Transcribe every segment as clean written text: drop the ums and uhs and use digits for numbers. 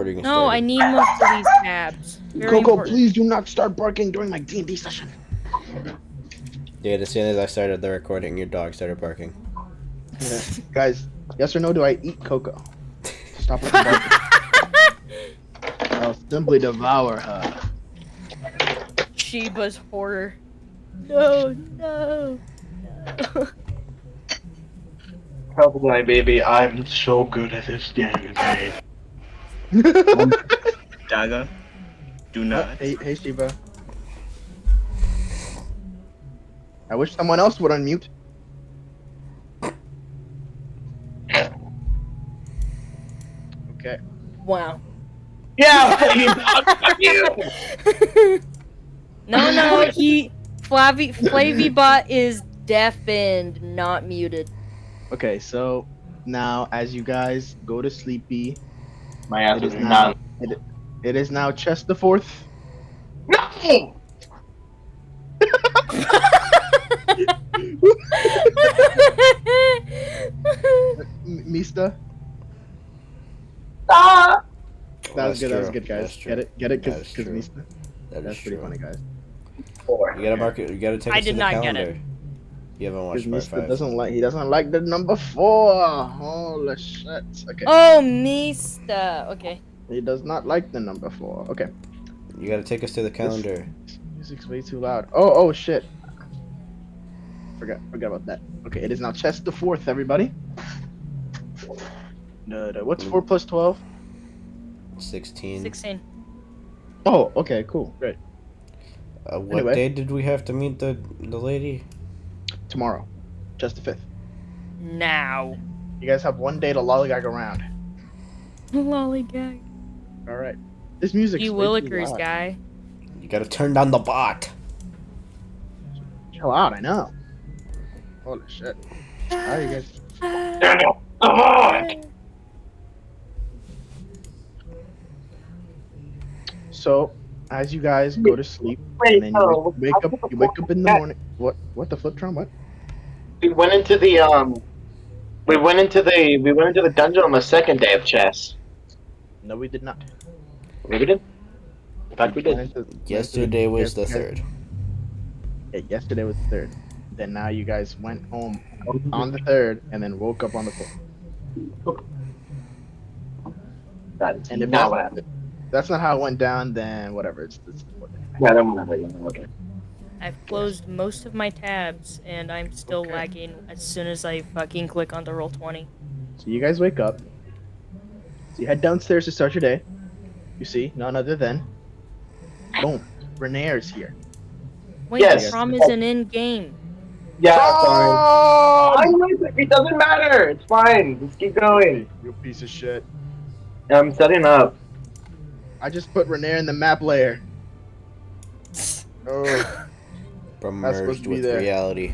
No, I need most of these tabs. Very Coco, important. please do not start barking during my D&D session. Dude, as soon as I started the recording, your dog started barking. Yeah. Guys, yes or no, do I eat Coco? Stop with the barking. I'll simply devour her. Shiba's horror. No, no, no. Tell my baby, I'm so good at this game. Daga, do not. Hey, Shiba. I wish someone else would unmute. Okay. Wow. Yeah, fuck you. No, Flavibot is deafened, not muted. Okay, so now as you guys go to sleepy, My it answer is is now none. it is now Chest the Fourth. No! Mista. Ah! That was good. That was true. good, guys. That's true. Get it, That is because true. Mista. That's pretty funny, guys. Four. You gotta mark it. You gotta take I us to did the not get calendar. it. You haven't Because watched part Mista 5. he doesn't like the number 4. Holy shit. Okay. Oh, Mista. Okay. He does not like the number 4. Okay. You gotta take us to the calendar. Music's way too loud. Oh shit. Forgot about that. Okay, it is now Chest the Fourth, everybody. No. What's 4 plus 12? 16. 16. Oh, okay, cool, great. What Anyway. day did we have to meet the lady? Tomorrow, Chest the 5th. Now. You guys have one day to lollygag around. Lollygag. All right. This music's You way too Willikers loud. guy. You gotta turn down the bot. Chill out, I know. Holy shit. How are you guys? Daniel, come on! So, as you guys go to sleep, Wait, and then no, you wake up in the morning. What the Fliptron? What? We went into the we went into the dungeon on the second day of chess. No, we did not. We did. In fact, we did. Yesterday was the 3rd. Yeah, yesterday was the 3rd. Then now you guys went home on the 3rd, and then woke up on the 4th. And if Now that's, what happened? that's not how it went down, then whatever. It's Yeah, then we'll okay. I've closed most of my tabs, and I'm still Okay. lagging as soon as I fucking click on the roll 20. So you guys wake up. So you head downstairs to start your day. You see none other than boom, Renair's here. Wait, Yes. the prom isn't in game. Yeah, sorry. It doesn't matter. It's fine. Just keep going. You piece of shit. I'm setting up. I just put Renair in the map layer. Oh. From That's supposed merged to be with there. reality.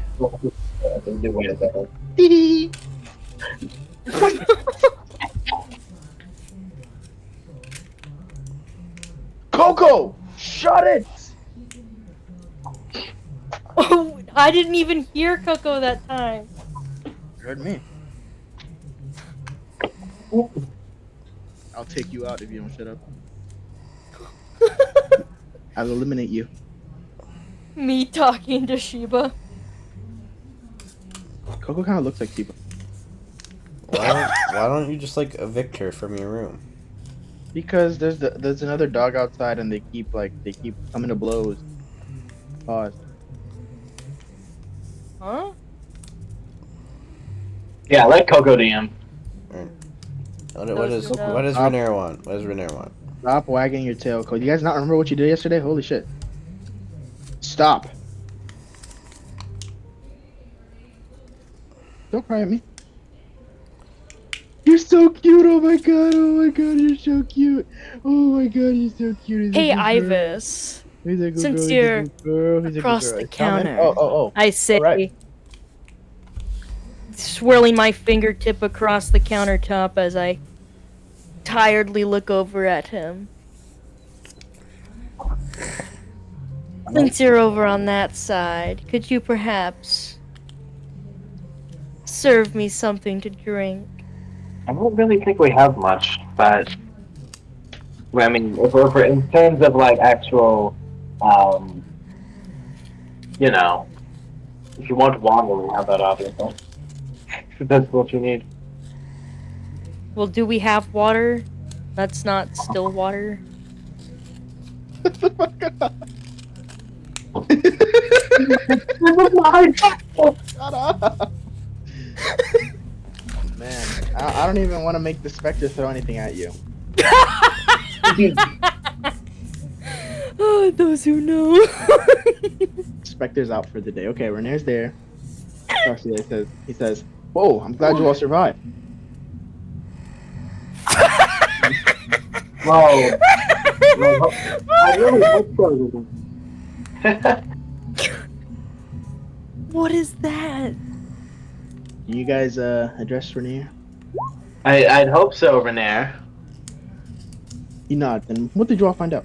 Coco, shut it! Oh, I didn't even hear Coco that time. You heard me. I'll take you out if you don't shut up. I'll eliminate you. Me talking to Shiba. Coco kind of looks like Shiba. Why don't you just like evict her from your room? Because there's another dog outside and they keep coming to blows. Pause. Huh? Yeah, let Coco DM. What Those does are what does the- Renair want? What does Renair want? Stop wagging your tail, Coco. You guys not remember what you did yesterday? Holy shit. Stop. Don't cry at me. You're so cute. Oh my god. You're so cute. Oh my god, you're so cute. Hey, Ivis. He's a good Since girl, you're he's a good girl, he's a good across girl. the It's coming. counter. Oh. I say, Alright. swirling my fingertip across the countertop as I tiredly look over at him. Since you're over on that side, could you perhaps serve me something to drink? I don't really think we have much, but I mean, if we're in terms of like actual, um, you know, if you want water, we have that obviously. If that's what you need. Well, do we have water? That's not still water. Shut up. Man, I don't even want to make the Spectre throw anything at you. Oh, those who know. Spectre's out for the day. Okay, Renair's there. He says, "Whoa, I'm glad you all survived." Whoa. I really hope so. What is that? Can you guys address Renair? I'd hope so, Renair. He nods. And what did you all find out?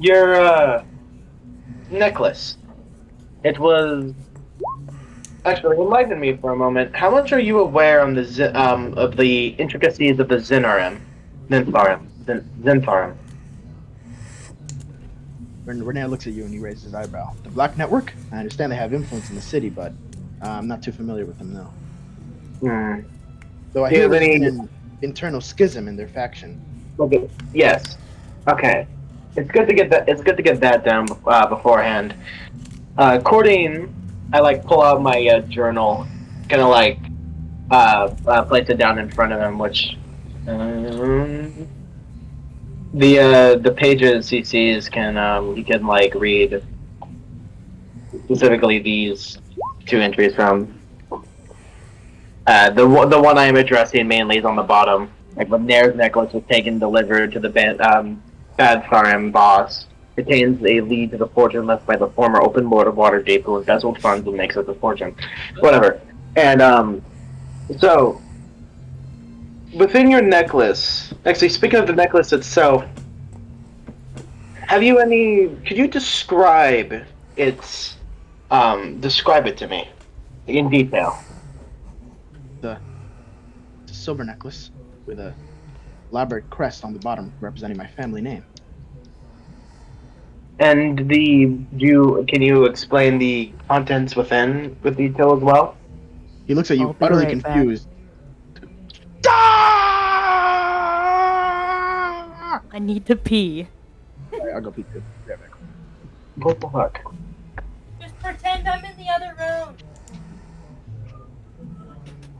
Your necklace. It was actually enlighten me for a moment. How much are you aware on the of the intricacies of the Zintharim? Zintharim. Renair looks at you and he raises his eyebrow. The Black Network? I understand they have influence in the city, but I'm not too familiar with them, no. Though I Do you hear have there's any- been an internal schism in their faction. Okay. Yes. Okay. It's good to get that. It's good to get that down beforehand. Cordine, I like pull out my journal, kind of like place it down in front of him, which the pages he sees he can like read specifically these two entries from. The one I'm addressing mainly is on the bottom. Like when Nair's necklace was taken delivered to the Bad Tharim boss. Contains a lead to the fortune left by the former open lord of Waterdeep who embezzled funds and makes up the fortune. Whatever. And so within your necklace, actually speaking of the necklace itself, have you any could you describe describe it to me in detail? It's a silver necklace with a elaborate crest on the bottom representing my family name. And can you explain the contents within with detail as well? He looks at you I'll be utterly right back. confused. I need to pee. Alright, I'll go pee too. Be right back. What the fuck? Just pretend I'm in the other room.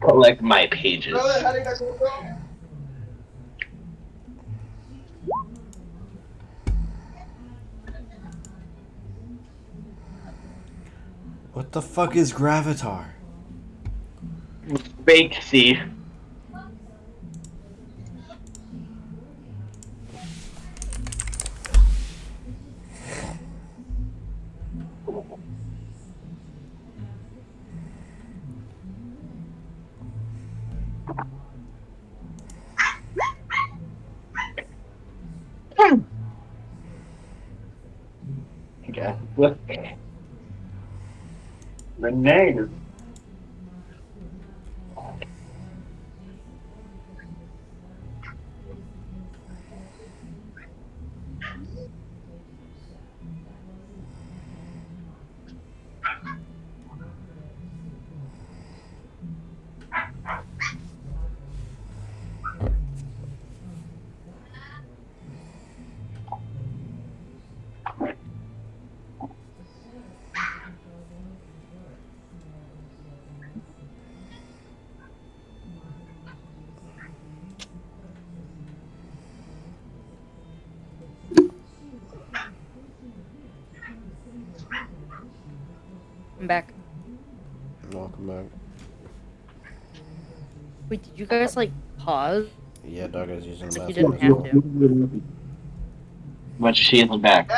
Collect my pages. What the fuck is Gravatar? Fake C. Okay. What? Renee. I'm back. Welcome back. Wait, did you guys like pause? Yeah, dog is using the Like you bathroom. didn't have to. But she isn't back.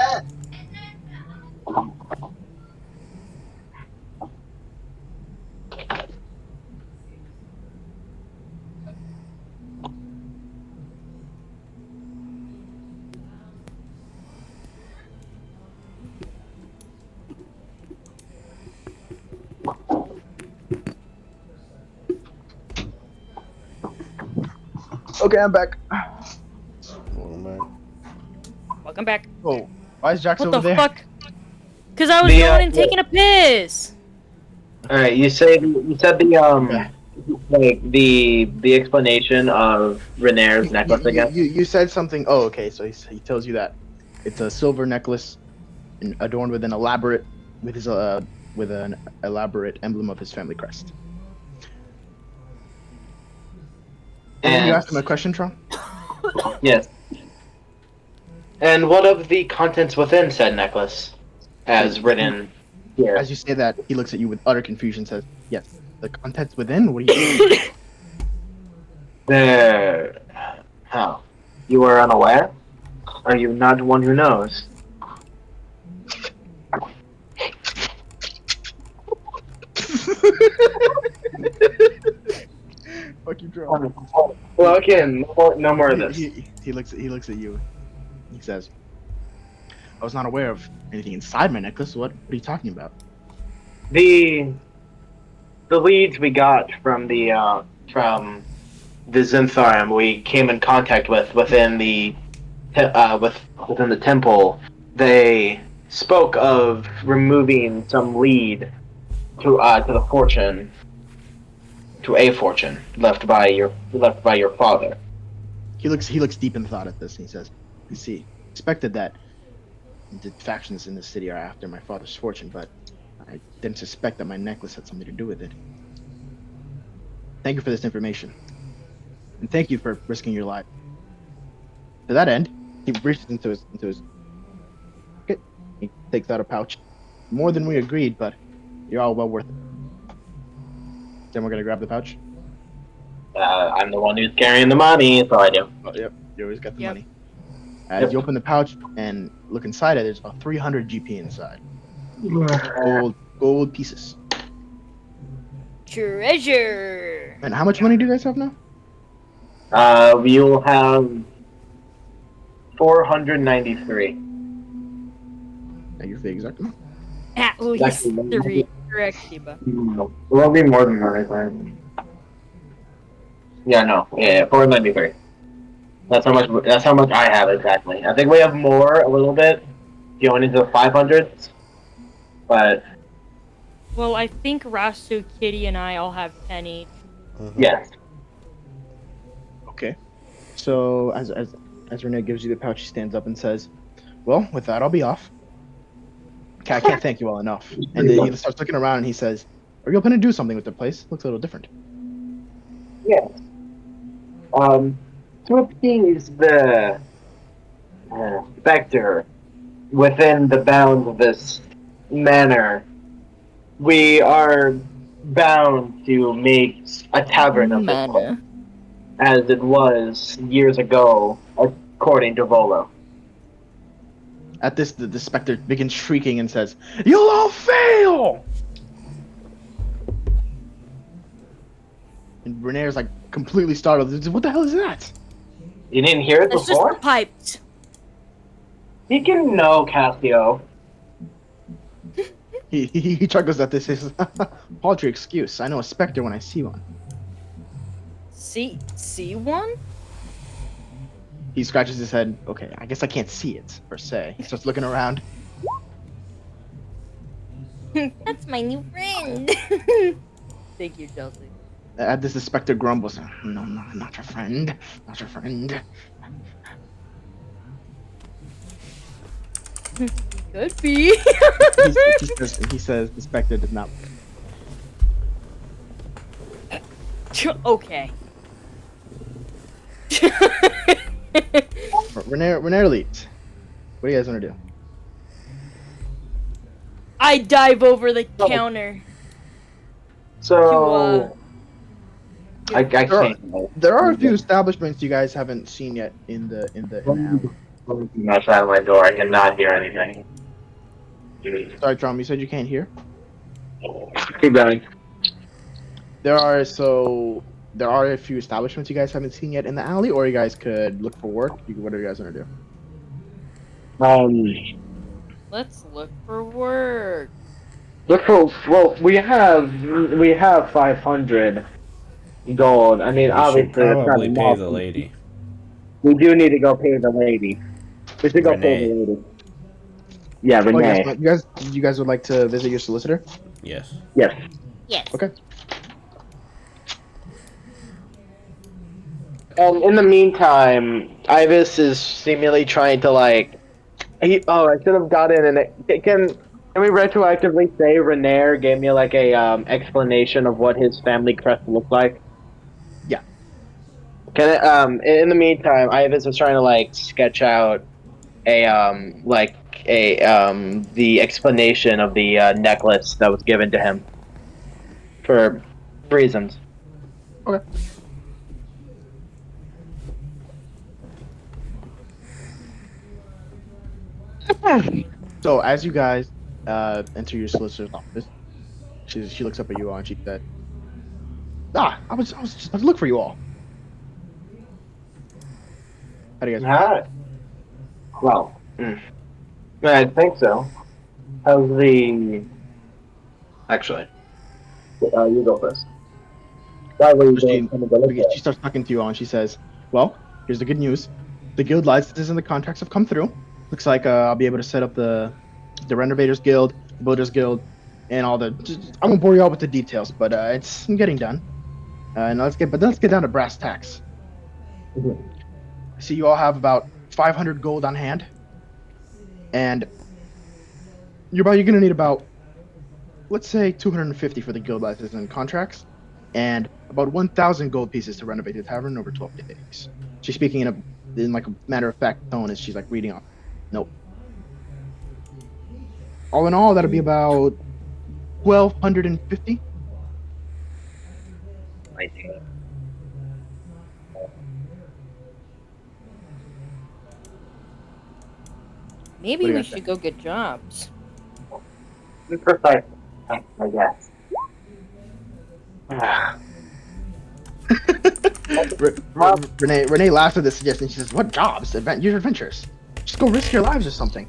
Okay, I'm back. Oh, man. Welcome back. Oh, why is Jax What over the there? fuck? Because I was The, going and taking a piss. All right, you said the Okay. like the explanation of Renair's necklace again. You said something. Oh, okay. So he tells you that it's a silver necklace and adorned with an elaborate with an elaborate emblem of his family crest. And you asked him a question, Tron? Yes. And what of the contents within said necklace, as written here? As you say that, he looks at you with utter confusion. Says, "Yes, the contents within. What are you?" There. How? You are unaware? Are you not one who knows? Fuck you, Tron. Well, again, no more of this. He looks at you. He says, "I was not aware of anything inside my necklace. What are you talking about?" The leads we got from the Zintharium we came in contact with within the within the temple, they spoke of removing some lead to the fortune, to a fortune left by your father. He looks deep in thought at this, and he says, "You see, expected that the factions in the city are after my father's fortune, but I didn't suspect that my necklace had something to do with it. Thank you for this information, and thank you for risking your life." To that end, he reaches into his pocket. He takes out a pouch. More than we agreed, but you're all well worth it. Then we're gonna grab the pouch. I'm the one who's carrying the money, so I do. Oh, yep, you always got the Yep. money. As you open the pouch and look inside it, there's about 300 GP inside. Gold pieces. Treasure. And how much money do you guys have now? We will have 493. Are you the exact amount? At least 3. Correct, Sheba. It won't be more than that, I think. Yeah, no. Yeah, 493. That's how much I have exactly. I think we have more a little bit going into the 500s. But Well, I think Rasu, Kitty, and I all have 10 each. yes. Okay. So as Renee gives you the pouch, he stands up and says, "Well, with that, I'll be off. Okay, I can't thank you all enough." And then he starts looking around and he says, "Are you hoping to do something with the place? Looks a little different." Yes. To appease the specter within the bounds of this manor, we are bound to make a tavern of this place, as it was years ago, according to Volo. At this, the specter begins shrieking and says, "You'll all fail!" And Renair's like completely startled. What the hell is that? You didn't hear it That's just before? the pipes. You can know, Cassio. He chuckles at this. He says, "Paltry excuse. I know a specter when I see one." See one? He scratches his head. Okay, I guess I can't see it, per se. He starts looking around. That's my new friend. Thank you, Chelsea. At this, the specter grumbles. No, not your friend. Not your friend. Could be. He says the specter does not. Okay. Renair leaves. What do you guys want to do? I dive over the counter. So I can't. There are a few establishments you guys haven't seen yet in the alley. Outside of my door, I cannot hear anything. Sorry, Trom, you said you can't hear? Keep going. There are a few establishments you guys haven't seen yet in the alley, or you guys could look for work. What do you guys want to do? Let's look for work. Well, we have 500 gold. I mean, You should obviously, it's not probably pay enough. the lady. We do need to go pay the lady. We should go pay the Renee. lady. Yeah, Oh, Renee. you guys would like to visit your solicitor? Yes. Yes. Yes. Okay. And in the meantime, Ivis is seemingly trying to like. I should have gotten an. Can we retroactively say Renee gave me like a explanation of what his family crest looked like? Yeah. Can it, in the meantime, Ivis was trying to like sketch out a the explanation of the necklace that was given to him for reasons. Okay. So as you guys enter your solicitor's office, she looks up at you all and she said, I was just about to look for you all. How do you guys? Alright. Well, I think so. How's the? Actually, you go first. Why were you So going to go look she starts talking to you all and she says, "Well, here's the good news. The guild licenses and the contracts have come through. Looks like I'll be able to set up the Renovators Guild, the Builders Guild, and all the. I won't bore you all with the details, but it's getting done. And let's get down to brass tacks. Mhm. I see you all have about 500 gold on hand, and you're gonna need about, let's say, 250 for the guild licenses and contracts, and about 1,000 gold pieces to renovate the tavern over 12 days." She's speaking in like a matter of fact tone as she's like reading off. Nope. All in all, that'll be about 1,250. Maybe What do you we guys should go get jobs. Precise, I guess. Renee laughs at this suggestion. She says, "What jobs? Your adventures. Just go risk your lives or something.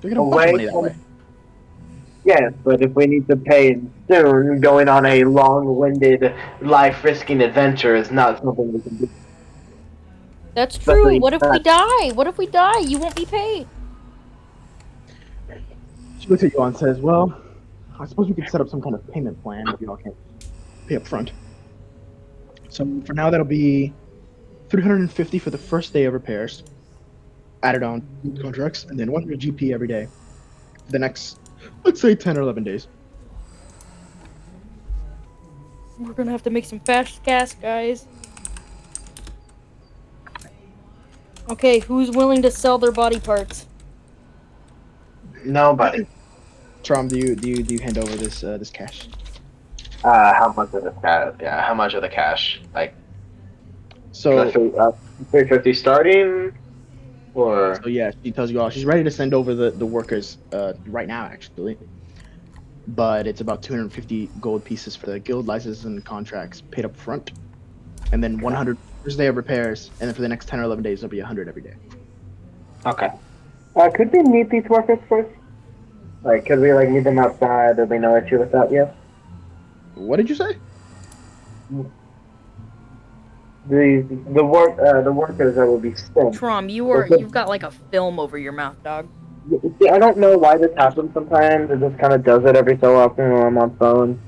You're gonna bunch of money that way." Yes, but if we need to pay soon, going on a long-winded, life-risking adventure is not something we can do. That's Especially true. What if we not- die? What if we die? You won't be paid. She looks at you all and says, "Well, I suppose we could set up some kind of payment plan if you all can't pay up front. So for now, that'll be 350 for the first day of repairs, added on contracts, and then 100 GP every day for the next, let's say, 10 or 11 days." We're gonna have to make some fast cash, guys. Okay, who's willing to sell their body parts? Nobody. Trom, do you hand over this cash? How much of the cash? Yeah, how much of the cash? Like, So 350 starting, or So yeah, she tells you all she's ready to send over the workers right now, actually. But it's about 250 gold pieces for the guild licenses and contracts paid up front, and then 100 first day of repairs, and then for the next 10 or 11 days, it'll be 100 every day. okay. Could we meet these workers first? Like, could we like meet them outside? There'll be no issue with that, yeah. What did you say? The workers that will be sent. Trom, you've got like a film over your mouth, dog. See, I don't know why this happens sometimes. It just kind of does it every so often when I'm on phone.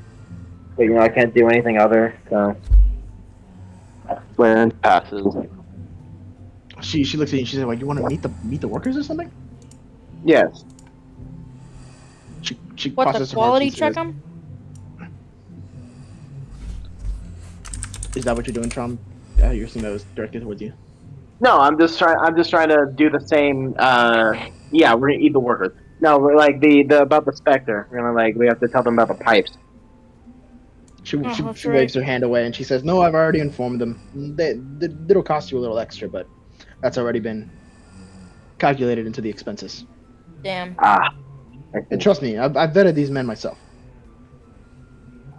But, I can't do anything other, so. When it passes. She looks at you and she says, "Well, you want to meet the workers or something?" Yes. She What, the crosses her quality arms and check says, them? "Is that what you're doing, Trom?" You're saying that was directed towards you. No, I'm just trying to do the same. Yeah, we're gonna eat the workers. No, we're like the about the specter. We're gonna we have to tell them about the pipes. She that's waves right. her hand away and she says, "No, I've already informed them. It'll cost you a little extra, but that's already been calculated into the expenses. Damn. Ah. And trust me, I've vetted these men myself."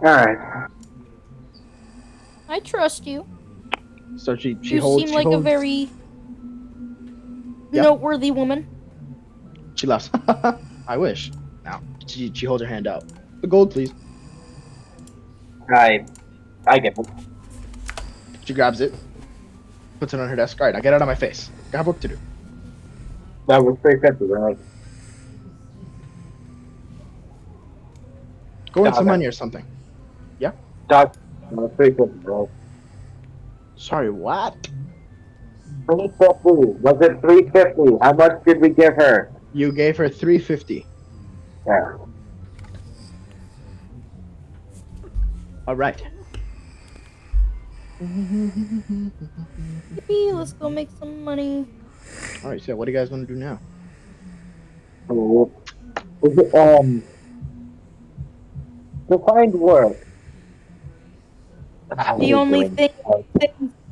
All right. I trust you. So she You holds. seem like a very Yeah. noteworthy woman. She laughs. "I wish." Now she holds her hand out. "The gold, please." I get it. She grabs it, puts it on her desk. All right, now get out of my face. I have work to do. That was 350, right? Go in some Okay. money or something. Doc, that was 350, right? Sorry, what? 350. Was it 350? How much did we give her? You gave her 350. Yeah. All right. Yippee, let's go make some money. All right. So what do you guys want to do now? Is it, to find work. The only thing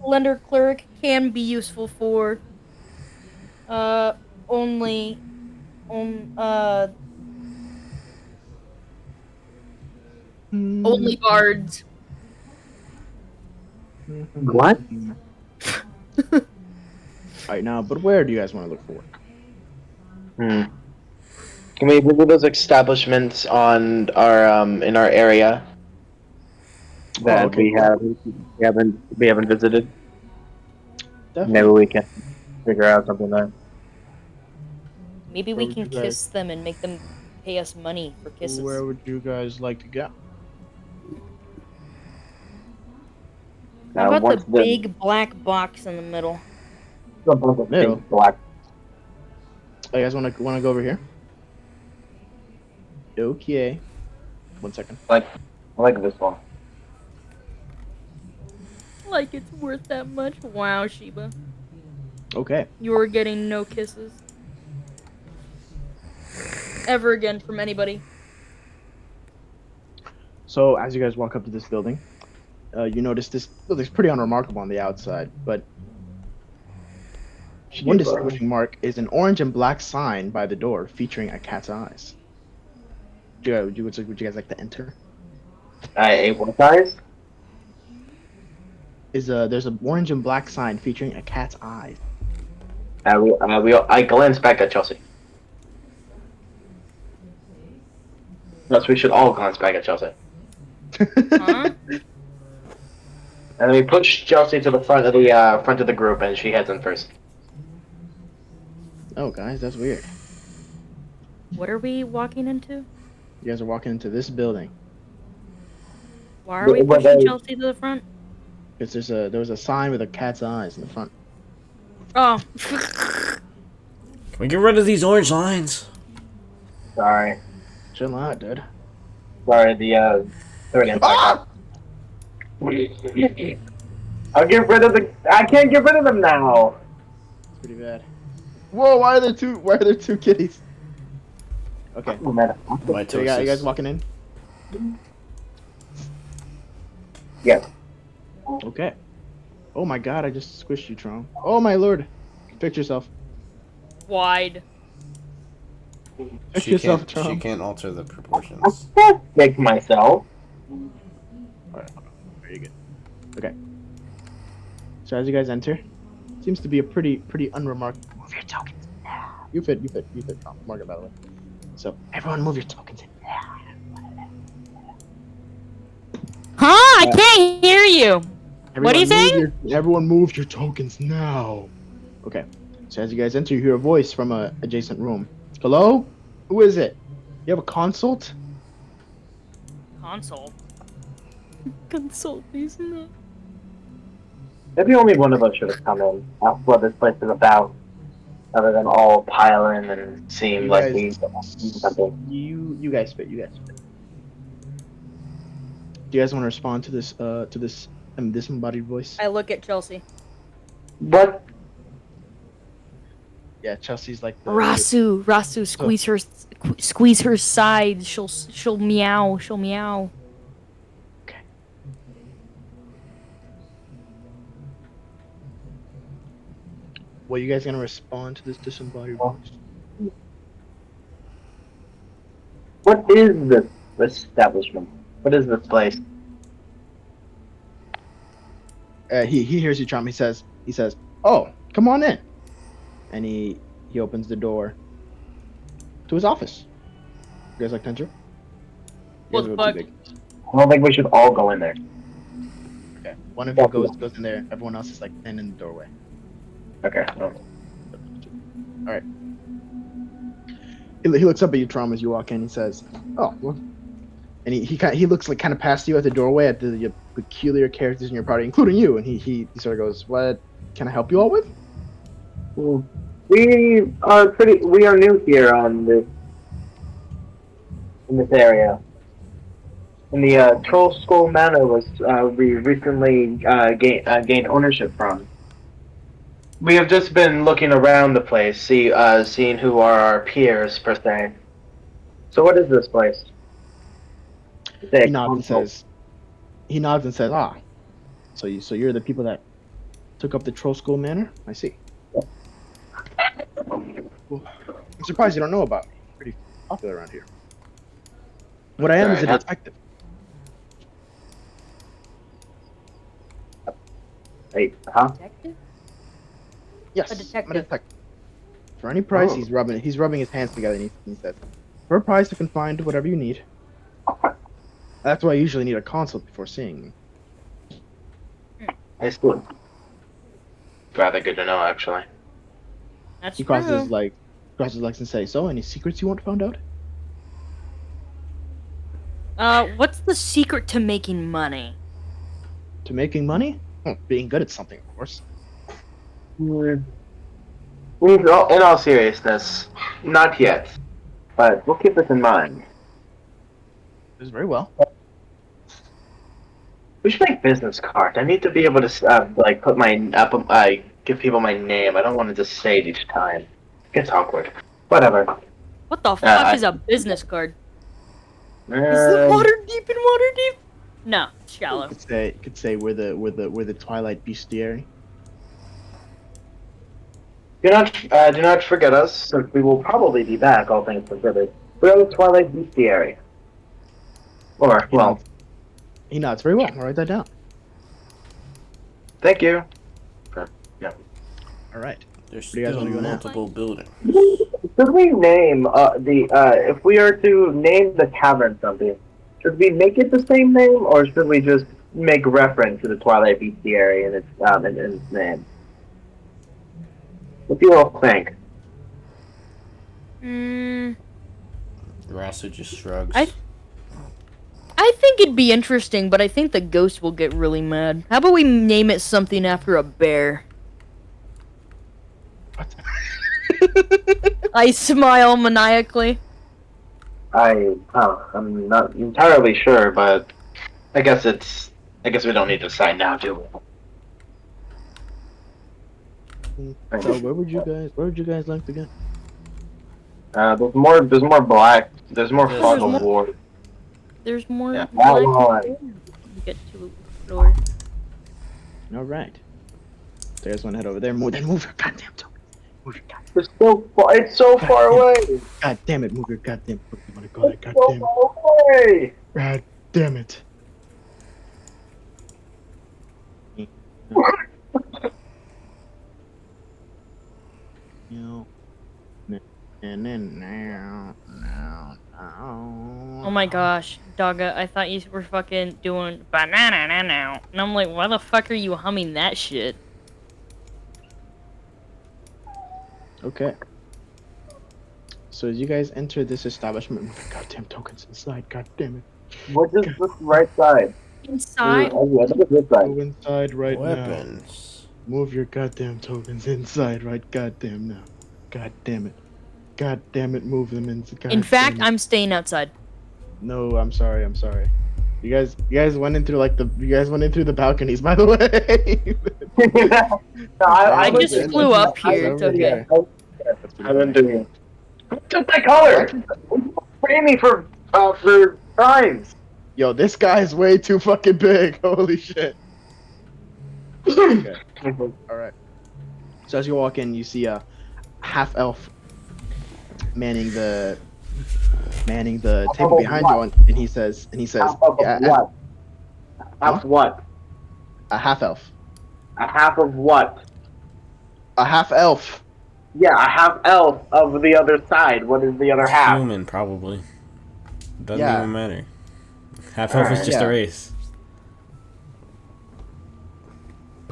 Slender Cleric can be useful for, only, only bards. What? All right, now, but where do you guys want to look for work? Can we visit those establishments on our in our area that okay. we haven't visited? Definitely. Maybe we can figure out something there. Maybe Where we would can you guys- kiss them and make them pay us money for kisses. Where would you guys like to go? How about what's the big black box in the middle? Middle. Black. Oh, you guys want to go over here? Okay. 1 second. I like this one. Like it's worth that much? Wow, Sheba. Okay. You're getting no kisses. Ever again from anybody. So as you guys walk up to this building, you notice this building's pretty unremarkable on the outside, but one distinguishing mark is an orange and black sign by the door featuring a cat's eyes. Would you guys like to enter? What size? There's an orange and black sign featuring a cat's eyes. I glance back at Chelsea. Yes, we should all glance back at Chelsea. Huh? And we push Chelsea to the front of the group, and she heads in first. Oh, guys, that's weird. What are we walking into? You guys are walking into this building Why are we But pushing they- Chelsea to the front? because there was a sign with a cat's eyes in the front. Oh. Can we get rid of these orange lines? Sorry. Chill out, dude. Sorry, the third impact. Ah! I'll get rid of the. I can't get rid of them now. It's pretty bad. Whoa! Why are there two kitties? Okay. Oh, man. My So you guys walking in? Yeah. Okay. Oh my god! I just squished you, Tron. Oh my lord! Fix yourself. Wide. Fix She yourself, can't, Tron. she can't alter the proportions. Fix myself. Alright, very good. Okay. So as you guys enter, seems to be a pretty unremarkable. Move your tokens. You fit, Tron. Mark it, by the way. So everyone, move your tokens in. Huh? I can't hear you. What are you saying? Everyone move your tokens now. Okay. So as you guys enter, you hear a voice from a adjacent room. Hello? Who is it? You have a consult? Console. Console, please. No. Maybe only one of us should have come in. That's what this place is about. Other than all piling and seem You like guys- we something. You guys fit. Do you guys want to respond to this disembodied voice? I look at Chelsea. What? Yeah, Chelsea's like the Rasu, squeeze her side. She'll meow. She'll meow. Okay. Well, you guys gonna respond to this disembodied voice? What is this establishment? What is this place? He hears you, Trump. He says, "Oh, come on in," and he opens the door to his office. You guys like to enter? You What guys the are too fuck? big. I don't think we should all go in there. Okay. One of you goes in there. Everyone else is like standing in the doorway. Okay. He looks up at you, Trom, as you walk in. He says, "Oh, well," and he looks like kind of past you at the doorway at the peculiar characters in your party, including you. And he sort of goes, "What can I help you all with?" We are new here on this in this area. And the Troll Skull Manor was we recently gained ownership from. We have just been looking around the place, seeing who are our peers per se. So what is this place? He nods and says, "Ah, so you're the people that took up the Troll School Manor? I see. Well, I'm surprised you don't know about me. I'm pretty popular around here. What I am is a detective." Hey, huh? Detective? Yes, A I'm a detective. detective. For any price, he's rubbing his hands together and he says, "For a price, I can find whatever you need. That's why I usually need a consult before seeing me." It's good. Rather good to know, actually. That's He true. crosses legs and says, "So, any secrets you want found out?" What's the secret to making money? To making money? Being good at something, of course. In all seriousness, not yet. But we'll keep this in mind. Does very well. We should make business cards. I need to be able to like put give people my name. I don't want to just say it each time. It gets awkward. Whatever. What the fuck is a business card? Is the water deep in Waterdeep? No, it's shallow. Could say we're the Twilight Bestiary. Do not forget us, since we will probably be back, all things considered. We are the Twilight Bestiary. Or, well, He nods very well. I'll write that down. thank you. All right. There's Where do you guys still wanna go now? multiple buildings. Should we name if we are to name the tavern something, should we make it the same name or should we just make reference to the Twilight Bestiary and its name? What do you all think? Rasa just shrugs. I think it'd be interesting, but I think the ghost will get really mad. How about we name it something after a bear? What? I smile maniacally. I'm not entirely sure, but I guess we don't need to decide now, do we? So where would you guys like to go? There's more fog of war. There's more. Yeah. black to get to explore. All right. So you guys want to head over there? Move your goddamn toe. Move your goddamn. It's so far away. God damn it! Move your goddamn. You want to go there? God So damn it! far away. God damn it! And then now. Oh my gosh, Dogga, I thought you were fucking doing banana now. And I'm like, why the fuck are you humming that shit? Okay. So as you guys enter this establishment, move your goddamn tokens inside. God damn it! What is this right side? Inside? I think it's this side. Go inside right now. Weapons. Move your goddamn tokens inside right goddamn now. God damn it. God damn it, move them inside. In fact, I'm staying outside. No, I'm sorry. You guys went in through the balconies, by the way. I just flew up here. It's okay. I've been doing. Took my collar. Pay me for crimes. Yo, this guy's way too fucking big. Holy shit. Okay. Alright. So as you walk in, you see a half elf manning the table behind you, and he says, What? Half what? a half elf. A half of what? A half elf. Yeah, a half elf of the other side. What is the other half? Human, probably. Doesn't Yeah. even matter. Half elf is just Yeah. a race.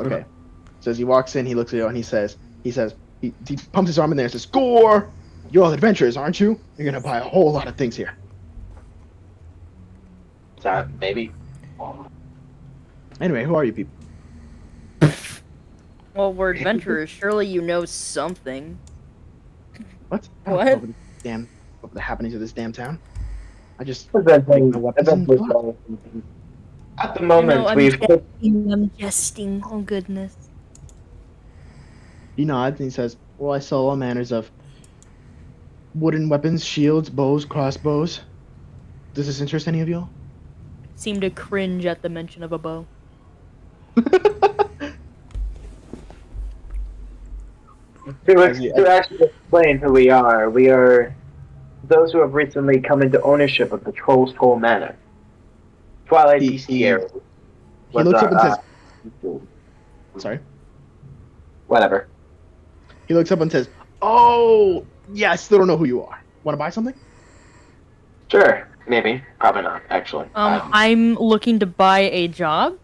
Okay. So as he walks in, he looks at you and he pumps his arm in there and says, "Score! You're all adventurers, aren't you? You're gonna buy a whole lot of things here." Maybe. Anyway, who are you people? Well, we're adventurers. Surely you know something. What? I don't What? know over the happenings of this damn town. I just make my weapons and go out. At the I moment, know, I'm we've jesting. I'm jesting. Oh goodness. He nods and he says, "Well, I sell all manners of wooden weapons, shields, bows, crossbows. Does this interest any of you?" Seem to cringe at the mention of a bow. to actually explain who we are those who have recently come into ownership of the Troll Skull Manor. Twilight He- DC he- area. He looks up and says, "Sorry." Whatever. He looks up and says, "Oh, yeah, I still don't know who you are. Want to buy something?" Sure. Maybe. Probably not, actually. I'm looking to buy a job.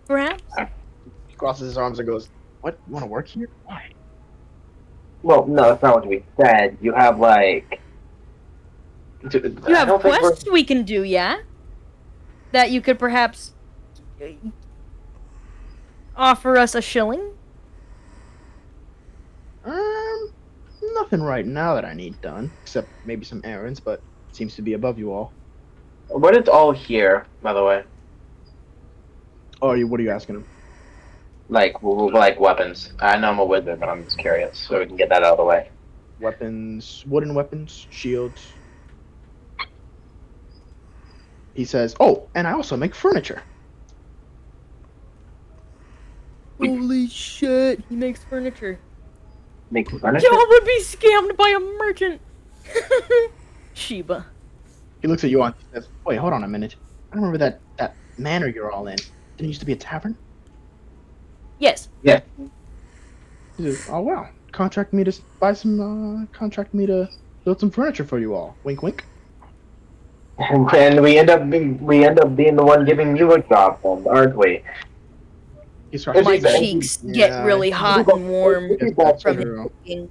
Perhaps. He crosses his arms and goes, "What? You want to work here? Why?" Well, no, that's not what we said. You have, like... You have quests we can do, yeah? That you could perhaps offer us a shilling? Nothing right now that I need done, except maybe some errands, but it seems to be above you all. What is all here, by the way? Oh, what are you asking him? Like weapons. I know I'm a wizard, but I'm just curious, so we can get that out of the way. Weapons, wooden weapons, shields. He says, "Oh, and I also make furniture." Holy shit, he makes furniture. Make furniture? Y'all would be scammed by a merchant. Sheba. He looks at you and says, "Wait, hold on a minute. I remember that manor you're all in. Didn't it used to be a tavern?" Yes. Yeah. He says, "Oh wow, contract me to build some furniture for you all. Wink, wink." And we end up being the one giving you a job, then, aren't we? He's It's My exactly- cheeks get really hot and warm from true. thinking.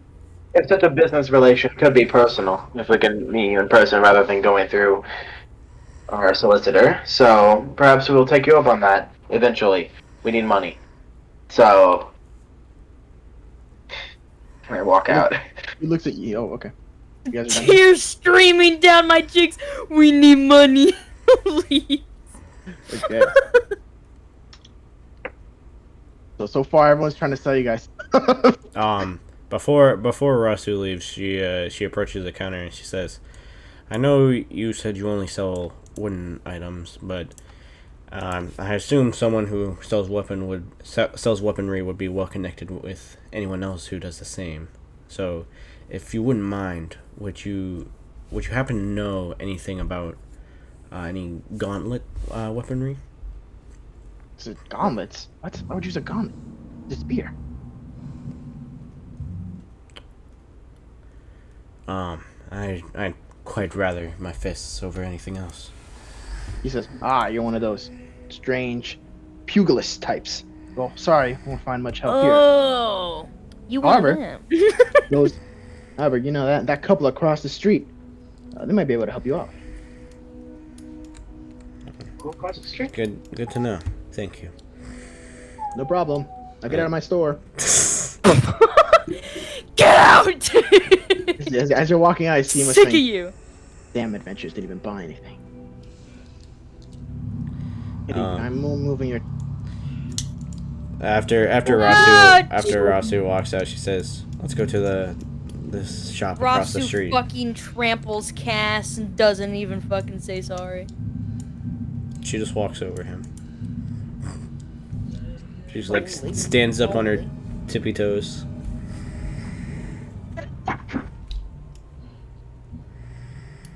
If such a business relation could be personal, if we can meet you in person rather than going through our solicitor. So perhaps we will take you up on that eventually. We need money. So I walk out. He looks at you. Oh, okay. You guys are done? Tears streaming down my cheeks. We need money. Please. Okay. So far, everyone's trying to sell you guys. Before Rasu leaves, she approaches the counter and she says, "I know you said you only sell wooden items, but I assume someone who sells weaponry would be well connected with anyone else who does the same. So, if you wouldn't mind, would you happen to know anything about any gauntlet weaponry?" Is it gauntlets? What? Why would you use a gauntlet? It's a spear. I'd quite rather my fists over anything else. He says, "You're one of those strange pugilist types. Well, sorry, won't find much help here." Oh, you want However, them? However, you know that couple across the street, they might be able to help you out. Go across the street. Good to know. Thank you. No problem. I'll get out of my store. Get out! As you're walking out, I see him Sick of saying, you. "Damn adventures didn't even buy anything." I'm moving your. After Ah, Rasu walks out, she says, "Let's go to this shop across the Rasu street." fucking tramples Cass and doesn't even fucking say sorry. She just walks over him. She's like Holy stands up on her moly. tippy toes.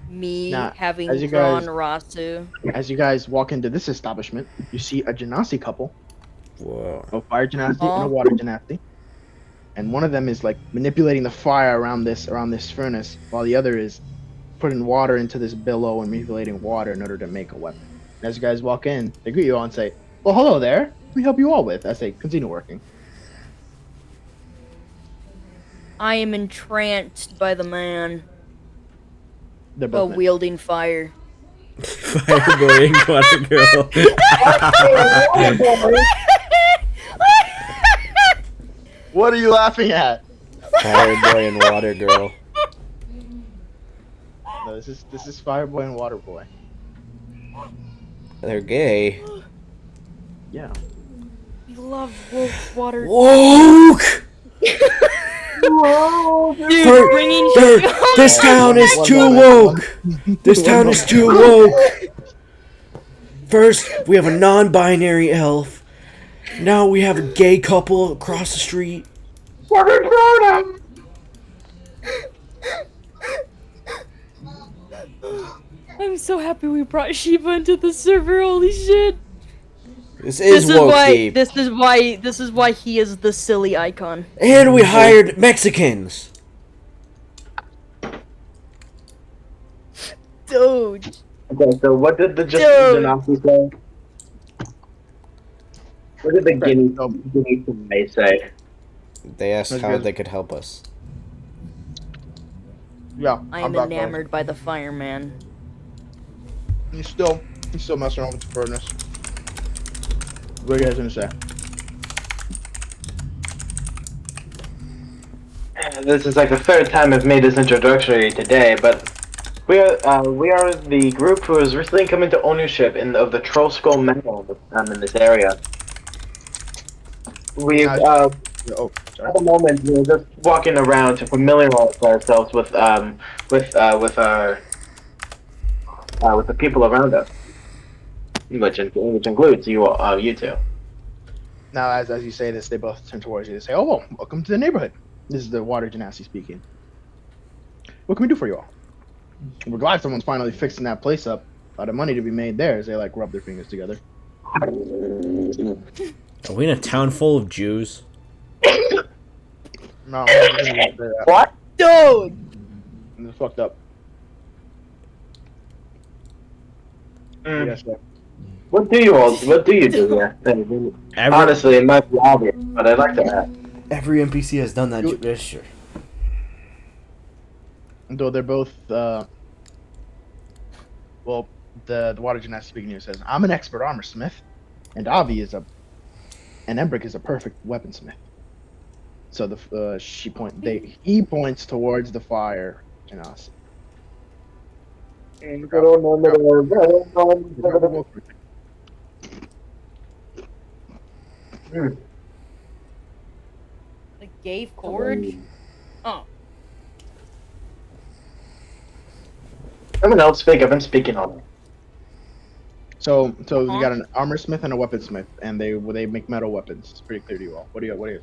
Me Now, having as you drawn guys- Rasu. As you guys walk into this establishment, you see a genasi couple, Whoa. a fire genasi and Aw. a water genasi, and one of them is like manipulating the fire around this furnace, while the other is putting water into this billow and manipulating water in order to make a weapon. As you guys walk in, they greet you all and say, "Well, hello there. we help you all with as they continue working. I am entranced by the man They're both men. wielding fire. Fireboy and Water Girl. What are you laughing at? Fireboy and Water Girl. No, this is Fireboy and Waterboy. They're gay. Yeah. We love water. Woke! Dude, bringing This town is too woke! This town is too woke! First, we have a non-binary elf. Now we have a gay couple across the street. I'm so happy we brought Shiva into the server. Holy shit! This is Waterdeep. This is why he is the silly icon. And we hired Mexicans. Dude. Okay, so what did the Dude. Genasi say? What did the guinea say? They asked That's how good. they could help us. Yeah. I am back, guys. enamored by the fireman. He's still messing around with the furnace. What are you guys gonna say? This is like the third time I've made this introductory today, but we are the group who has recently come into ownership of the Troll Skull Meadow in this area. We've Oh, at the moment we're just walking around to familiarize ourselves with the people around us, which includes you two. Now, as you say this, they both turn towards you. They say, "Oh, well, welcome to the neighborhood." This is the Water Genasi speaking. What can we do for you all? We're glad someone's finally fixing that place up. A lot of money to be made there as they like rub their fingers together. Are we in a town full of Jews? No, What? Dude! it's fucked up. Yes, sir. What do you do here? Honestly, it might be obvious, but I'd like to ask. Every NPC has done that gesture. Though they're both, well, the Water Genasi speaking here says, "I'm an expert armor smith, and Avi is and Embrick is a perfect weaponsmith." So he points towards the fire Genasi. The gay forge? Oh. Someone else speak. I've been speaking on it. So we got an armor smith and a weaponsmith, and they make metal weapons. It's pretty clear to you all. What do you think?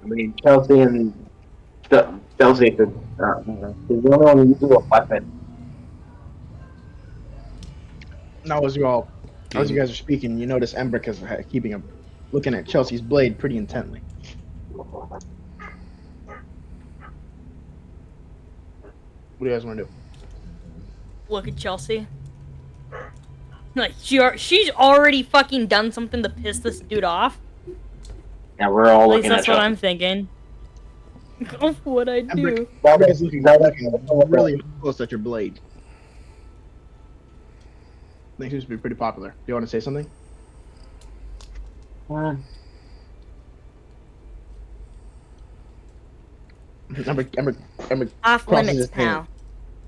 I mean, Chelsea and Chelsea could. The only one who uses a weapon. Now, as you guys are speaking, you notice Embrick is looking at Chelsea's blade pretty intently. What do you guys want to do? Look at Chelsea. Like, she's already fucking done something to piss this dude off. Yeah, we're all At least looking that's at what Chelsea. I'm thinking. What I do. Embrick is looking really close at your blade. I think it seems to be pretty popular. Do you want to say something? Embrick Off crosses limits, his pal. hand.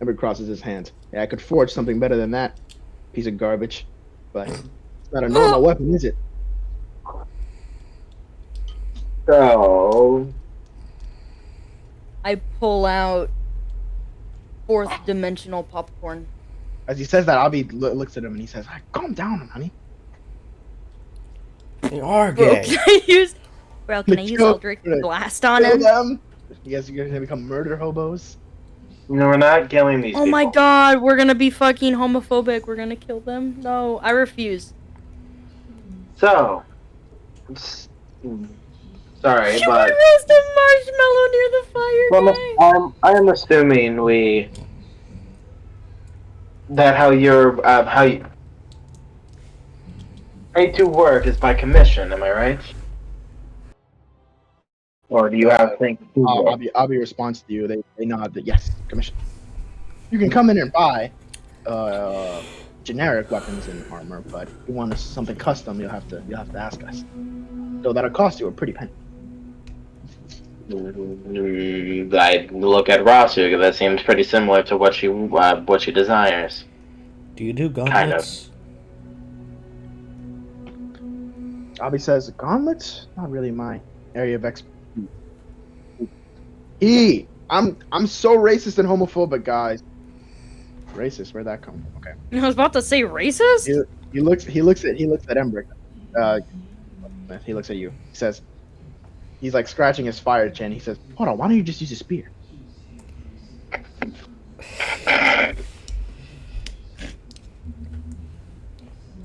Embrick crosses his hands. Yeah, I could forge something better than that piece of garbage, but it's not a normal weapon, is it? So, I pull out fourth dimensional popcorn. As he says that, Avi looks at him and he says, "Calm down, honey." They are Bro, gay. can I use Kill- Eldritch Blast on Kill him? them. You guys are gonna become murder hobos. no, we're not killing these Oh people. my god, we're gonna be fucking homophobic. We're gonna kill them. No, I refuse. So, sorry, Should but we roast a marshmallow near the fire, guy? I am assuming Pay to work is by commission, am I right? Or do you have things to work? I'll be response to you. They nod that yes, commission. You can come in and buy generic weapons and armor, but if you want something custom, you'll have to ask us. So that'll cost you a pretty penny. I look at Rasu. That seems pretty similar to what she desires. Do you do Kind of. gauntlets? Abi says gauntlets, not really my area of expertise. I'm so racist and homophobic, guys. Racist? Where'd that come from? Okay. I was about to say racist. He looks at Embrick. He looks at you. He says, he's like scratching his fire chin. He says, "Hold on, why don't you just use a spear?"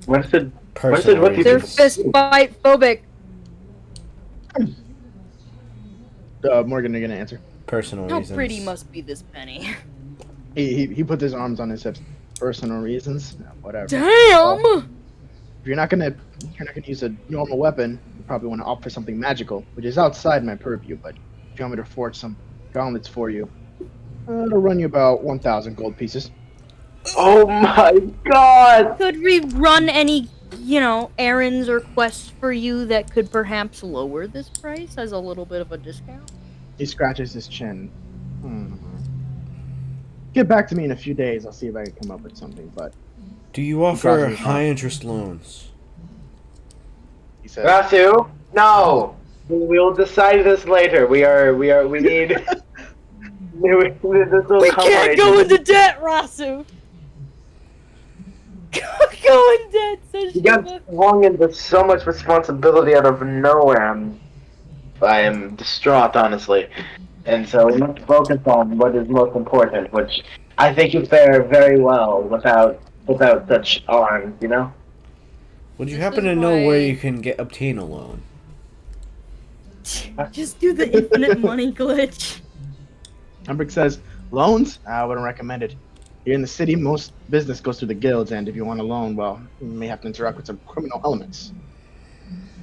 What did Personal what did They're you reasons. fist fight phobic. Morgan, you're gonna answer. Personal How reasons. pretty must be this penny? He put his arms on his hips. Personal reasons, no, whatever. Damn. If you're not gonna use a normal weapon, you probably want to opt for something magical, which is outside my purview. But if you want me to forge some gauntlets for you, it'll run you about 1,000 gold pieces. Oh my god! Could we run any, errands or quests for you that could perhaps lower this price as a little bit of a discount? He scratches his chin. Get back to me in a few days. I'll see if I can come up with something. But Do you offer crosses his high arms. interest loans? He says, Rasu, no. We'll decide this later. We need. This will We come can't later. go into debt, Rasu. Go in debt, says You got Shiva. swung into so much responsibility out of nowhere. I am distraught, honestly. And so we must focus on what is most important, which I think you fare very well without such arms, you know? Would you This happen is to know where why- you can obtain a loan? Just do the infinite money glitch. Embrick says, loans? I wouldn't recommend it. Here in the city, most business goes through the guilds, and if you want a loan, well, you may have to interact with some criminal elements.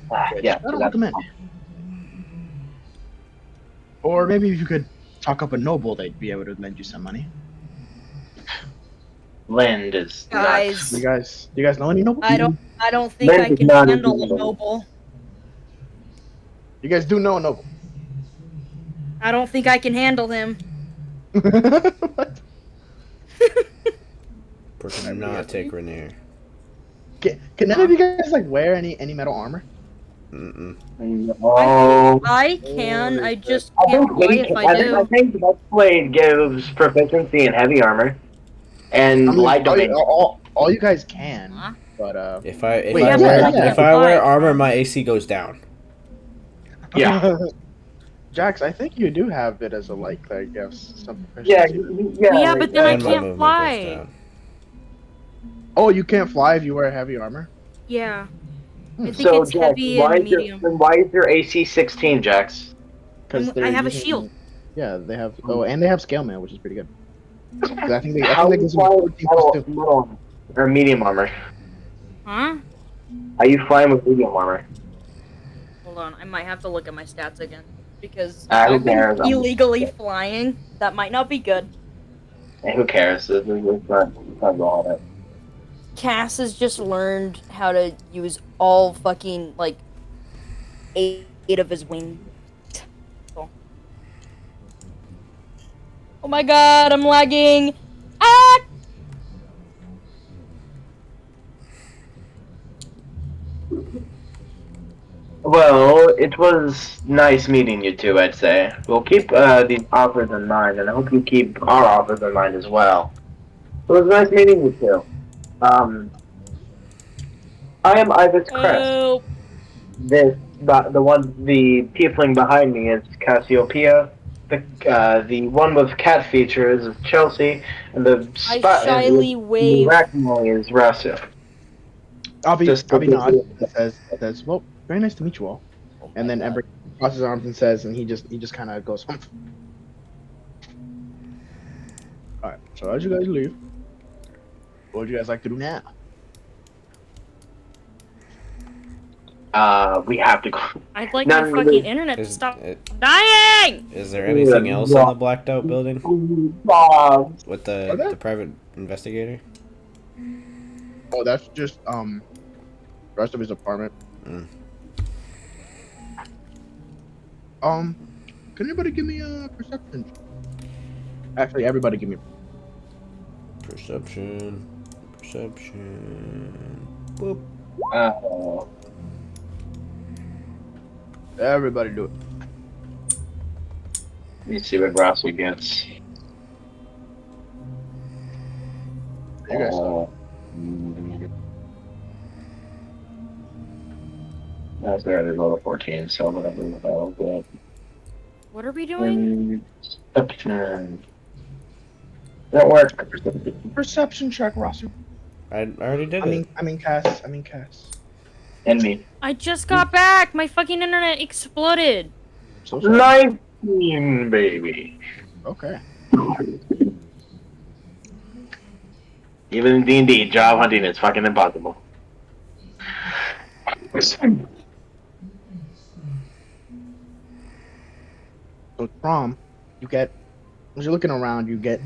Which Yeah, I don't recommend. Or maybe if you could talk up a noble, they'd be able to lend you some money. land is Guys, Do you guys know any noble? I don't think Lend I is can not handle a reasonable. noble. You guys do know a noble. I don't think I can handle him. What? Do not take Rainier. Can any of you guys like wear any metal armor? Mm-mm. Oh. I can. I just I can't think play Blade, if I I do. think Blade gives proficiency in heavy armor and I mean, light domain. all you guys can, Huh? but If I Wait, yeah, wear yeah. if I wear armor, my AC goes down. Yeah. Jax, I think you do have it as a light cleric. You have some Yeah, proficiency. Yeah, but then I And my can't movement fly. goes down. Oh, you can't fly if you wear heavy armor. Yeah. I think So, it's Jax, heavy why and is your, medium. then why is your AC 16, Jax? Because I have a shield. Yeah, they have. Oh, and they have scale mail, which is pretty good. 'Cause I think they How gives you them fly 14 with plus 2. metal armor or medium armor? Huh? Are you flying with medium armor? Hold on, I might have to look at my stats again. Because if Who I've been cares? illegally flying, that might not be good. And who cares? It's not all that. Cass has just learned how to use all fucking, like, eight of his wings. Cool. Oh my god, I'm lagging! Ah! Well, it was nice meeting you two, I'd say. We'll keep these offers in mind, and I hope you keep our offers in mind as well. It was nice meeting you two. I am Ivis Crest. Oh, The tiefling behind me is Cassiopeia. The one with cat features is Chelsea, and the I spot shyly the wave. Arachnoid is Rasu. I'll be Just- nod says, well, very nice to meet you all. And then Ember crosses his arms and says, and he just kind of goes, humph. All right. So as you guys leave, what would you guys like to do now? We have to go. I'd like No, my no, fucking no. internet to Is, stop uh, dying! is there anything else in the blacked out building with Are there? the private investigator? Oh, that's just the rest of his apartment. Mm. Can anybody give me a perception? Actually, everybody give me. Perception. Boop. Everybody do it. Let me see what Rossi gets. You guys suck. That's already level 14, so whatever that'll get. What are we doing? Perception. That work. Perception check, Rossi. I already did it. I mean, Cass. I mean, Cass. And me. I just got back! My fucking internet exploded! So sorry. 19, baby. Okay. Even in D&D, job hunting is fucking impossible. So Prom, you get as you're looking around, you get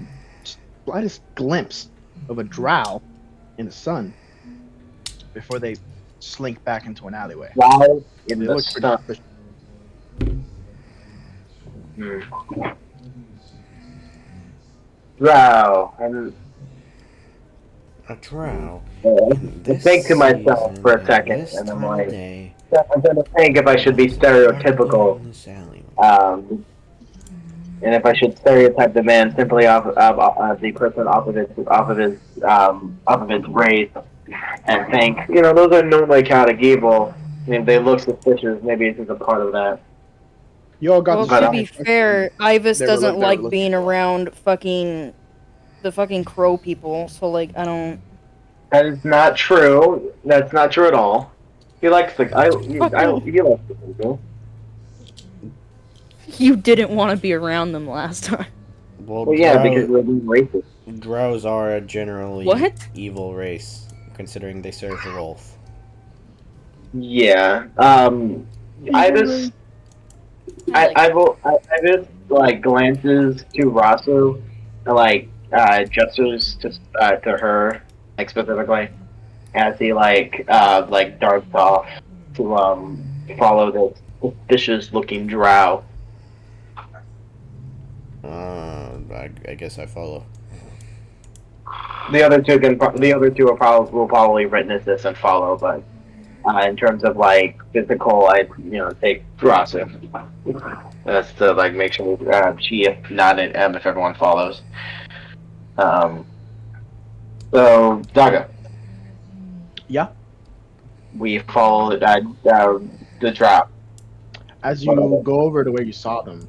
slightest glimpse of a drow in the sun before they slink back into an alleyway. Wow, in They the look pretty sun. suspicious. Wow. And A drow. I think to myself for a second, This and I'm time of like, day. I'm gonna think if I should be stereotypical, This alleyway. and if I should stereotype the man simply off of the person off of his race, and think, those are normally chaotic evil. I mean, they look suspicious. Maybe it's just a part of that. You all got Well, the to same be impression. fair, Ivus They were doesn't like looking being for. around the fucking crow people, so like, I don't... That is not true. That's not true at all. He likes the he likes the people. You didn't want to be around them last time. Well, yeah, because we're being racist. Drows are a generally What? evil race, considering they serve the wolf. Yeah. I just like glances to Rasu, and like gestures to her, like specifically, as he like darts off to follow this suspicious looking drow. I guess I follow. The other two will probably witness this and follow, but in terms of like physical, I take Rasu. That's to like make sure she nodded if everyone follows. So Daga, Yeah. we follow the drop. As you go over to where you saw them,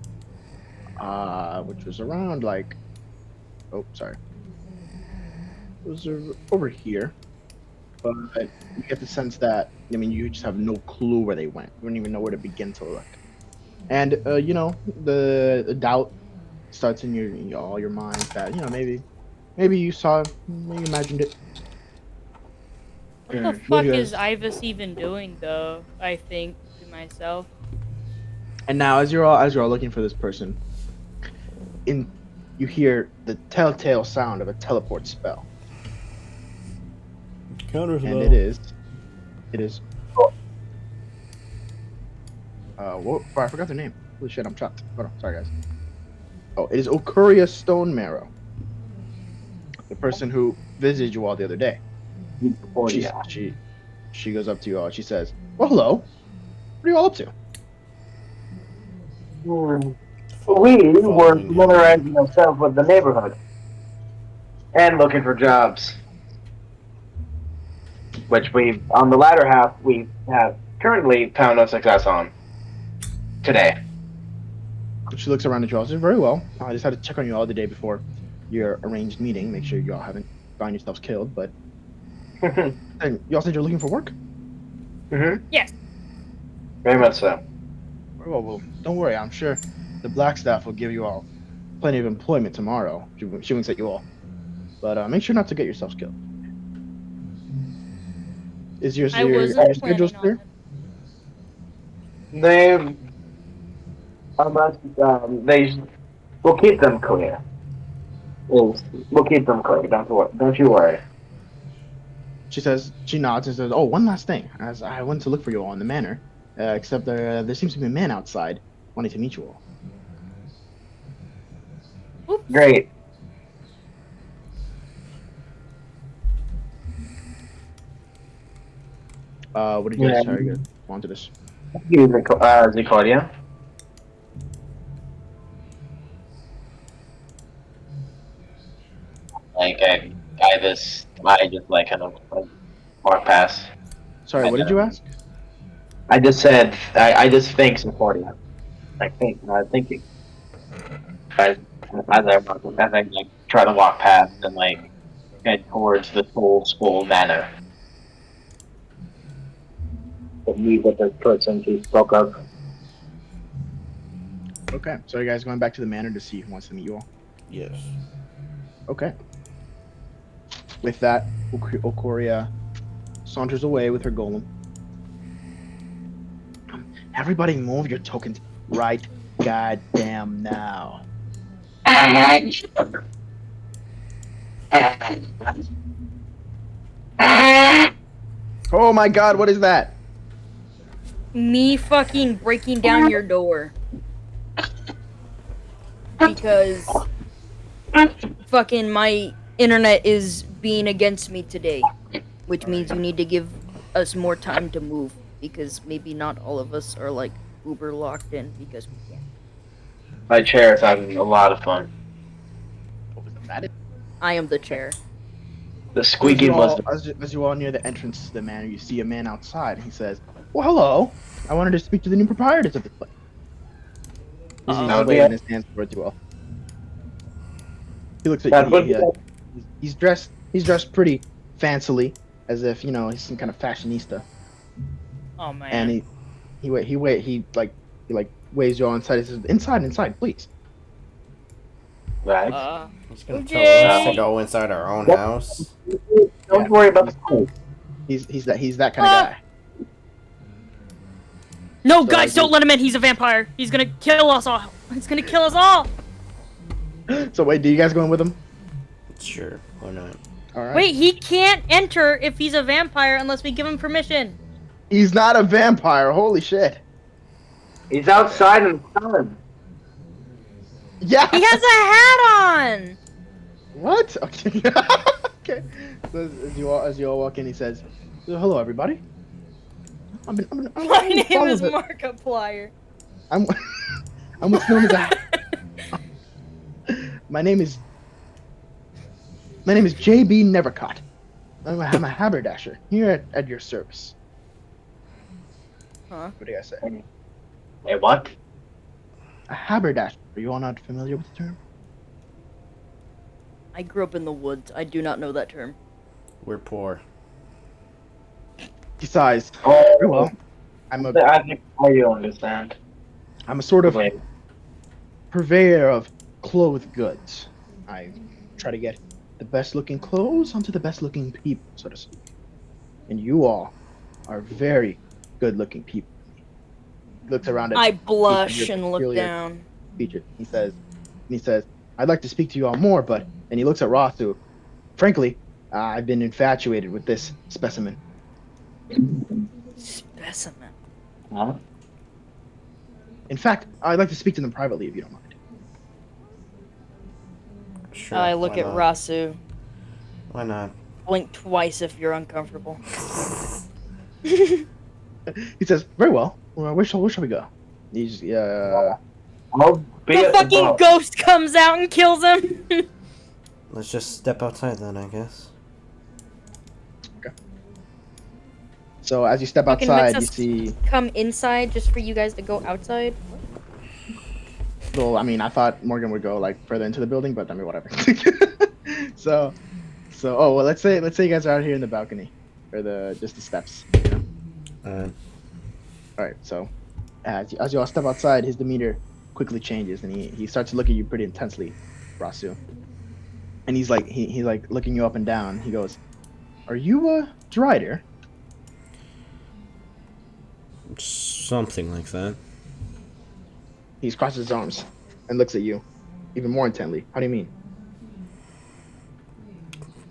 which was around like, oh, sorry, it was over here. But you get the sense that, I mean, you just have no clue where they went. You don't even know where to begin to look. And the doubt starts in your mind that maybe you saw, maybe you imagined it. What the fuck is Ivus even doing, though? I think to myself. And now, as you're all looking for this person, you hear the telltale sound of a teleport spell. Counter And it is. I forgot their name. Holy shit, I'm shocked. Hold on, sorry guys. Oh, it is Okuria Stone Marrow, the person who visited you all the other day. She goes up to you all. She says, "Well, hello. What are you all up to?" We were familiarizing ourselves with the neighborhood and looking for jobs, which on the latter half, we have currently found no success on today. She looks around at you all. Says, "Very well. I just had to check on you all the day before your arranged meeting. Make sure you all haven't gotten yourselves killed. But and you all said you're looking for work." Mm-hmm. Yes. Very much so. Well, don't worry. I'm sure the black staff will give you all plenty of employment tomorrow. She winks at you all. But make sure not to get yourselves killed. Is your I wasn't schedules planning on clear? it. They, unless they, we'll keep them clear. We'll keep them clear. Don't you worry. She nods and says, "Oh, one last thing. As I went to look for you all in the manor, except there seems to be a man outside wanting to meet you all." Oops. Great. What did you guys try to get onto this? Zicordia. Like I just like kind of like walk past. Sorry, what did you ask? I just said I just think Zicordia. Thank you. As I like try to walk past and like head towards the school manor. To meet with the person she spoke of. Okay, so you guys going back to the manor to see who wants to meet you all? Yes. Okay. With that, Okoria saunters away with her golem. Everybody move your tokens right goddamn now. Oh my god, what is that? Me fucking breaking down your door. Because fucking my internet is being against me today. Which means you need to give us more time to move. Because maybe not all of us are like uber locked in because we can't. My chair is having a lot of fun. What was that? I am the chair. The squeaking was the As you all near the entrance to the manor, you see a man outside. He says, "Well, hello. I wanted to speak to the new proprietors of the place." He's waving his hands towards you all. He looks at you. He's dressed pretty fancily, as if he's some kind of fashionista. Oh man. And he waves you all inside. He says, "Inside, please." right. He's gonna tell us to go inside our own house. Don't worry about the school. He's that kind of guy. No, So guys, don't let him in. He's a vampire. He's gonna kill us all. He's gonna kill us all. So wait, do you guys go in with him? Sure, why not? All right. Wait, he can't enter if he's a vampire unless we give him permission. He's not a vampire. Holy shit. He's outside in the sun. Yeah. He has a hat on. What? Okay. Okay. So as you all walk in, he says, "Hello, everybody. My name is Markiplier. I'm what's known as a. My name is JB Nevercott. I'm a haberdasher here at your service." Huh? What do you guys say? Wait, what? A haberdasher. Are you all not familiar with the term? I grew up in the woods. I do not know that term. We're poor. He sighs. Oh, Very well. I think you understand. I'm a sort of Wait. purveyor of clothes goods. I try to get the best looking clothes onto the best looking people, so to speak. And you all are very good looking people. He looks around at I blush your and look peculiar down. features. He says, "I'd like to speak to you all more, but," and he looks at Rathu. "Frankly, I've been infatuated with this specimen." Specimen. Huh? In fact, I'd like to speak to them privately if you don't mind. Sure. I look why at not? Rasu. Why not? Blink twice if you're uncomfortable. He says, "Very well. Where shall we go?" He's I'll be The at fucking bar. ghost comes out and kills him. Let's just step outside then, I guess. So as you step Fucking outside, makes you us see. come inside just for you guys to go outside. Well, I mean, I thought Morgan would go like further into the building, but I mean, whatever. so, oh well, let's say you guys are out here in the balcony, or just the steps. You know? All right. So, as you all step outside, his demeanor quickly changes, and he starts to look at you pretty intensely, Rasu. And he's like he's like looking you up and down. He goes, "Are you a Drider?" Something like that. He crosses his arms and looks at you, even more intently. How do you mean?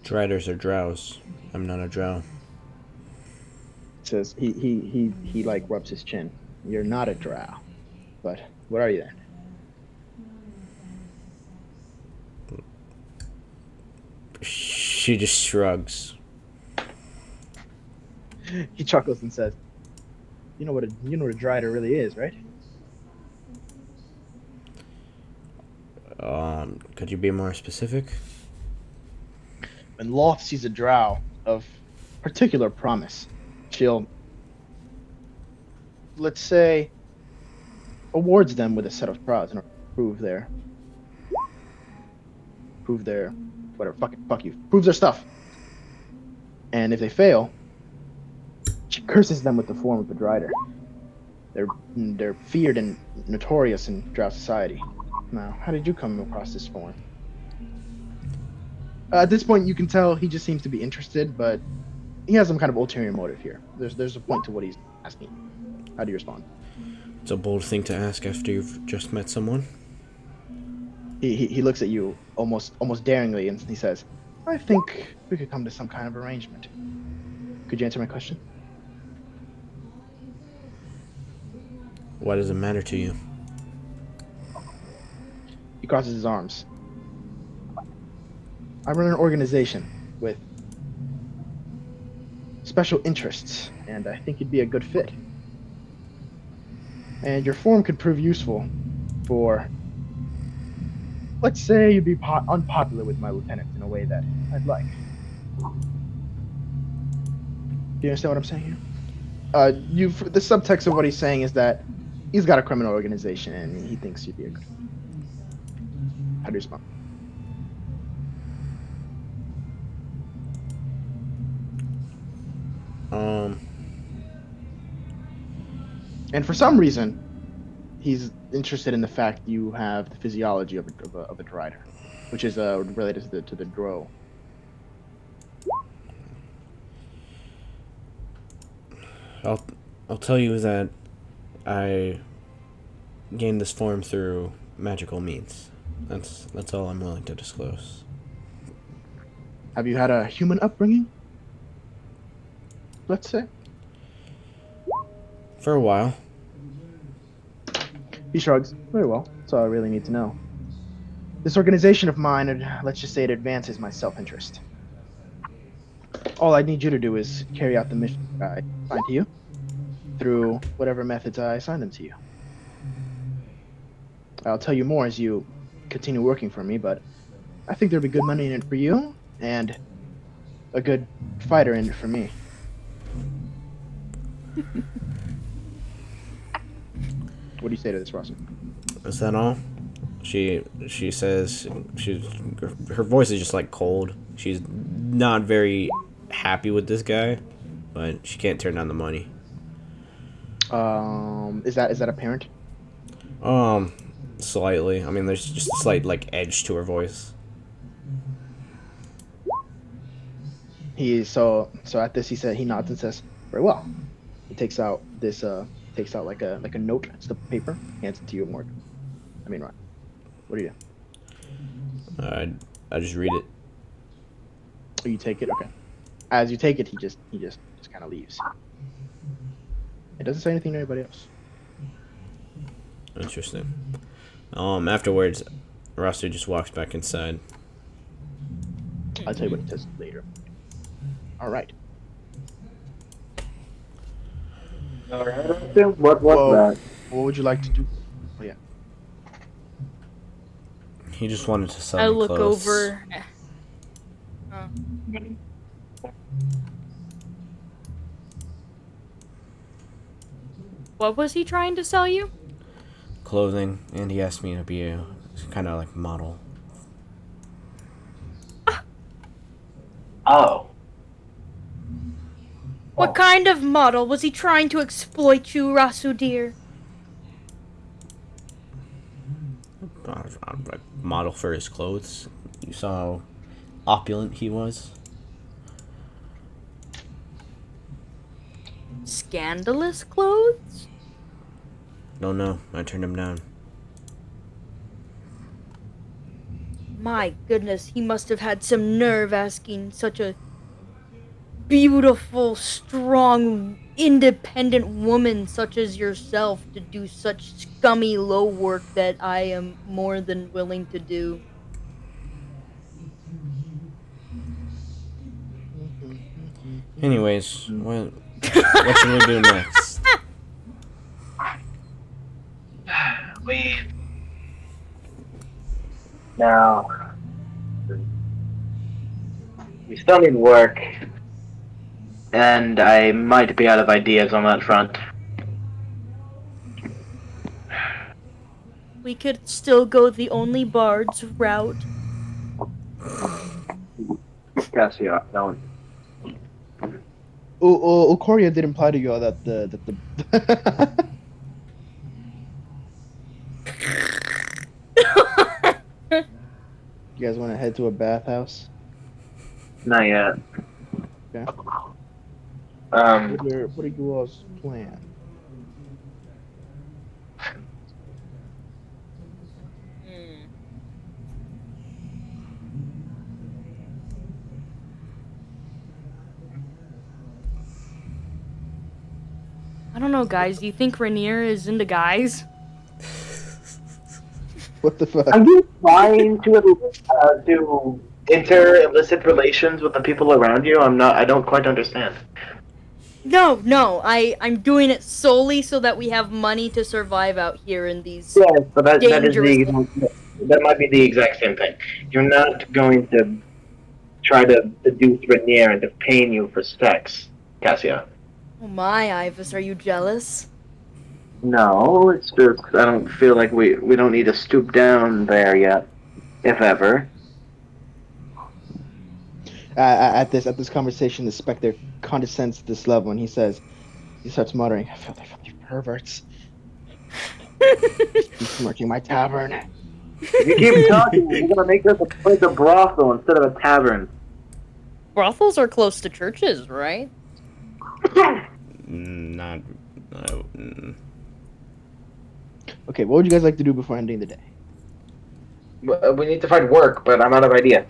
Driders are drows. I'm not a drow. Says he like rubs his chin. You're not a drow, but what are you then? She just shrugs. He chuckles and says, you know what a drider really is, right? Could you be more specific? When Loth sees a drow of particular promise, she'll, let's say, awards them with a set of trials in order to prove their whatever, fuck you, proves their stuff. And if they fail, she curses them with the form of a drider. They're feared and notorious in drow society. Now, how did you come across this form? At this point, you can tell he just seems to be interested, but he has some kind of ulterior motive here. There's a point to what he's asking. How do you respond? It's a bold thing to ask after you've just met someone. He looks at you almost daringly, and he says, I think we could come to some kind of arrangement. Could you answer my question? Why does it matter to you? He crosses his arms. I run an organization with special interests, and I think you'd be a good fit. And your form could prove useful for, let's say, you'd be unpopular with my lieutenant in a way that I'd like. Do you understand what I'm saying here? The subtext of what he's saying is that he's got a criminal organization, and he thinks you'd be a good fit. How do you respond? And for some reason, he's interested in the fact you have the physiology of a drider, which is related to the drow. I'll tell you that I gained this form through magical means. That's all I'm willing to disclose. Have you had a human upbringing? Let's say. For a while. He shrugs. Very well. That's all I really need to know. This organization of mine, let's just say it advances my self-interest. All I need you to do is carry out the mission I assigned to you through whatever methods I assign them to you. I'll tell you more as you continue working for me, but I think there'll be good money in it for you and a good fighter in it for me. What do you say to this, Russell? Is that all? She says her voice is just like cold. She's not very happy with this guy, but she can't turn down the money. Is that apparent? Slightly. I mean, there's just a slight like edge to her voice. So at this he nods and says, "Very well." He takes out like a note, slip of paper, hands it to you, Morgan. I mean, Ryan. What do you do? I just read it. Oh, you take it? Okay. As you take it, he just kind of leaves. It doesn't say anything to anybody else. Interesting. Afterwards, Rossi just walks back inside. I'll tell you what it says later. All right. What's that? What would you like to do? Oh yeah. He just wanted to sell I me look clothes. over. What was he trying to sell you? Clothing, and he asked me to be a kind of like model. Oh. What kind of model? Was he trying to exploit you, Rasu dear? Like model for his clothes. You saw how opulent he was. Scandalous clothes? clothes? Don't know. I turned him down. My goodness, he must have had some nerve asking such a beautiful, strong, independent woman such as yourself to do such scummy low work that I am more than willing to do. Anyways, what should we do next? We now we still need work, and I might be out of ideas on that front. We could still go the only bard's route. Cassia, don't. Coria did imply to you all that the You guys want to head to a bathhouse? Not yet. Okay. Um, What are you all's plan? I don't know, guys. Do you think Rainier is into guys? What the fuck? are you trying to enter illicit relations with the people around you? I don't quite understand. No. I'm doing it solely so that we have money to survive out here in these. Yes, but that is Dangerous. that might be the exact same thing. You're not going to try to seduce Rainier into paying you for sex, Cassia. Oh my, Ivus, are you jealous? No, it's just I don't feel like we don't need to stoop down there yet, if ever. At this conversation, the Spectre condescends to this level, and he starts muttering, "I feel you perverts. He's smirking my tavern." If you keep talking, you're gonna make this a place of brothel instead of a tavern. Brothels are close to churches, right? Not. Okay, what would you guys like to do before ending the day? We need to find work, but I'm out of ideas.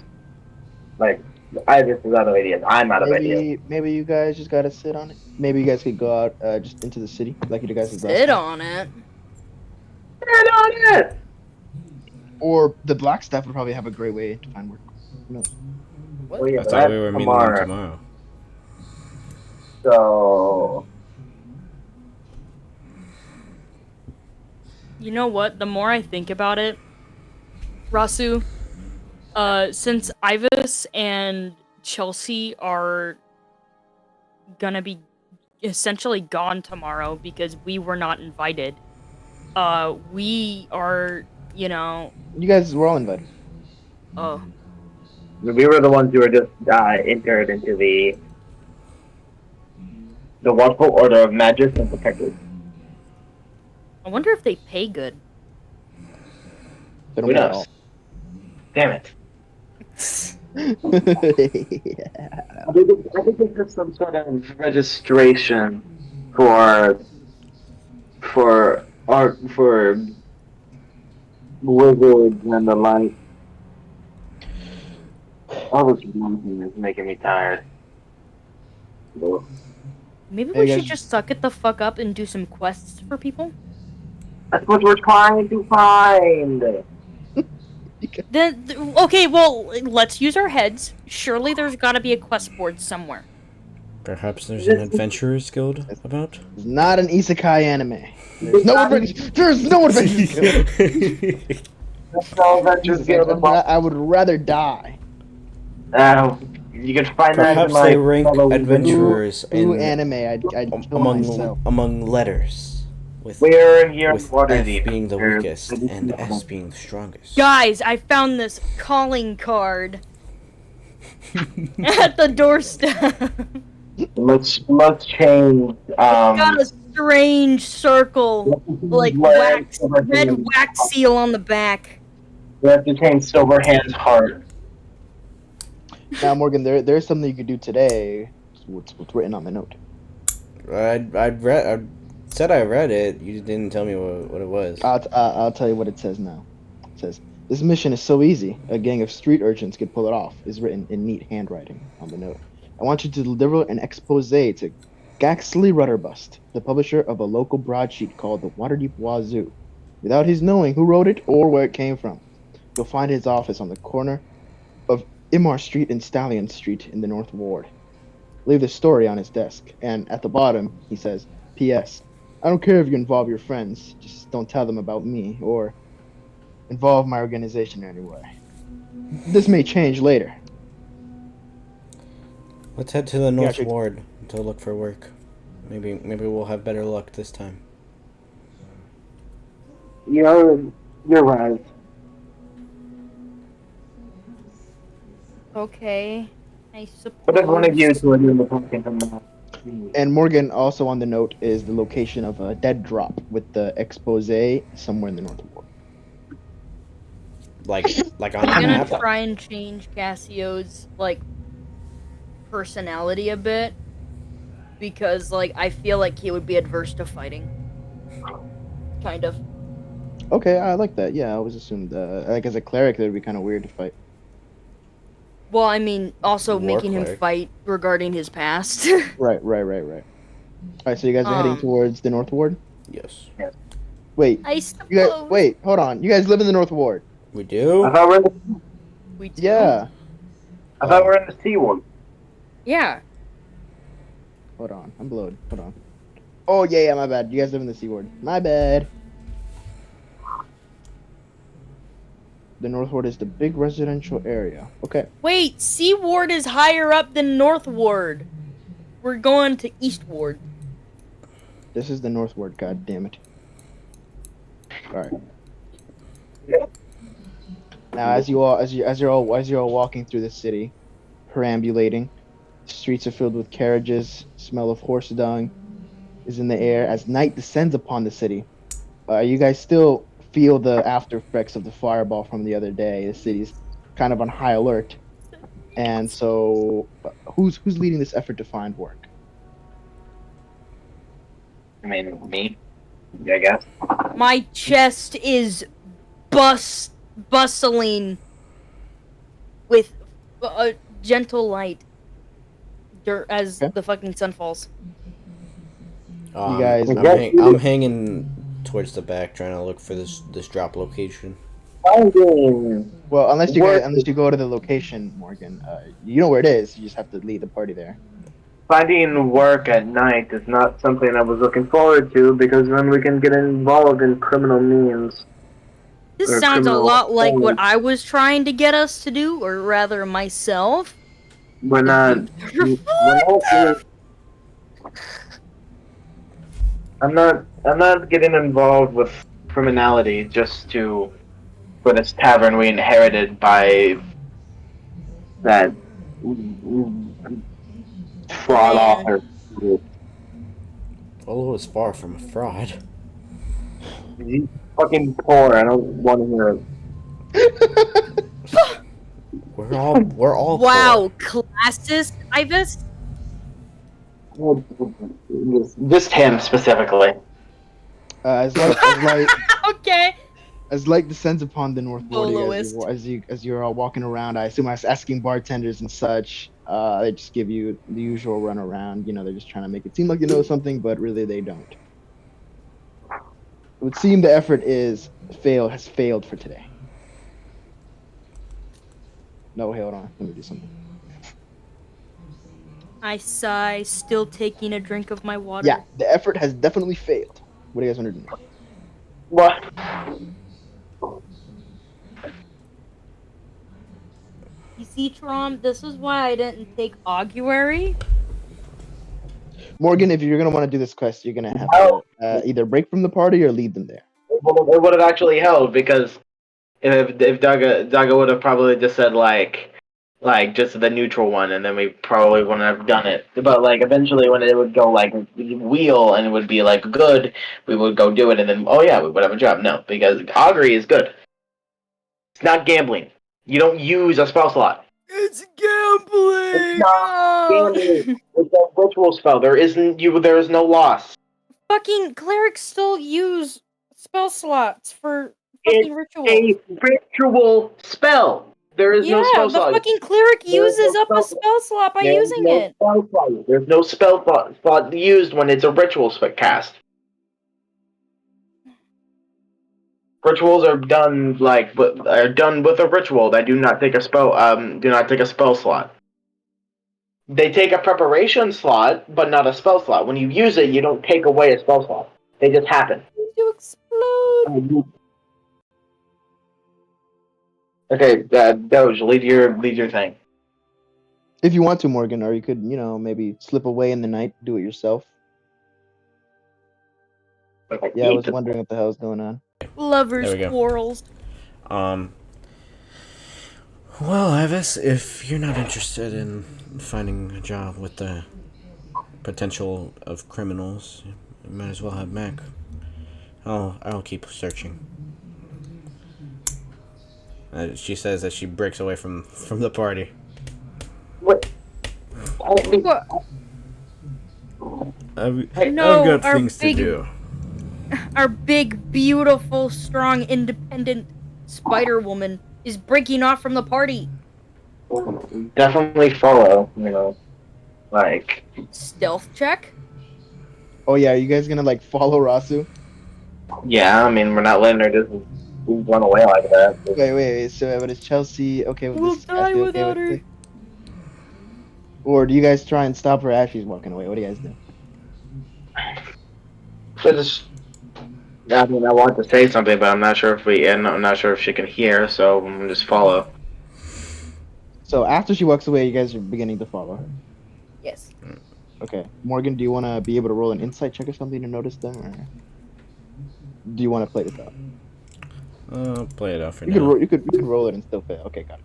Like, Ivis is out of ideas. I'm out of ideas. Maybe you guys just gotta sit on it. Maybe you guys could go out just into the city, like you guys did last Sit time. on it. Get on it! Or the Black Staff would probably have a great way to find work. Who knows? Well, yeah, I thought we were meeting them tomorrow. So, You know what? The more I think about it, Rasu, since Ivus and Chelsea are gonna be essentially gone tomorrow because we were not invited, we are, You guys were all invited. oh, we were the ones who were just entered into the Watchful Order of Magus and Protectors. I wonder if they pay good. They don't Who pay at knows? Damn it. all. I think it's just some sort of registration for wizards and the like. All this one thing is making me tired. Maybe Hey, we guys. should just suck it the fuck up and do some quests for people? That's what we're trying to find. Okay, well, let's use our heads. Surely there's gotta be a quest board somewhere. Perhaps there's an adventurers guild about? It's not an isekai anime. There's no adventure. There's no adventure. That's all Adventures Guild. I would rather die. You can find that in Perhaps my they rank fellow adventurers Through in anime, I'd kill myself. among letters, with We're here in F Waterdeep. being the We're- weakest and S being the strongest. Guys, I found this calling card at the doorstep. Let's change. Got a strange circle, like red wax seal on the back. We have to change Silverhand's heart. Now, Morgan, there's something you could do today. What's written on the note? I'd said I read it. You didn't tell me what it was. I'll tell you what it says now. It says, "This mission is so easy, a gang of street urchins could pull it off," is written in neat handwriting on the note. "I want you to deliver an expose to Gaxley Rudderbust, the publisher of a local broadsheet called the Waterdeep Wazoo, without his knowing who wrote it or where it came from. You'll find his office on the corner of Imar Street and Stallion Street in the North Ward. Leave the story on his desk, and at the bottom, he says, P.S. I don't care if you involve your friends, just don't tell them about me, or involve my organization in any way. This may change later." Let's head to the North Gotcha. Ward to look for work. Maybe we'll have better luck this time. You're right. Okay, I suppose. What if one of you two are doing the pumpkin from that? And Morgan, also on the note, is the location of a dead drop with the expose somewhere in the North Ward. Like on I'm a gonna map. try and change Cassio's personality a bit because I feel like he would be adverse to fighting. Kind of. Okay, I like that. Yeah, I always assumed, as a cleric, it would be kind of weird to fight. Well, I mean, also War making him cleric. fight regarding his past. Right. All right, so you guys are heading towards the North Ward? Yes, Wait, I you suppose. guys, wait, hold on. You guys live in the North Ward? we do. I thought we're in the, We do? Yeah. I thought we're in the C one. Yeah. Hold on, I'm blowed. Hold on. Oh, yeah, my bad. You guys live in the C Ward. My bad. The North Ward is the big residential area. Okay. Wait, C Ward is higher up than North Ward. We're going to East Ward. This is the North Ward, god damn it. Alright. Now as you're all walking through the city, perambulating, the streets are filled with carriages, smell of horse dung is in the air as night descends upon the city. You guys still feel the after effects of the fireball from the other day. The city's kind of on high alert. And so who's leading this effort to find work? I mean, me. I guess. My chest is bustling with a gentle light as Okay. the fucking sun falls. You guys- I'm hanging towards the back, trying to look for this drop location. Well, unless you go to the location, Morgan, you know where it is. You just have to lead the party there. Finding work at night is not something I was looking forward to because then we can get involved in criminal means. This Or sounds a criminal lot like what activity. I was trying to get us to do, or rather myself. We're not. I'm not getting involved with criminality just for this tavern we inherited by that fraud author. Olo is far from a fraud. He's fucking poor. I don't want to hear it. We're all Wow, classist, Ivis? Just him specifically. As Okay. light descends upon the North Ward, Soloist. as you're all walking around, I assume asking bartenders and such, they just give you the usual run around. You know, they're just trying to make it seem like you know something, but really they don't. It would seem the effort has failed for today. No, hold on. Let me do something. I sigh, still taking a drink of my water. Yeah, the effort has definitely failed. What do you guys want to do? What? You see, Trom, this is why I didn't take augury. Morgan, if you're gonna want to do this quest, you're gonna have to either break from the party or lead them there. It would have actually held because if Daga would have probably just said like just the neutral one, and then we probably wouldn't have done it. But like eventually, when it would go like wheel and it would be like good, we would go do it, and then oh yeah, we would have a job. No, because augury is good. It's not gambling. You don't use a spell slot. It's gambling! It's not gambling. It's a ritual spell. There is no loss. fucking clerics still use spell slots for It's fucking rituals. a ritual spell. There is Yeah, no spell the slot. fucking cleric There is uses no up a spell spell slot by There's using no it. spell slot. There's no spell slot used when it's a ritual cast. Rituals are done with a ritual that do not take a spell slot. They take a preparation slot, but not a spell slot. When you use it, you don't take away a spell slot. They just happen. To explode. Okay, Doge, lead your thing. If you want to, Morgan, or you could, maybe slip away in the night, do it yourself. Yeah, I was wondering what the hell's going on. Lovers There we go. quarrels. Well, Ivis, if you're not interested in finding a job with the potential of criminals, you might as well have Mac. I'll keep searching. She says as she breaks away from the party. What? What? I've No, got our things to big- do. Our big, beautiful, strong, independent Spider Woman is breaking off from the party. Definitely follow. Like. Stealth check? Oh yeah, are you guys gonna follow Rasu? Yeah, I mean, we're not letting her just run away like that. Wait. So, but is Chelsea okay with We'll this? die Ashley without her. it? Or do you guys try and stop her as she's walking away? What do you guys do? I mean, I want to say something, but I'm not sure if she can hear, so I'm gonna just follow. So after she walks away, you guys are beginning to follow her. Yes. Okay, Morgan, do you want to be able to roll an insight check or something to notice them, or do you want to play this out? I'll play it out for You now. could roll it and still fail. Okay, got it.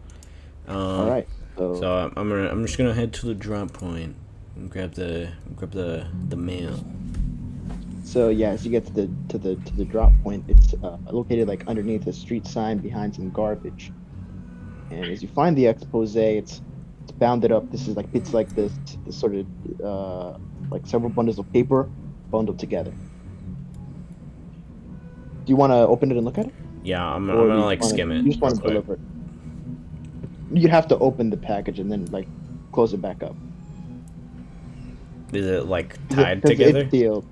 All right. So I'm just gonna head to the drop point and grab the mail. So yeah, as you get to the drop point, it's located underneath a street sign behind some garbage. And as you find the expose, it's bounded up. This is it's like this sort of several bundles of paper bundled together. Do you want to open it and look at it? Yeah, I'm Or gonna skim it. You just want to real quick. deliver it. You'd have to open the package and then close it back up. Is it tied 'Cause together it's sealed.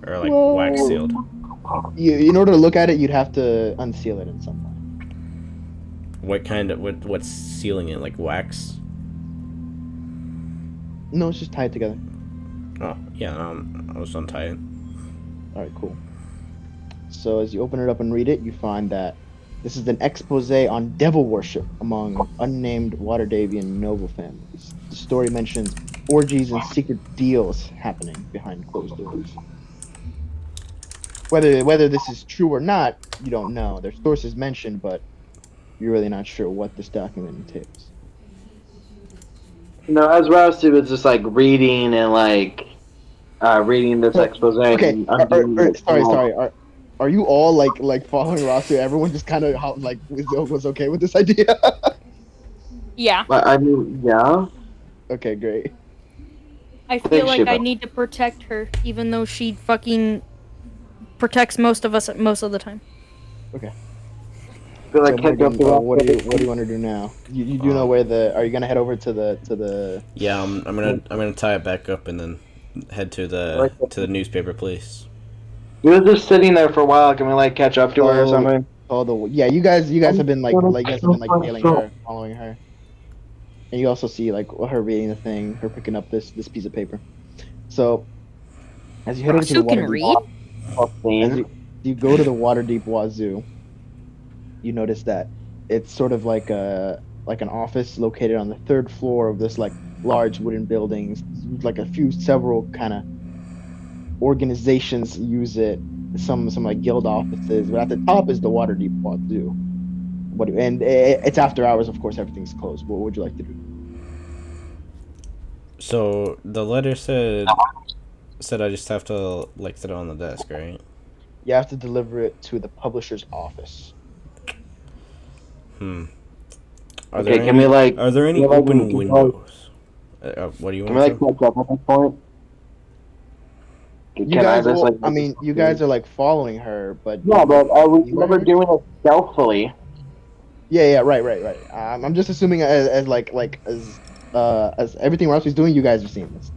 or wax sealed? In order to look at it, you'd have to unseal it in some way. What's sealing it? Like wax? No, it's just tied together. Oh yeah, I'll just untie it. All right, cool. So as you open it up and read it, you find that this is an expose on devil worship among unnamed Waterdeepian noble families. The story mentions orgies and secret deals happening behind closed doors. Whether this is true or not, you don't know. There's sources mentioned, but you're really not sure what this document entails. As Rasu was just reading and reading this expose. Okay. Sorry. Are you all following Rasu? Everyone just kind of was okay with this idea. Yeah. I mean, yeah. Okay, great. I feel like I need to protect her, even though she fucking protects most of us most of the time. Okay. I feel Morgan, what do you want to do now? You do know where are you gonna head over to the? Yeah, I'm gonna tie it back up and then head to the newspaper place. You were just sitting there for a while. Can we catch up to her or something? You guys have been tailing her, following her, and you also see her reading the thing, her picking up this piece of paper. So as you head over to the Waterdeep, you go to the Waterdeep Wazoo, you notice that it's sort of like an office located on the third floor of this large wooden buildings. Several kind of organizations use it. Some guild offices, but at the top is the Waterdeep Wazoo. It's after hours, of course. Everything's closed. What would you like to do? So the letter said I just have to sit it on the desk, right? You have to deliver it to the publisher's office. Are there any open windows? What do you want to say? Catch up at this point? You Can guys, just, well, I mean, you guys are like following her, but Yeah, but I was you never her? doing it stealthily. Yeah, right. I'm just assuming as as everything Rossy's doing, you guys are seeing this.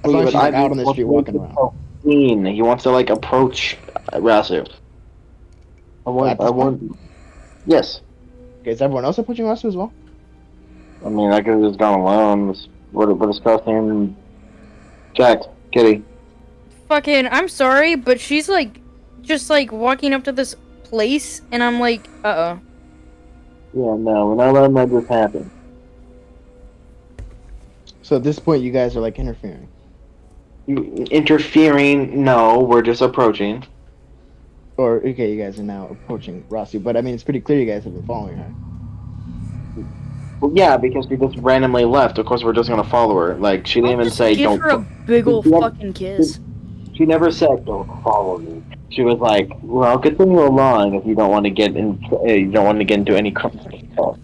As long as But she's like I'm out on the street walking around. seen. He wants to like approach Rasu. At I this point, want. Yes. okay, is everyone else approaching Rasu as well? I mean, I could have just gone alone. What is Scott's name? Jack, Kitty. Fucking, I'm sorry, but she's like, just like walking up to this place, and I'm like, Yeah, no, we're not letting that just happen. So at this point, you guys are like interfering. Interfering? No, we're just approaching. Or okay, you guys are now approaching Rasu, but I mean, it's pretty clear you guys have been following her. Well, yeah, because we just randomly left. Of course, we're just gonna follow her. Like she didn't I'll even just say give don't. her a big ol' Yeah. fucking kiss. She never said don't follow me. She was like, "Well, continue along if you don't want to get into any criminal."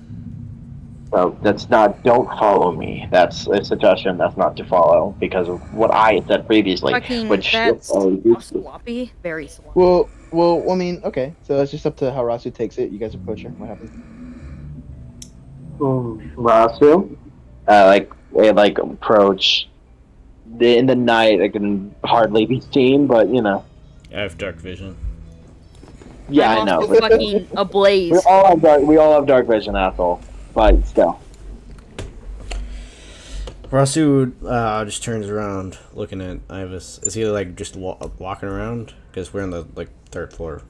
So that's not don't follow me. That's a suggestion. That's not to follow because of what I said previously. Fucking, Which that's sloppy. Very sloppy. Well, I mean, okay, so it's just up to how Rasu takes it. You guys approach her. What happens? Rasu, like approach. In the night, I can hardly be seen, but you know. I have dark vision. Yeah, I'm I know. also fucking ablaze. We all have dark vision, asshole. But still. Rasu just turns around, looking at Ivis. Is he like just walking around? Because we're on the like third floor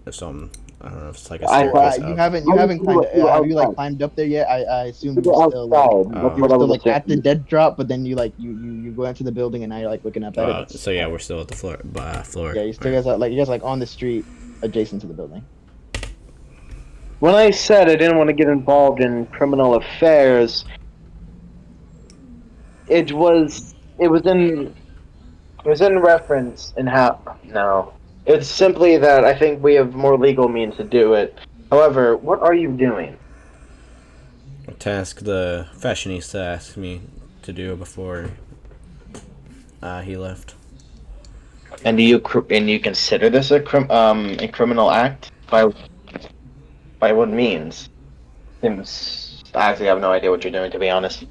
or something. I don't know if it's like a staircase You up. haven't climbed. Have you like climbed up there yet? I assume you're still like you're still like at the dead drop, but then you like you go into the building and now you're like looking up at it. So yeah, we're still at the floor. Yeah, you still guys are like you guys like on the street adjacent to the building. When I said I didn't want to get involved in criminal affairs, it was in reference in how no. It's simply that I think we have more legal means to do it. However, what are you doing? A task the fashionista asked me to do before he left. And do you consider this a criminal act? By what means? I actually have no idea what you're doing, to be honest.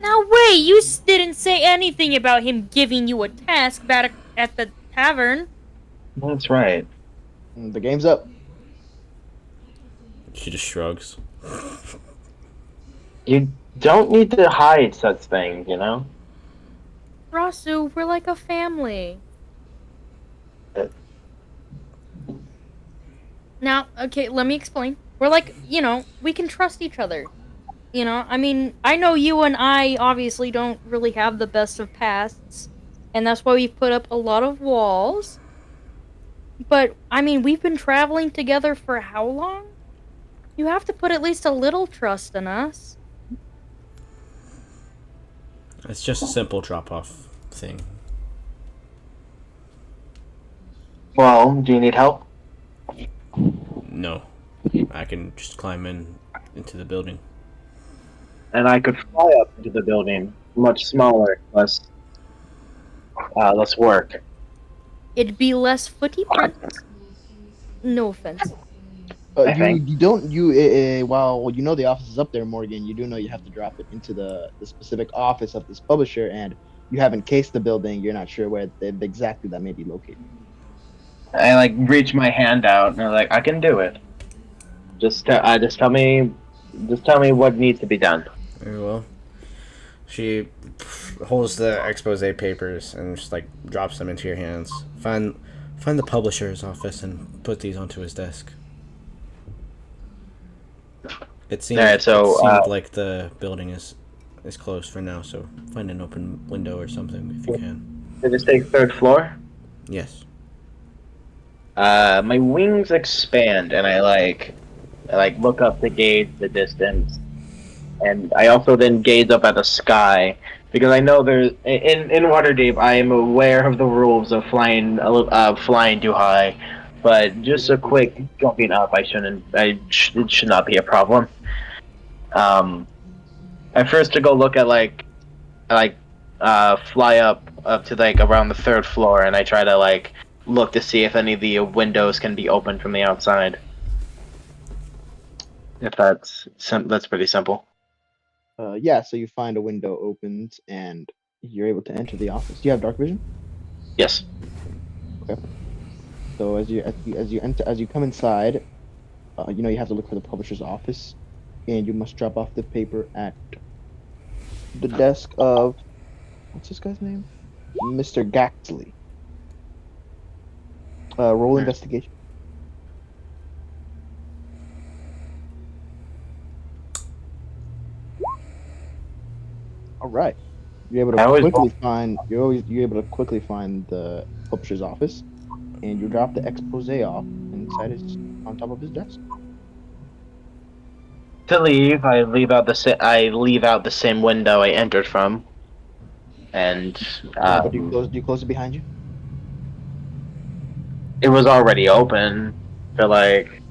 Now wait, you didn't say anything about him giving you a task back at the tavern. That's right. The game's up. She just shrugs. You don't need to hide such things, you know? Rasu, we're like a family. Now, okay, let me explain. We're like, you know, we can trust each other. You know, I mean, I know you and I obviously don't really have the best of pasts, and that's why we've put up a lot of walls. But, I mean, we've been traveling together for how long? You have to put at least a little trust in us. It's just a simple drop-off thing. Well, do you need help? No, I can just climb into the building. And I could fly up into the building, much smaller, less work. It'd be less footy prints. No offense. You don't while you know the office is up there, Morgan, you do know you have to drop it into the specific office of this publisher, and you haven't cased the building. You're not sure where exactly that may be located. I like reach my hand out and I'm like, I can do it. Just tell me what needs to be done. Very well. She holds the expose papers and just like drops them into your hands. Find the publisher's office and put these onto his desk. It seemed, Alright, so, it seemed like the building is closed for now, so find an open window or something if you can. Did it say third floor? Yes. My wings expand and I look up to gauge the distance. And I also then gaze up at the sky because I know there's in Waterdeep I am aware of the rules of flying too high, but just a quick jumping up it should not be a problem. I first to go look at fly up up to like around the 3rd floor, and I try to like look to see if any of the windows can be opened from the outside. If that's pretty simple. Yeah, so you find a window opens and you're able to enter the office. Do you have dark vision? Yes. So as you come inside, you have to look for the publisher's office, and you must drop off the paper at the desk of what's this guy's name? Mr. Gaxley. Roll Hmm. investigation. All right. You're able I to always quickly find you're able to quickly find the publisher's office, and you drop the expose off inside his on top of his desk. To leave, I leave out the same window I entered from, and Yeah, but do you close it behind you? it was already open for like.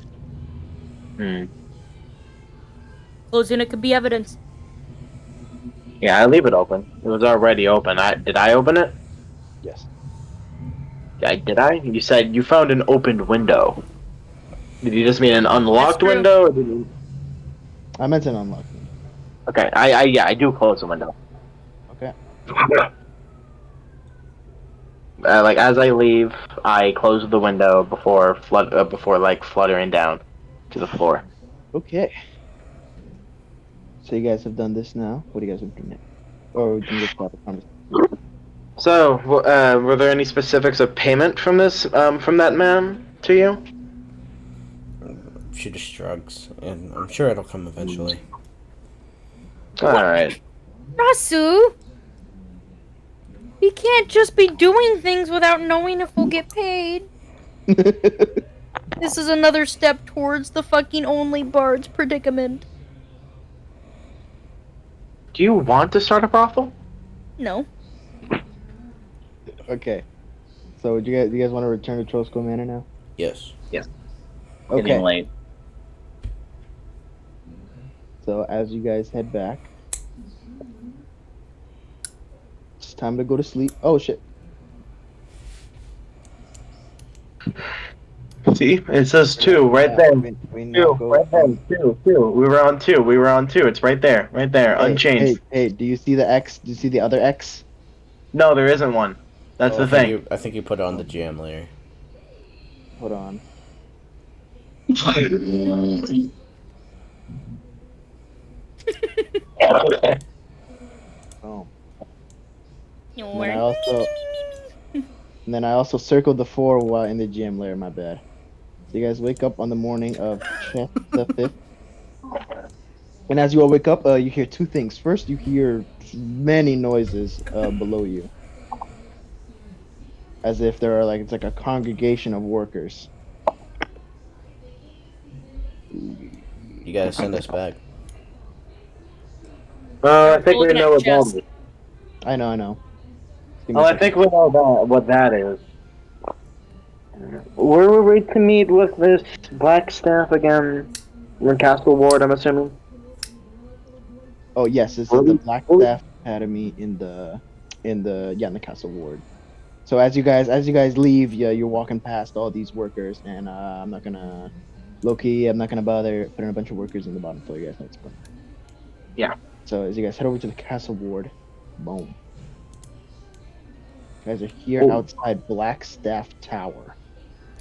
Closing it could be evidence. Yeah, I leave it open. It was already open. Did I open it? Yes. Did I? You said you found an opened window. Did you just mean an unlocked true. window? Or did you... I meant an unlocked window. Okay, I do close the window. Okay. Like as I leave, I close the window before like fluttering down to the floor. Okay. So you guys have done this now. What do you guys want to do next? Or we can just start the conversation. So, were there any specifics of payment from that man to you? She just shrugs, and I'm sure it'll come eventually. All right. Rasu! We can't just be doing things without knowing if we'll get paid. This is another step towards the fucking only bard's predicament. Do you want to start a brothel? No. Okay. So do you guys want to return to Trosco Manor now? Yes. Okay. Getting late. So as you guys head back, it's time to go to sleep. Oh shit. See, it says 2 right there. We now 2 go right there. from- 2. We were on 2. We were on 2. It's right there. Right there. Hey, Unchanged. Hey, do you see the X? Do you see the other X? No, there isn't one. That's Oh, the thing. I think you put it on the jam layer. Hold on. Oh. And then I also circled the 4 while in the gym layer. My bad. So you guys wake up on the morning of Chest the 5th. And as you all wake up, you hear 2 things. First, you hear many noises below you, as if there are it's like a congregation of workers. You gotta send us back. I think we Looking know at what that chess. is. I know. Give me Oh, a I second. think we know what that is. Where were we to meet with this black staff again? In Castle Ward, I'm assuming. Oh yes, this is the Black Staff Academy in the Castle Ward. So as you guys leave, you're walking past all these workers, and I'm not gonna bother putting a bunch of workers in the bottom floor. You guys know what's going on. Yeah. So as you guys head over to the Castle Ward, boom. You guys are here outside Blackstaff Tower.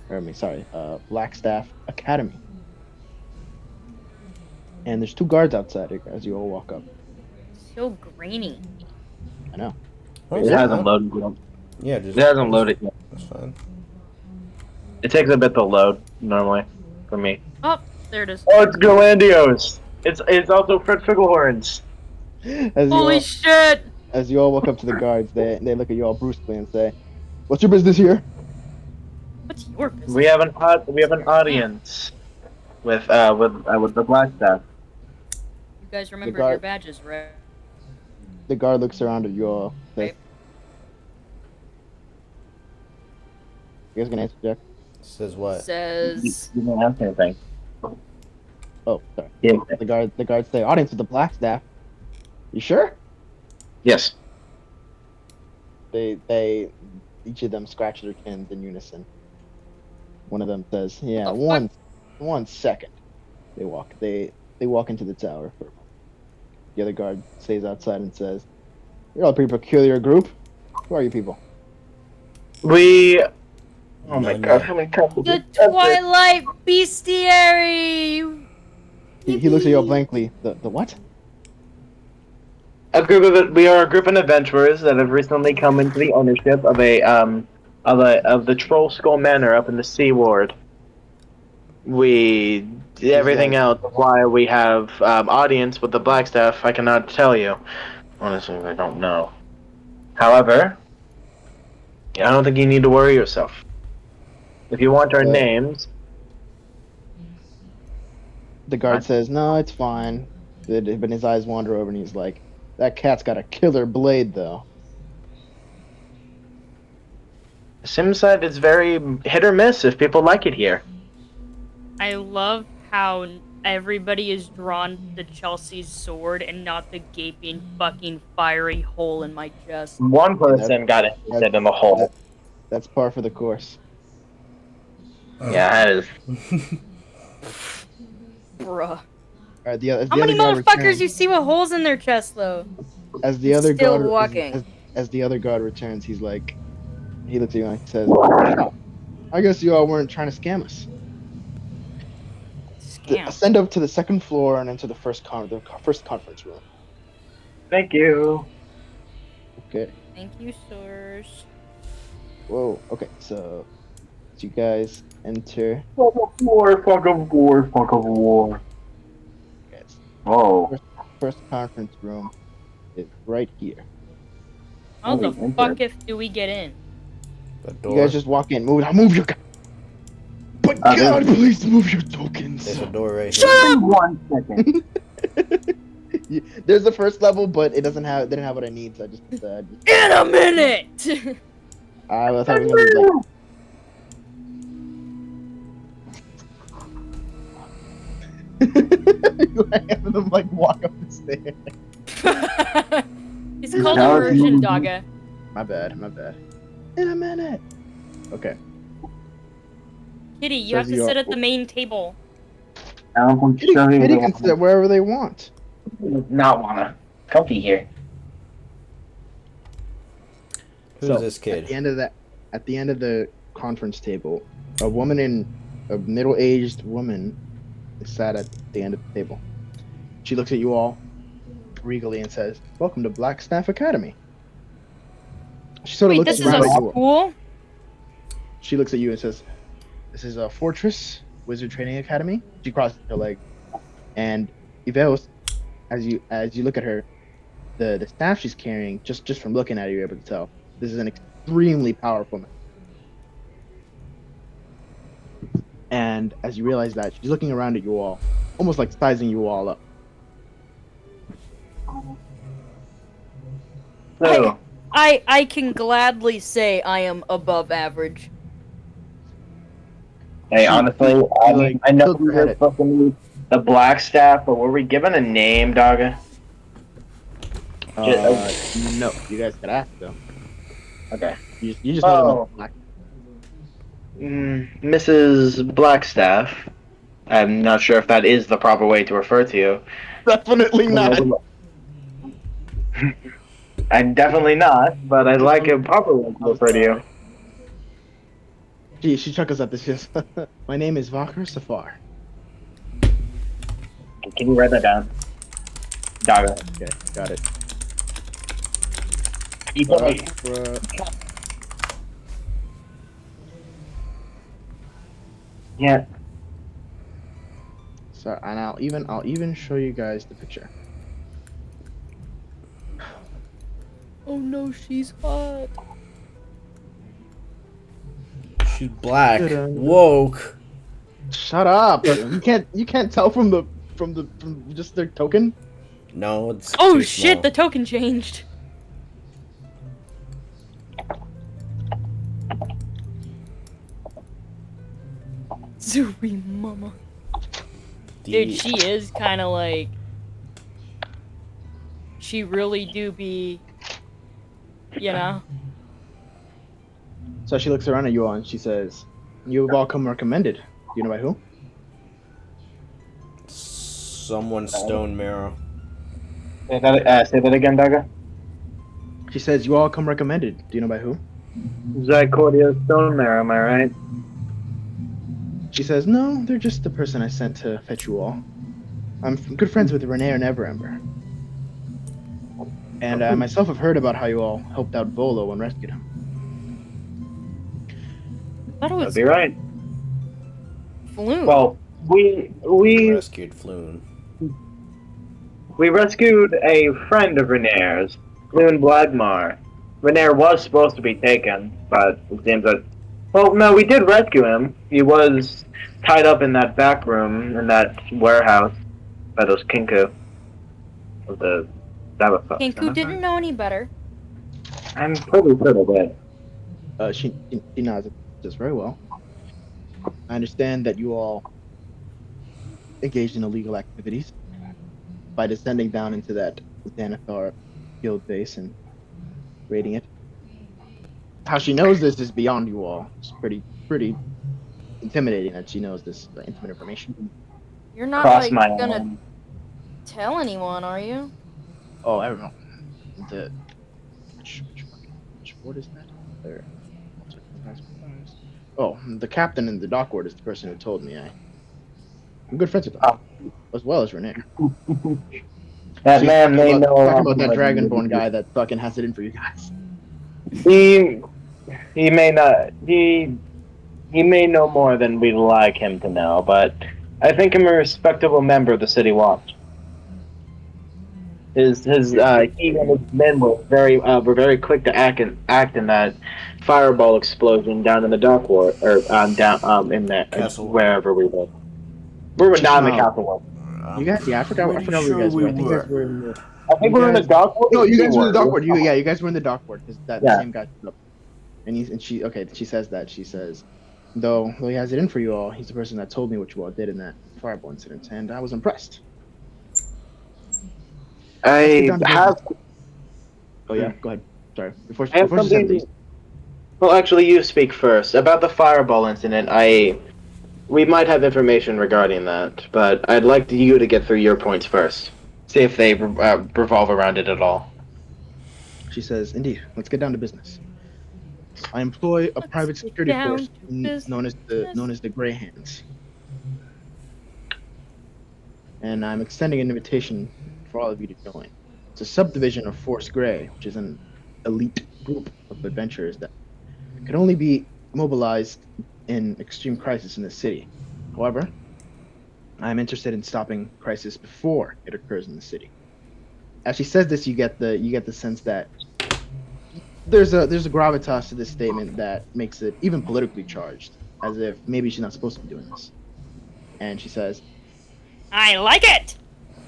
Blackstaff Academy. And there's 2 guards outside it as you all walk up. So grainy. I know. Oh, It hasn't loaded yet. Yeah, It hasn't loaded yet. That's fine. It takes a bit to load normally for me. Oh, there it is. Oh, it's Galandios. It's also Fred Figglehorns. Shit! As you all walk up to the guards, they look at you all brusquely and say, "What's your business here?" What's your business? We have an audience with the black staff. You guys remember guard- your badges, right? The guard looks around at you all. Says, Right. "You guys gonna answer, Jack?" Says what? Says You didn't ask anything. Oh, sorry. Yeah. The guards say, "Audience with the black staff." You sure? Yes. They each of them scratch their chins in unison. One of them says, "Yeah, What the fuck? one second." They walk into the tower for a moment. The other guard stays outside and says, "You're all a pretty peculiar group. Who are you people?" We. Oh my None god, yet. how many times? The Twilight Bestiary! He looks at you all blankly. The what? We are a group of adventurers that have recently come into the ownership of of the Troll Skull Manor up in the Sea Ward. We did everything else. Why we have audience with the Blackstaff, I cannot tell you. Honestly, I don't know. However, I don't think you need to worry yourself. If you want our names, The guard What? says, "No, it's fine." But his eyes wander over and he's like, "That cat's got a killer blade, though." Simside is very hit or miss if people like it here. I love how everybody is drawn to Chelsea's sword and not the gaping fucking fiery hole in my chest. One person got interested in the hole. That's par for the course. Yeah, that is. Bruh. All right, as How the many other guard motherfuckers returns, you see with holes in their chest, though? as the other Still guard walking. as the other guard returns, he looks at you and he says, "Oh, I guess you all weren't trying to scam us." Scam. Ascend up to the second floor and enter the first conference room. Thank you. Okay. Thank you, sirs. Whoa. Okay. So you guys enter. Fuck of war, fuck of war, fuck of war. Guys, Oh. first conference room is right here. How the Holy fuck do we get in? The You door. guys just walk in. Move your. But there's- God, please move your tokens. There's a door right Shut here. up! 1 second. There's the first level, but it didn't have what I need, so I just In a minute! I thought it was gonna be like. Have them like walk up the stairs. It's called immersion, Dogga. My bad. In a minute. Okay. Kitty, you have to Says sit at the main table. I don't think Kitty can sit wherever they want. not wanna. Comfy here. Who's this At kid? the end of the conference table, a middle-aged woman is sat at the end of the table. She looks at you all regally and says, "Welcome to Blackstaff Academy." She sort of Wait, looks this is around a at you all. school? She looks at you and says, "This is a Fortress Wizard Training Academy." She crosses her leg, and Yveos, as you look at her, the staff she's carrying, just from looking at her, you're able to tell this is an extremely powerful man. And as you realize that, she's looking around at you all, almost like sizing you all up. So, I can gladly say I am above average. hey, honestly, I know tilts her we head were at- supposed to meet the Blackstaff, but were we given a name, Dogga? No, you guys could ask them. Okay. You just know them Oh. as Black. Mrs. Blackstaff. I'm not sure if that is the proper way to refer to you. Definitely not. I'm definitely not, but I'd like a proper way to refer to you. She chuckles at this. She says, "My name is Vakar Safar." Can you write that down? Dogga. Okay, got it. Yeah. So, and I'll even show you guys the picture. Oh no, she's hot. She's black. Ta-da. Woke. Shut up! You can't tell from just their token. No, it's Oh too shit, small. the token changed. Zooey mama. Dude, she is kind of like... She really do be... You know? So she looks around at you all and she says, "You've all come recommended. Do you know by who?" Someone stone marrow. Say that again, Daga. She says, "You all come recommended. Do you know by who?" Zycordia Stonemare, am I right? She says, "No, they're just the person I sent to fetch you all. I'm good friends with Renee and Everember. And I myself have heard about how you all helped out Volo and rescued him." I thought it That'd was be right. Floon. Well, we Rescued Floon. rescued a friend of Renair's, Loon Blagmar. Renair was supposed to be taken, but it seems that. Well, no, we did rescue him. He was tied up in that back room in that warehouse by those Kinku. Of the Kenku didn't know any better. I'm pretty sure of it. She nods. Says, "Very well. I understand that you all engaged in illegal activities by descending down into that Xanathar guild base and raiding it. How she knows this is beyond you all. It's pretty intimidating that she knows this intimate information." You're not Cross like my gonna tell anyone, are you? Oh, I don't know. The which ward is that? There. Oh, the captain in the dock ward is the person who told me. I'm good friends with him, as well as Renee. That She's man may talking know about that Dragonborn guy that fucking has it in for you guys. He may not he may know more than we'd like him to know, but I think I'm a respectable member of the City Watch. He and his men were very quick to act in that fireball explosion down in the dock ward or down in that Castle. wherever we were. We were not in the castle ward. You guys, yeah, I forgot where you guys were. I think you guys were in the. I think we were in the dock ward. No, you guys were in the dock ward. ward. You guys were in the dock ward because the Yeah. same guy showed up. And she says that. She says, though he has it in for you all, he's the person that told me what you all did in that fireball incident, and I was impressed. I have. Oh yeah, go ahead. Sorry. Before I have she said this. Well, actually, you speak first about the fireball incident. We might have information regarding that, but I'd like you to get through your points first. See if they revolve around it at all. She says, "Indeed, let's get down to business. I employ a private security force known as the Grey Hands, and I'm extending an invitation for all of you to join. It's a subdivision of Force Grey, which is an elite group of adventurers that can only be mobilized in extreme crisis in the city. However, I'm interested in stopping crisis before it occurs in the city." As she says this, you get the sense that there's a gravitas to this statement that makes it even politically charged, as if maybe she's not supposed to be doing this. And she says, I like it!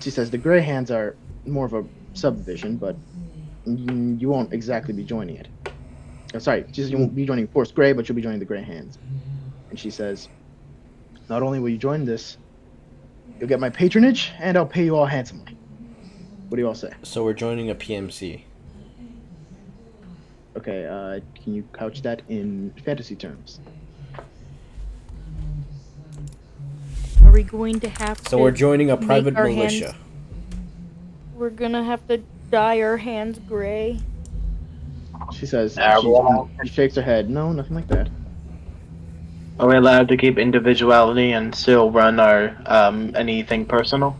She says the Grey Hands are more of a subdivision, but you won't exactly be joining it. Sorry, she says you won't be joining Force Grey, but you'll be joining the Grey Hands. And she says, not only will you join this, you'll get my patronage, and I'll pay you all handsomely. What do you all say? So we're joining a PMC. Okay, can you couch that in fantasy terms? Are we going to have to... So we're joining a private our militia. We're gonna have to dye our hands gray. She says, Well, she shakes her head. No, nothing like that. are we allowed to keep individuality and still run our anything personal?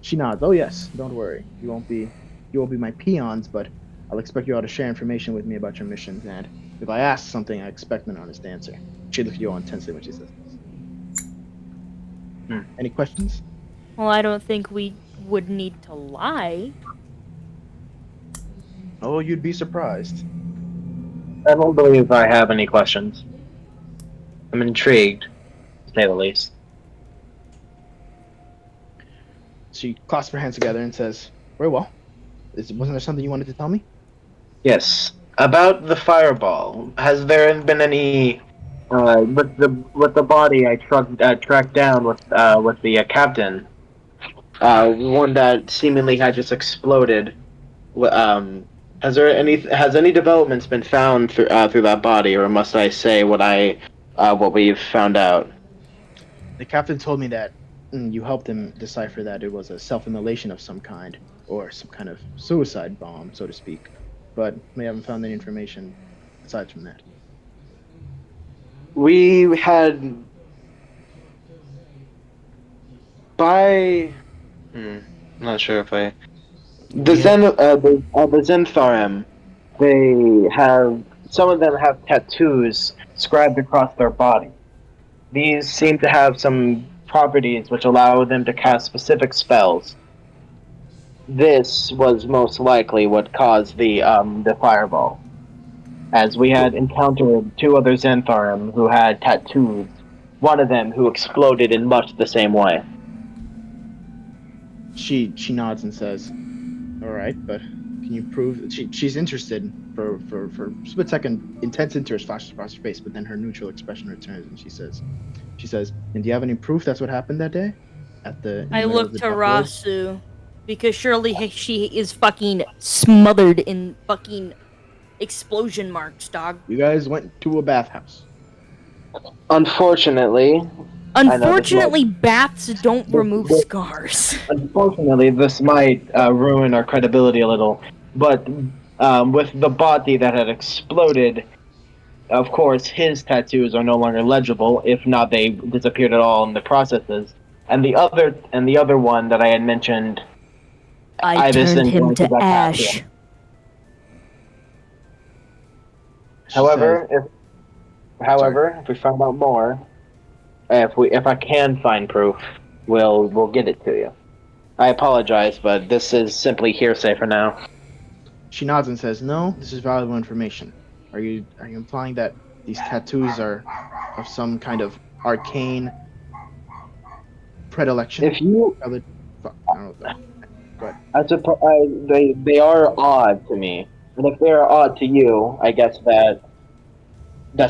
She nods. Oh yes, don't worry. You won't be my peons, but I'll expect you all to share information with me about your missions, and if I ask something, I expect an honest answer. She looks at you all intensely when she says this. Any questions? Well, I don't think we would need to lie. Oh, you'd be surprised. I don't believe I have any questions. I'm intrigued, to say the least. She clasps her hands together and says, very well. Wasn't there something you wanted to tell me? Yes. About the fireball, has there been any with the body I tracked down with the captain? One that seemingly had just exploded. Has any developments been found through that body, or must I say what we've found out? The captain told me that you helped him decipher that it was a self-immolation of some kind, or some kind of suicide bomb, so to speak. But we haven't found any information aside from that. We had by. I'm not sure if I. The Zentharim, they have some of them have tattoos scribed across their body. These seem to have some properties which allow them to cast specific spells. This was most likely what caused the fireball, as we had encountered two other Zentharim who had tattoos. One of them who exploded in much the same way. She nods and says, "All right, but can you prove?" She's interested for a split second. Intense interest flashes across her face, but then her neutral expression returns, and she says, "And do you have any proof that's what happened that day at the?" I look to Rasu because surely she is fucking smothered in fucking explosion marks, dog. You guys went to a bathhouse. Unfortunately, Unfortunately, baths don't remove scars. Unfortunately, this might ruin our credibility a little. But with the body that had exploded, of course, his tattoos are no longer legible. If not, they disappeared at all in the processes. And the other one that I had mentioned, I turned him to ash. However, if we find out more, if I can find proof, we'll get it to you. I apologize, but this is simply hearsay for now. She nods and says, "No, this is valuable information. Are you implying that these tattoos are of some kind of arcane predilection?" If you, I don't know that. But I suppose they are odd to me, and if they are odd to you, I guess that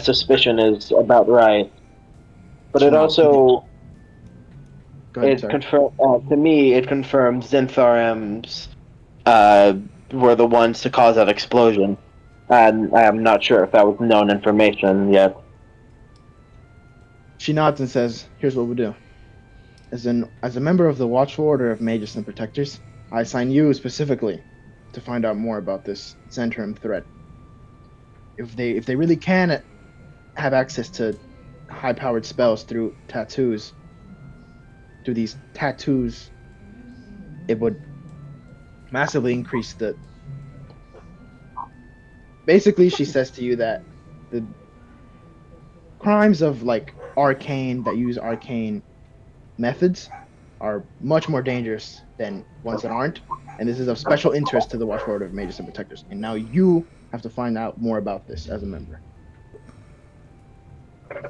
suspicion is about right. But it also to me it confirms Zentharim's were the ones to cause that explosion, and I am not sure if that was known information yet. She nods and says, "Here's what we'll do. As a member of the Watchful Order of Mages and Protectors, I assign you specifically to find out more about this Zentrum threat. If they really can have access to high-powered spells through these tattoos, it would massively increase the." Basically, she says to you that the crimes of like arcane that use arcane methods are much more dangerous than ones that aren't, and this is of special interest to the Watchful Order of Mages and Protectors. And now you have to find out more about this as a member.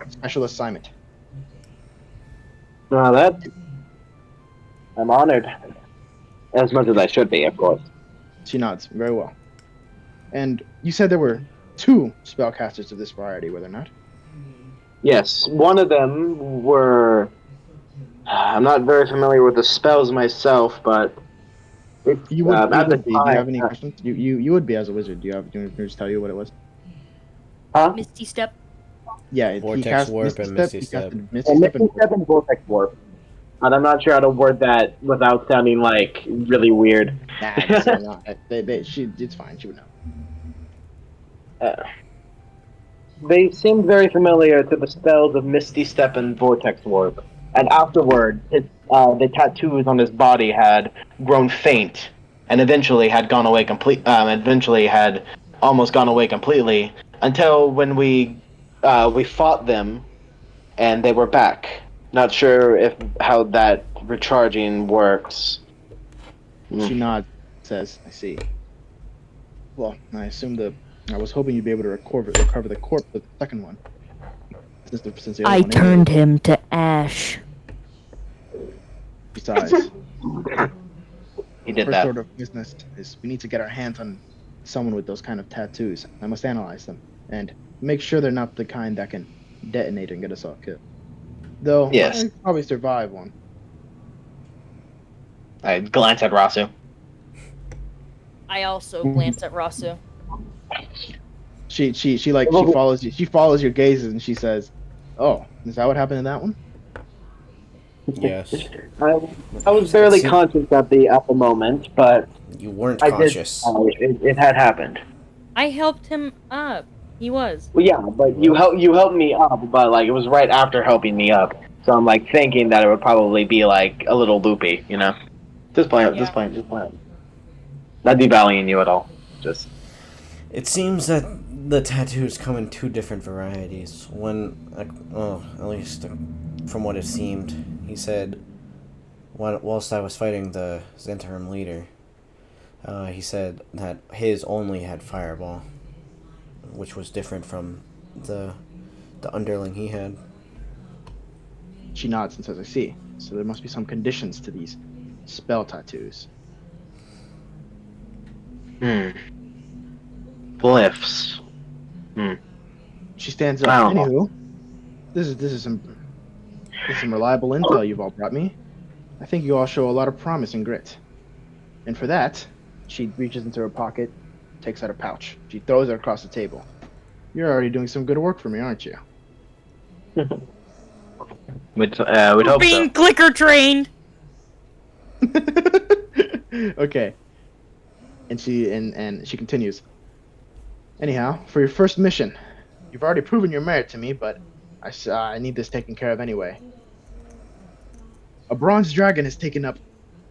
Special assignment. That I'm honored, as much as I should be, of course. She nods. Very well. And you said there were 2 spellcasters of this variety, were there not? Yes, one of them were. I'm not very familiar with the spells myself, but You would be. Do you have any questions? You would be as a wizard. Do you want me to just tell you what it was? Huh? Misty Step. Yeah, Vortex Warp and Misty Step. Misty Step and Vortex Warp. And I'm not sure how to word that without sounding like really weird. Nah, it's fine. She would know. They seemed very familiar to the spells of Misty Step and Vortex Warp. And afterward, the tattoos on his body had grown faint, and eventually had gone away eventually had almost gone away completely until when we fought them, and they were back. Not sure how that recharging works. She nods, says, "I see. Well, I was hoping you'd be able to recover the corpse of the second one. Since the other I one turned him to ash." Besides, He did first that. order of business is we need to get our hands on someone with those kind of tattoos. I must analyze them and make sure they're not the kind that can detonate and get us all killed. Though, Yes. I'd probably survive one. I glance at Rasu. I also glance at Rasu. She follows your gazes and she says, "Oh, is that what happened in that one?" Yes. I was barely conscious at the moment, but You weren't I did. conscious. It had happened. I helped him up. He was. Well, yeah, but you helped me up, but like it was right after helping me up, so I'm like thinking that it would probably be like a little loopy, you know. Just playing, just playing, just playing. Not devaluing you at all. Just. It seems that the tattoos come in two different varieties. One, at least from what it seemed, he said, whilst I was fighting the Zentarum leader, he said that his only had Fireball, which was different from the underling he had. She nods and says, "I see. So there must be some conditions to these spell tattoos." Glyphs. She stands up. I don't know. Anywho, this is some reliable intel you've all brought me. I think you all show a lot of promise and grit. And for that, she reaches into her pocket, takes out a pouch. She throws it across the table. "You're already doing some good work for me, aren't you?" We'd hope Being so. clicker trained. Okay. And she continues. "Anyhow, for your first mission, you've already proven your merit to me, but I need this taken care of anyway. A bronze dragon has taken up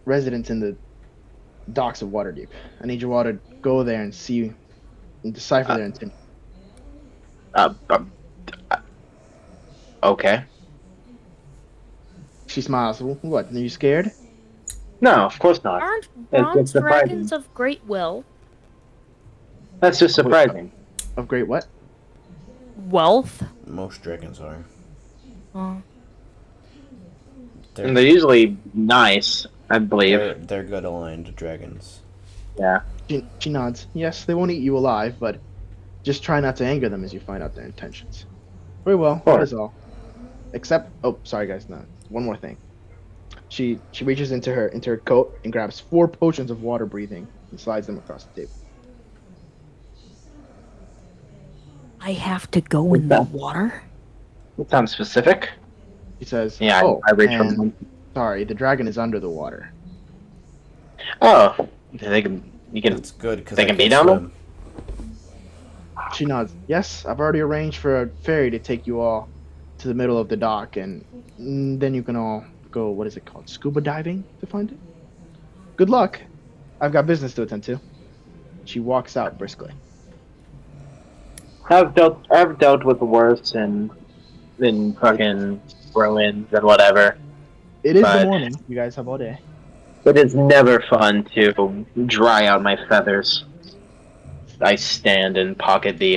residence in the docks of Waterdeep. I need you all to go there and see and decipher their intent." Uh, okay. She smiles. "What? Are you scared?" No, of course not. Aren't It's bronze surprising. dragons of great will? That's just surprising. Of great what? Wealth? Most dragons are. Oh. And they're usually nice, I believe. They're good aligned dragons. Yeah. She nods. "Yes, they won't eat you alive, but just try not to anger them as you find out their intentions." "Very well, that is all. Except, oh, sorry guys, no, one more thing." She reaches into her coat and grabs 4 potions of water breathing and slides them across the table. I have to go in the water? That sounds specific. She says, Yeah, "Oh, I reach and from. sorry, the dragon is under the water." Oh, they can. You can. That's good because They I can can be down there? swim. She nods. "Yes, I've already arranged for a ferry to take you all to the middle of the dock, and then you can all go, what is it called, scuba diving to find it? Good luck. I've got business to attend to." She walks out briskly. I've dealt with the worst in fucking ruins and whatever. It is the But- morning. You guys have all day. It is never fun to dry out my feathers. I stand and pocket the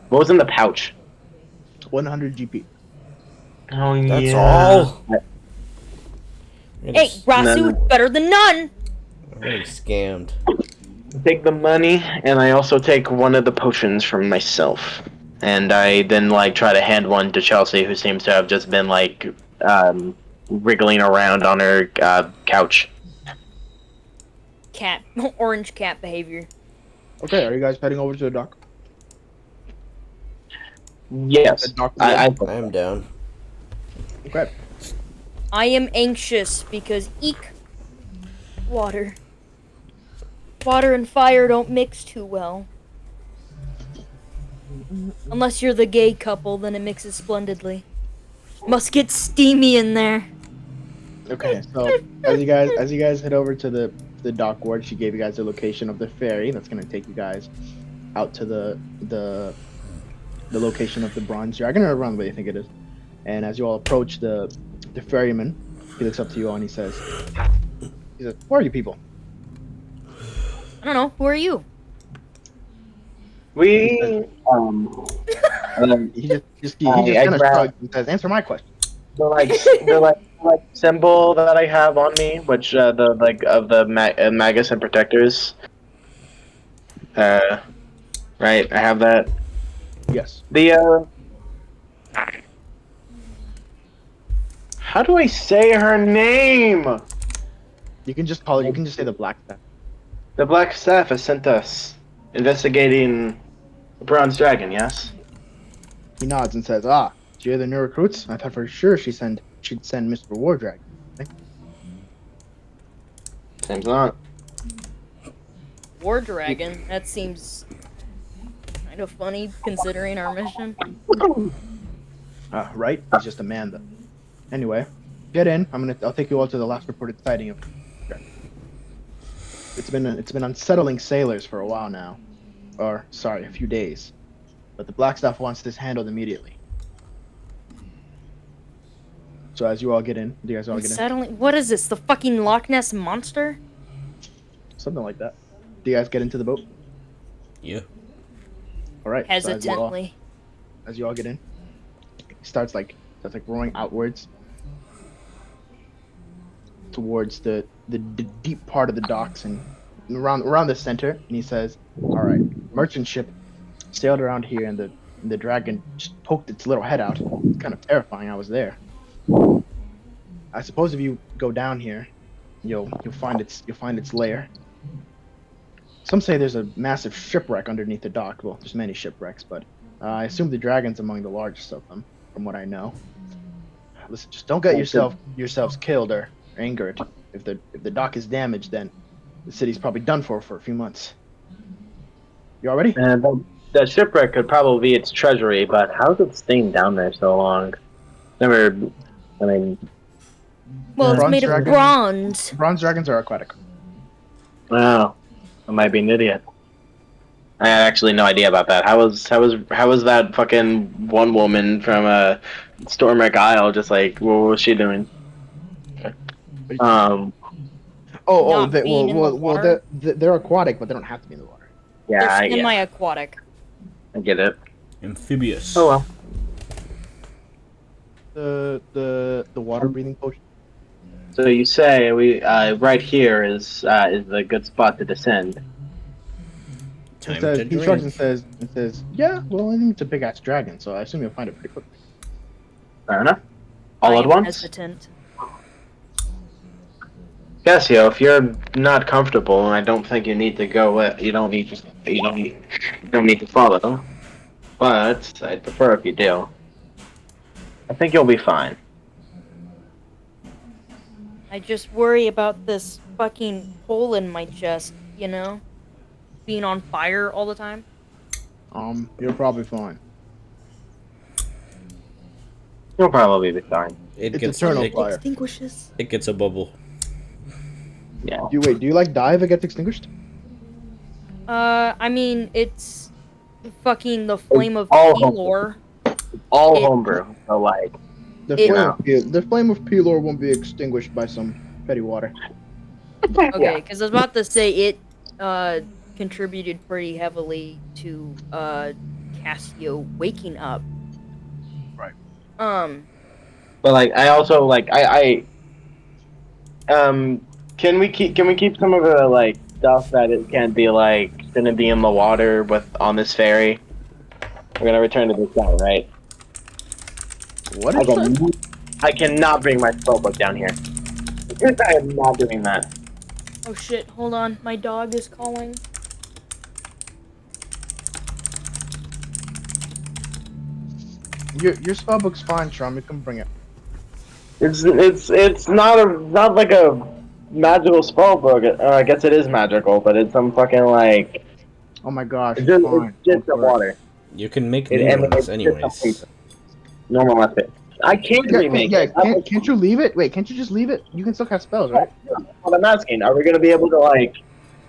What was in the pouch? 100 GP. Oh yeah. That's all. Hey, Rasu, it's better than none! I'm really scammed. Take the money, and I also take one of the potions from myself. And I then like try to hand one to Chelsea, who seems to have just been like wriggling around on her couch. Cat. Orange cat behavior. Okay, are you guys heading over to the dock? Yes, The dock I I am down. Okay. I am anxious because eek. Water. Water and fire don't mix too well. Unless you're the gay couple, then it mixes splendidly. Must get steamy in there. Okay, so as you guys head over to the dock ward, she gave you guys the location of the ferry that's gonna take you guys out to the location of the bronze dragon, or around the way you think it is. And as you all approach the ferryman, he looks up to you all and he says, "Who are you people?" I don't know. Who are you? we He just kind of shrugs and says, "Answer my question." the symbol that I have on me, which the like of the Magus and Protectors. Right, I have that. Yes. The how do I say her name? You can just call it. You can just say the black. The Black Staff has sent us investigating the Bronze Dragon, yes? He nods and says, "Ah, so you're the new recruits? I thought for sure she'd send Mr. War Dragon." Seems not. War Dragon? That seems kind of funny considering our mission. Right? He's just a man, though. Anyway, get in. I'll take you all to the last reported sighting of. It's been unsettling sailors for a while now, or sorry, a few days. But the Blackstaff wants this handled immediately. So as you all get in, do you guys all get in? Unsettling. What is this? The fucking Loch Ness monster? Something like that. Do you guys get into the boat? Yeah. All right. so Hesitantly. as you all get in, it starts rowing outwards towards the deep part of the docks and around the center. And he says, "All right, merchant ship sailed around here, and the dragon just poked its little head out. It's kind of terrifying. I was there. I suppose if you go down here, you'll find its lair. Some say there's a massive shipwreck underneath the dock. Well, there's many shipwrecks, but I assume the dragon's among the largest of them, from what I know. Listen, just don't get yourselves killed or angered. If the dock is damaged, then the city's probably done for a few months. You all ready?" And the shipwreck could probably be its treasury, but how's it staying down there so long? Never. I mean, Well, it's Bronze made of dragon? bronze. Bronze dragons are aquatic. wow, I might be an idiot. I had actually no idea about that. How was that fucking one woman from Stormwreck Isle just like what was she doing? Not being in the water? They're aquatic, but they don't have to be in the water. Yeah, They're semi-aquatic. I get it. Amphibious. Oh well. The water breathing potion. So you say we right here is a good spot to descend. Time Says, to he shrugs drink. and says, "Yeah, well, I think it's a big ass dragon, so I assume you'll find it pretty quickly." Fair enough. All I at am once. hesitant. Cassio, if you're not comfortable, I don't think you need to go. You don't need to follow. But I'd prefer if you do. I think you'll be fine. I just worry about this fucking hole in my chest, you know? Being on fire all the time. You're probably fine. You'll probably be fine. It It's gets eternal it, fire. Extinguishes. it gets a bubble. Yeah. Do you like die if it gets extinguished? I mean, it's fucking the flame of all Pelor. All It- homebrew. So like, The flame of Pelor won't be extinguished by some petty water. Okay, because I was about to say it contributed pretty heavily to Cassio waking up. Right. but like I also like can we keep some of the like stuff that it can't be like gonna be in the water with on this ferry? We're gonna return to this guy, right? What is that? I cannot bring my spellbook down here. I am not doing that. Oh shit, hold on. My dog is calling. Your spellbook's fine, Trum. You can bring it. It's not like a magical spellbook. I guess it is magical, but it's some fucking like Oh my gosh, it's it's just, fine. it's just Don't the worry. water. You can make It new emanates ones just anyways. paper. Normal method. I can't remake it. Can't you leave it? Wait, can't you just leave it? You can still cast spells, right? What I'm asking, are we gonna be able to like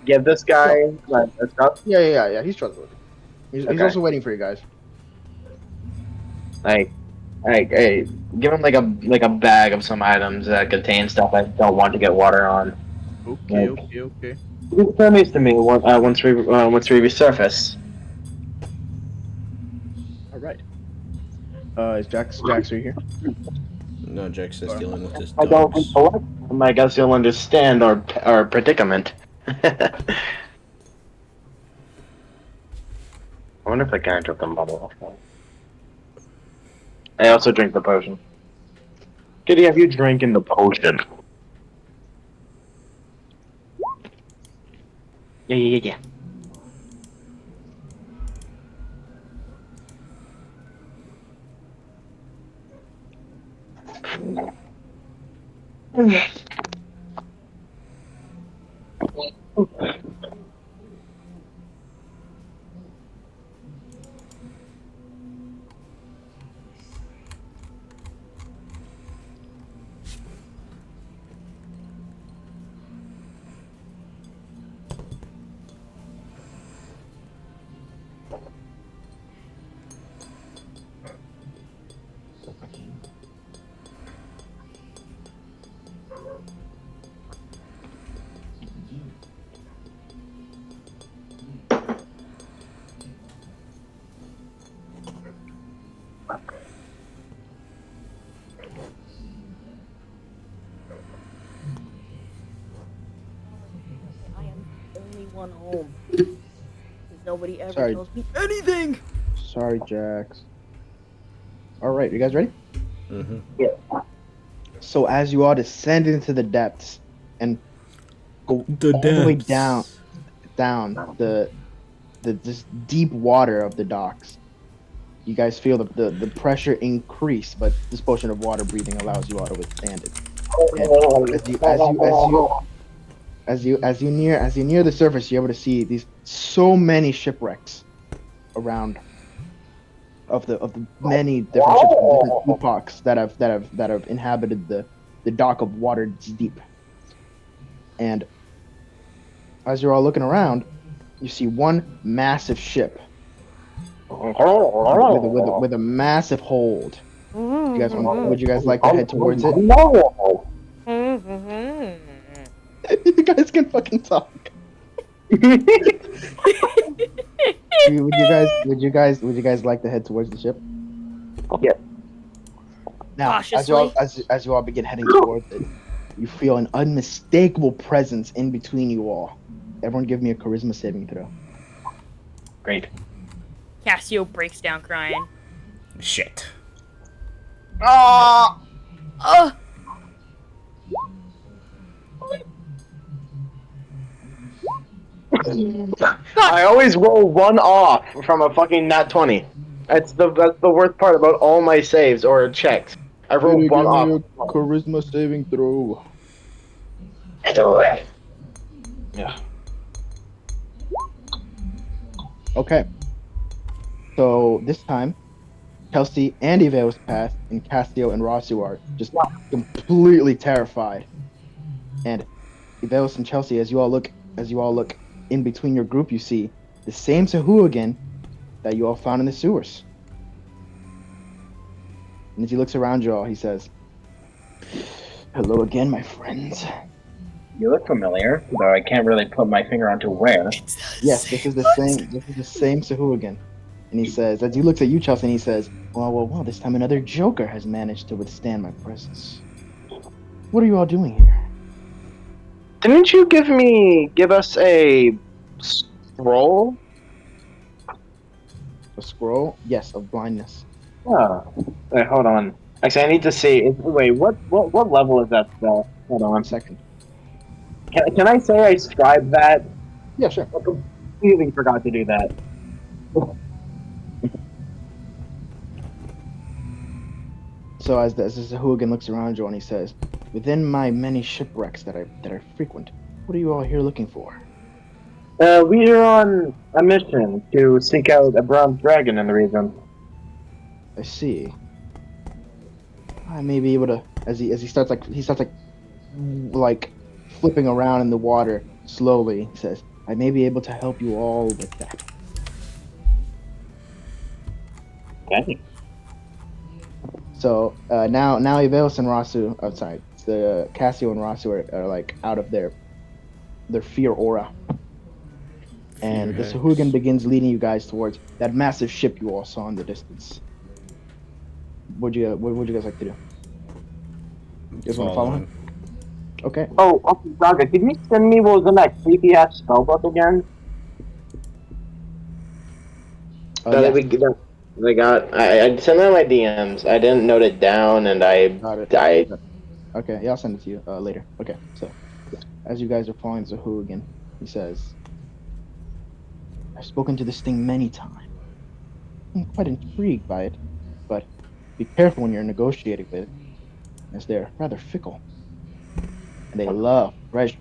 give this guy like a stuff? Yeah. He's trustworthy. He's Okay. also waiting for you guys. Like, hey, give him like a bag of some items that contain stuff I don't want to get water on. Okay. Return these to me once we resurface. All right. Is Jax are you here? No, Jack's just dealing with his I don't dogs. recollect. I guess you'll understand our predicament. I wonder if I can drink the bubble off. I also drink the potion. Kitty, have you drinking the potion? Yeah. I am the only one home. Because nobody ever Sorry. tells me anything. Sorry, Jax. All right, you guys ready? Mm-hmm. So as you all descend into the depths and go all the way down the this deep water of the docks, you guys feel the pressure increase, but this potion of water breathing allows you all to withstand it. And as you near the surface, you're able to see these so many shipwrecks around of the many different ships from different epochs that have inhabited the dock of Waterdeep. And as you're all looking around, you see one massive ship with a massive hold. Would you guys like to head towards it? You guys can fucking talk. Would you guys like to head towards the ship? Yeah. Now, Cautiously. as you all begin heading towards it, you feel an unmistakable presence in between you all. Everyone, give me a charisma saving throw. Great. Cassio breaks down crying. Shit. Ah! I always roll one off from a fucking nat 20. That's the worst part about all my saves or checks. I roll Give one me off. a charisma saving throw. Yeah. Okay. So this time, Kelsey and Evail's path, and Cassio and Rasu are just completely terrified. And Evail's and Chelsea, as you all look in between your group, you see the same Sahuagin that you all found in the sewers. And as he looks around you all, he says, "Hello again, my friends." You look familiar, though I can't really put my finger onto where. Yes, this is the same Sahuagin. And he says, as he looks at you, Chelsea, and he says, well, this time another Joker has managed to withstand my presence. What are you all doing here? Didn't you give us a scroll? A scroll? Yes, of blindness. Oh. Wait, hold on. Actually, I need to see. Wait, what level is that spell? Hold on. 1 second. Can I say I scribed that? Yeah, sure. I completely forgot to do that. So as the Sahuagin looks around you and he says, within my many shipwrecks that I frequent, what are you all here looking for? We are on a mission to seek out a bronze dragon in the region. I see. I may be able to, as he starts flipping around in the water slowly. He says, I may be able to help you all with that. Okay. So now Evalis and Rasu outside. The Cassio and Rasu are like out of their fear aura. And the Sahuagin begins leading you guys towards that massive ship you all saw in the distance. What would you guys like to do? You guys want to follow him? Okay. Oh, Daga, can you send me what was in that creepy ass spellbook again? Yes. They got. I sent out my DMs. I didn't note it down, and Got it. Okay, yeah, I'll send it to you later. Okay, so as you guys are following Zahu again, he says, I've spoken to this thing many times. I'm quite intrigued by it, but be careful when you're negotiating with it, as they're rather fickle, and they love treasure.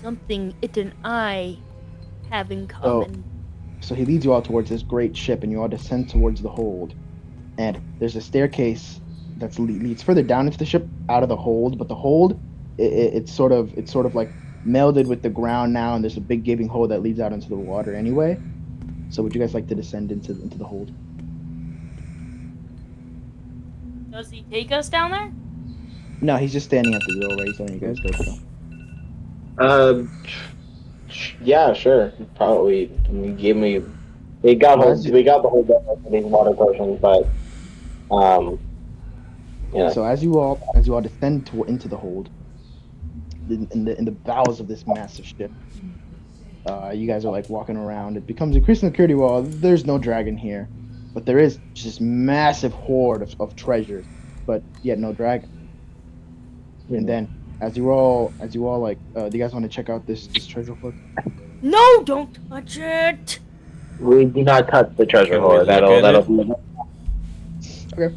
Something it and I have in So, common. so he leads you all towards this great ship, and you all descend towards the hold. And there's a staircase that leads further down into the ship, out of the hold. But the hold, it's sort of like melded with the ground now, and there's a big gaping hole that leads out into the water anyway. So, would you guys like to descend into the hold? Does he take us down there? No, he's just standing at the doorway. He's letting you guys go through. Yeah, sure. Probably. You gave me. We got the whole business of these water potions, but yeah. So as you all descend into the hold, in the bowels of this massive ship, you guys are like walking around. It becomes increasingly clear to you all. There's no dragon here, but there is just massive horde of treasures, but yet no dragon. And then as you all like, do you guys want to check out this treasure hoard? No, don't touch it. We do not touch the treasure Can we hoard. look at That'll it? be. Okay.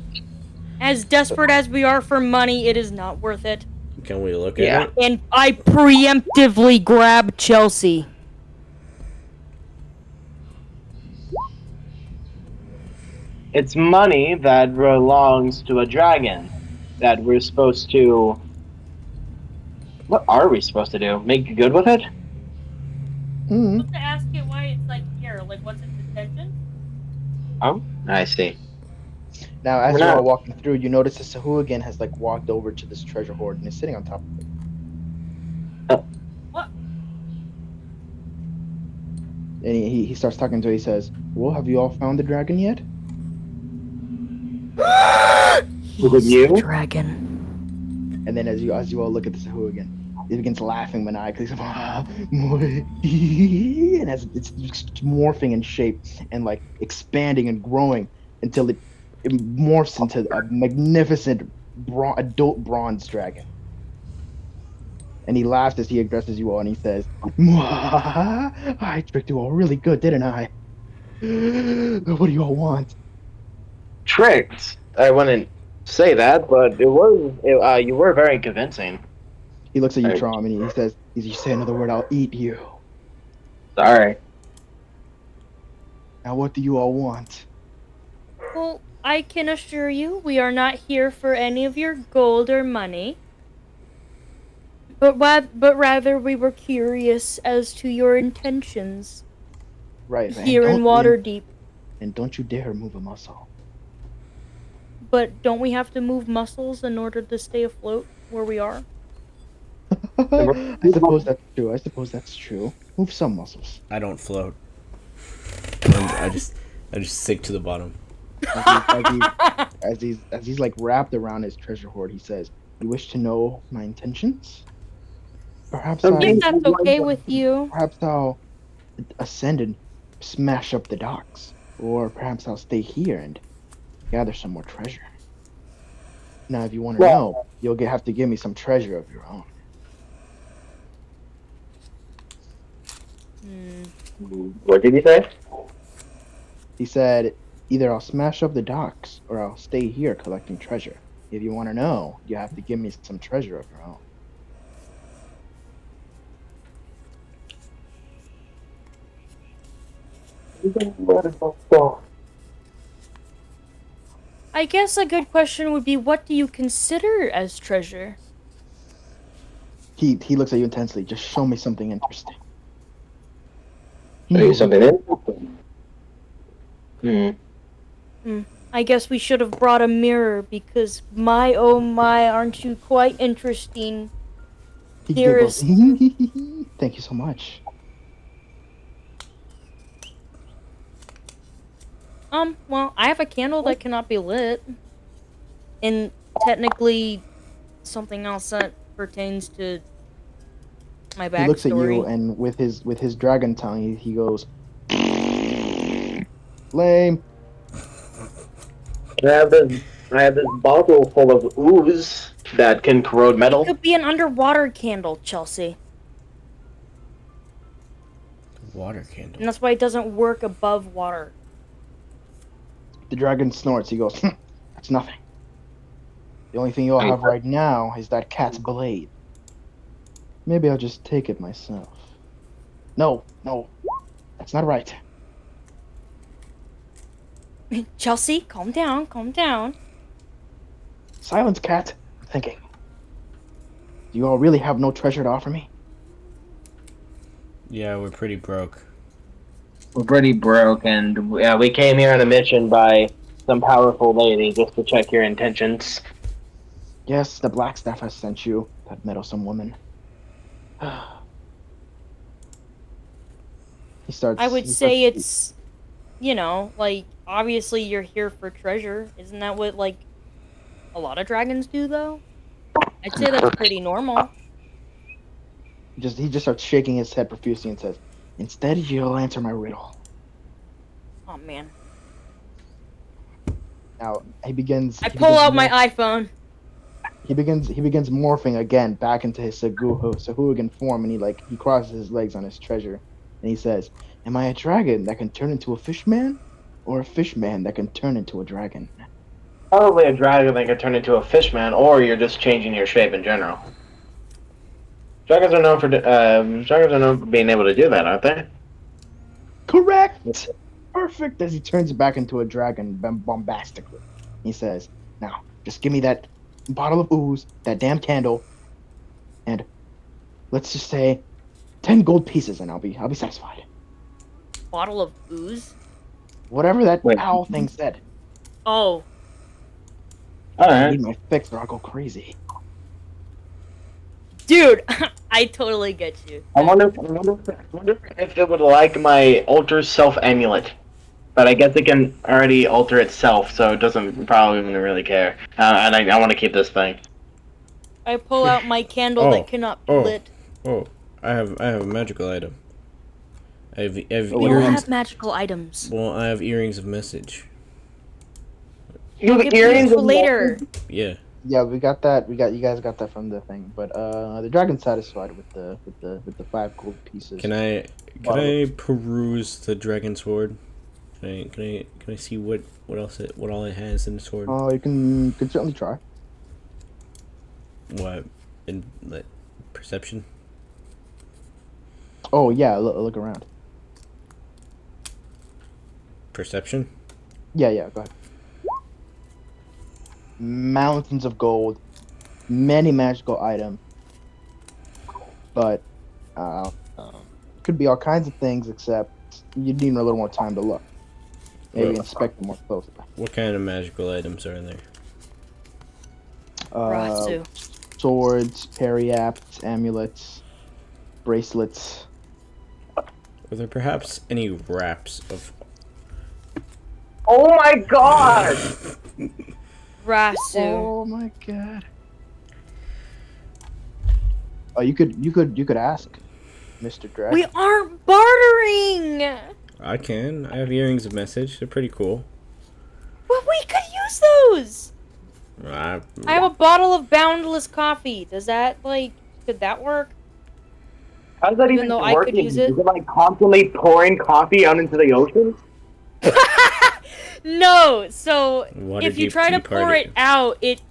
As desperate as we are for money, it is not worth it. Can we look Yeah. at it? And I preemptively grab Chelsea. It's money that belongs to a dragon that we're supposed to. What are we supposed to do? Make good with it? Hmm. To ask it why it's like here, like what's its intention? Oh, I see. Now, as We're you're not- all walking through, you notice the Sahuagin has like walked over to this treasure hoard and is sitting on top of it. What? And he starts talking to it. He says, "Well, have you all found the dragon yet?" Was it you? Dragon. And then as you all look at the Sahuagin, he begins laughing maniacally. He's like, and as it's morphing in shape and like expanding and growing until it morphs into a magnificent adult bronze dragon. And he laughs as he addresses you all, and he says, "I tricked you all really good, didn't I? What do you all want?" Tricked. I wouldn't say that, but you were very convincing. He looks at you, Hey. Trom, and he says, "If you say another word, I'll eat you." Sorry. Now, what do you all want? Well, I can assure you we are not here for any of your gold or money. But rather we were curious as to your intentions Right, here in Waterdeep. And don't you dare move a muscle. But don't we have to move muscles in order to stay afloat where we are? I suppose that's true. Move some muscles. I don't float. I just sink to the bottom. As he's like wrapped around his treasure hoard, he says, "You wish to know my intentions? Perhaps If that's okay with you. perhaps I'll ascend and smash up the docks, or perhaps I'll stay here and gather some more treasure. Now, if you want to know, you'll have to give me some treasure of your own." What did he say? He said, "Either I'll smash up the docks, or I'll stay here collecting treasure. If you want to know, you have to give me some treasure of your own." I guess a good question would be, what do you consider as treasure? He looks at you intensely. "Just show me something interesting." Show you something in? I guess we should have brought a mirror, because my oh my, aren't you quite interesting? He Dearest. giggles. "Thank you so much." Well, I have a candle that cannot be lit. And technically something else that pertains to my backstory. He looks at you, and with his dragon tongue, he goes, "Lame." I have this bottle full of ooze that can corrode It metal. could be an underwater candle, Chelsea. Water And candle. that's why it doesn't work above water. The dragon snorts. He goes, "That's nothing. The only thing you'll Wait, have right now is that cat's blade. Maybe I'll just take it myself." No, no, that's not right. Chelsea, calm down, calm down. Silence, cat. I'm thinking. Do you all really have no treasure to offer me? Yeah, we're pretty broke. We're pretty broke, and we came here on a mission by some powerful lady just to check your intentions. Yes, the black staff has sent you, that meddlesome woman. He starts. I would he starts- say it's, like, obviously you're here for treasure. Isn't that what, like, a lot of dragons do, though? I'd say that's pretty normal. he just starts shaking his head profusely and says, "Instead, you'll answer my riddle." Oh, man. Now he begins. I pull out my iPhone. He begins morphing again back into his Sahuagin form, and he crosses his legs on his treasure, and he says, "Am I a dragon that can turn into a fish man, or a fish man that can turn into a dragon?" Probably a dragon that could turn into a fish man, or you're just changing your shape in general. Dragons are known for being able to do that, aren't they? Correct. Perfect. As he turns back into a dragon bombastically, he says, "Now, just give me that bottle of ooze, that damn candle, and let's just say 10 gold pieces, and I'll be satisfied." Bottle of booze? Whatever that Wait. owl thing said. Oh, All I right. need my fix or I'll go crazy. dude, I totally get you. I wonder if it would like my alter self amulet, but I guess it can already alter itself, so it doesn't probably even really care. And I want to keep this thing. I pull out my candle Oh, that cannot be oh. lit. Oh, I have a magical item. I have We all earrings. have magical items. Well, I have earrings of message. You Get beautiful later. Yeah. Yeah, we got that. You guys got that from the thing. But the dragon's satisfied with the 5 gold pieces. Can I peruse the dragon sword? Can I see what all it has in the sword? Oh, you can certainly try. What in like perception? Oh yeah, look around. Perception? Yeah, go ahead. Mountains of gold, many magical items, but could be all kinds of things. Except you need a little more time to look. Maybe Well- inspect them more closely. What kind of magical items are there? Rasu. Swords, periapts, amulets, bracelets. Are there perhaps any wraps of? Oh my god! Rasu. Oh my god. Oh, you could ask, Mr. Dragon. We aren't bartering! I can. I have earrings of message. They're pretty cool. Well, we could use those! I I have a bottle of boundless coffee. Does that, could that work? How's that Even even though I working? could use it? Is it like constantly pouring coffee out into the ocean? No, so Waterdeep if you try to tea pour party. it out, it,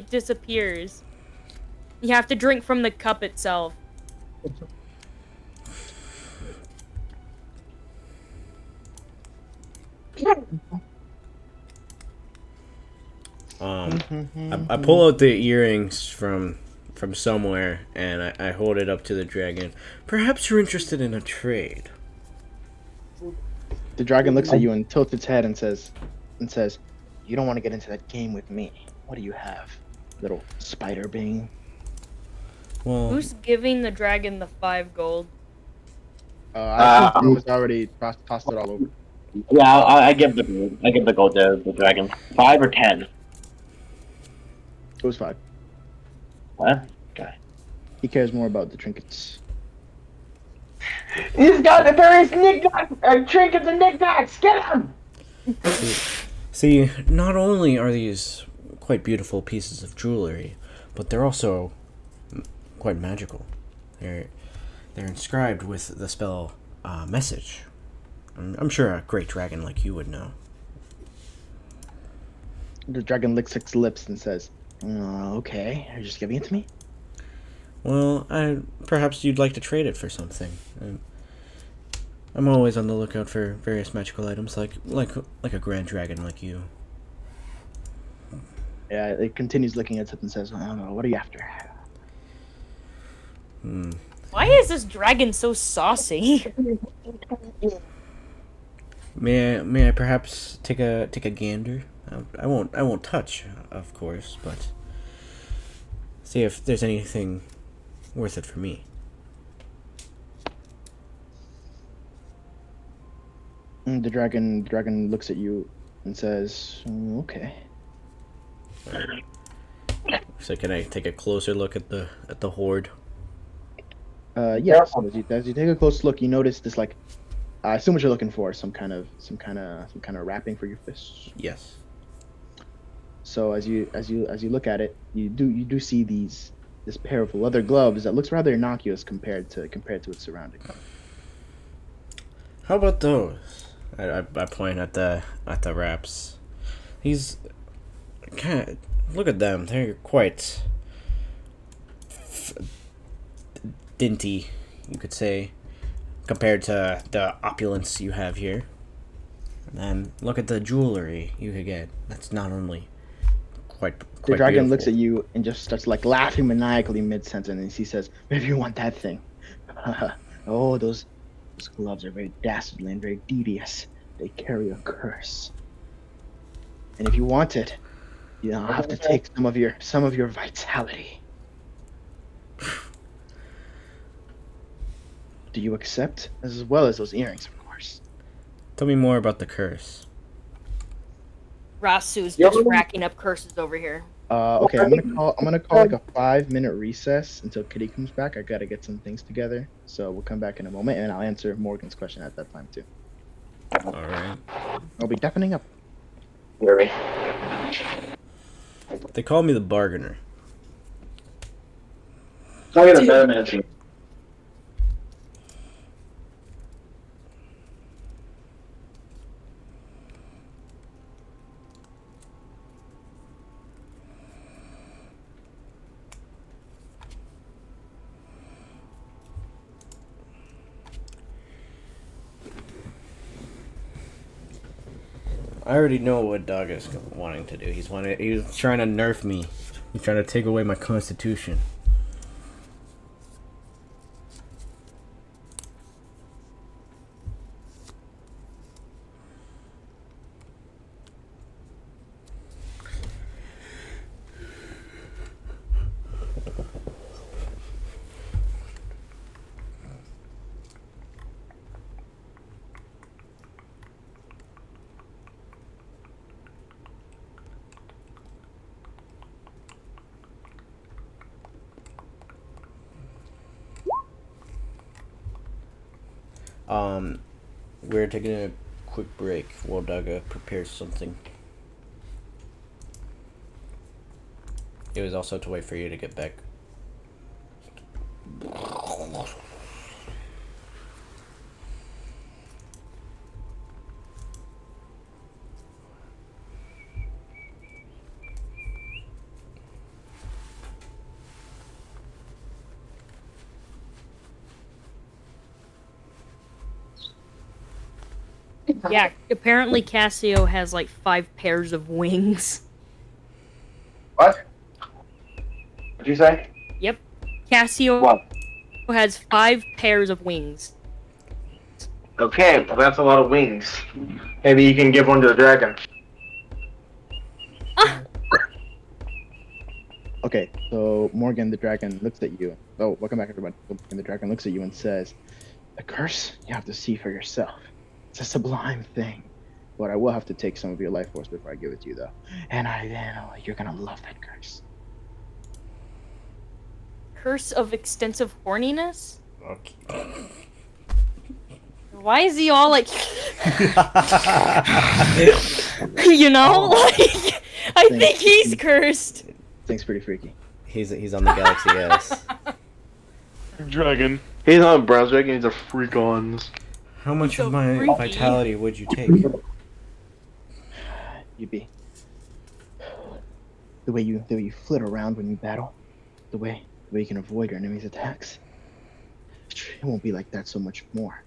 disappears. You have to drink from the cup itself. I pull out the earrings from somewhere and I hold it up to the dragon. Perhaps you're interested in a trade. The dragon looks at you and tilts its head and says, "You don't want to get into that game with me. What do you have, little spider being?" Well, Who's giving the dragon the 5 gold? I think it was already tossed it all over. Yeah, I give the gold to the dragon. 5 or 10? It was 5. What? Okay. He cares more about the trinkets. He's got the various knickknacks, trinkets and knickknacks. Get him! see, not only are these quite beautiful pieces of jewelry, but they're also quite magical. They're inscribed with the spell message. I'm sure a great dragon like you would know. The dragon licks its lips and says, okay, are you just giving it to me? Well, perhaps you'd like to trade it for something. I'm always on the lookout for various magical items, like a grand dragon like you. Yeah, it continues licking its lip and says, I don't know, what are you after? Why is this dragon so saucy? May I perhaps take a gander? I won't touch, of course, but see if there's anything worth it for me. The dragon looks at you and says, okay. So can I take a closer look at the horde? Yeah. So as you take a close look, you notice this like, I assume what you're looking for, some kind of wrapping for your fists. Yes. So as you look at it, you do see this pair of leather gloves that looks rather innocuous compared to its surroundings. How about those? I point at the wraps. These kind of, look at them. They're quite dinty, you could say, compared to the opulence you have here. And then look at the jewelry you could get. That's not only quite The dragon beautiful. looks at you and just starts like laughing maniacally mid-sentence, and he says, maybe you want that thing. Oh, those gloves are very dastardly and very devious. They carry a curse. And if you want it, you'll have to take some of your vitality. Do you accept? As well as those earrings, of course. Tell me more about the curse. Rasu's just racking up curses over here. Okay, I'm gonna call like a 5-minute recess until Kitty comes back. I gotta get some things together, so we'll come back in a moment, and I'll answer Morgan's question at that time too. All right. I'll be deafening up. They call me the bargainer. Tell me the better managing. I already know what Dog is wanting to do. He's trying to nerf me. He's trying to take away my constitution. We're taking a quick break while Daga prepares something. It was also to wait for you to get back. Yeah, apparently Cassio has like 5 pairs of wings. What? What'd you say? Yep. Cassio What? has 5 pairs of wings. Okay, well that's a lot of wings. Maybe you can give one to the dragon. Okay, so Morgan the dragon looks at you. Oh, welcome back everybody. Morgan the dragon looks at you and says, "The curse you have to see for yourself. It's a sublime thing. But I will have to take some of your life force before I give it to you, though. And you're gonna love that curse." Curse of extensive horniness? Okay. Why is he all like... you know? Like, I think he's cursed. Thing's pretty freaky. He's on the Galaxy S. Dragon. He's not Brunswick, he's a freak on. How much So of my freaky. vitality would you take? You'd be the way you flit around when you battle, the way you can avoid your enemy's attacks. It won't be like that so much more.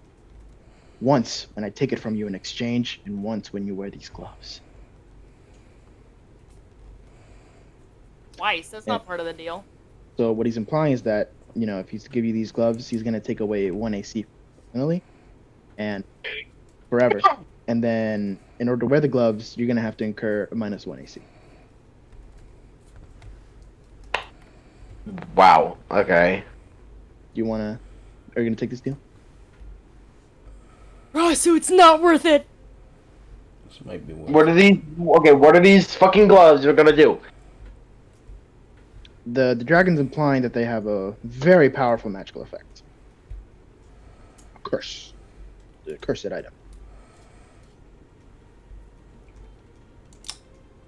Once when I take it from you in exchange, and once when you wear these gloves. Twice. That's not part of the deal. So what he's implying is that, if he's to give you these gloves, he's gonna take away 1 AC permanently and forever. And then in order to wear the gloves, you're gonna have to incur a -1 AC. Wow. Okay. Are you gonna take this deal? Rasu, it's not worth it. This might be worth. What are these fucking gloves we're gonna do? The dragon's implying that they have a very powerful magical effect. A curse. The cursed item.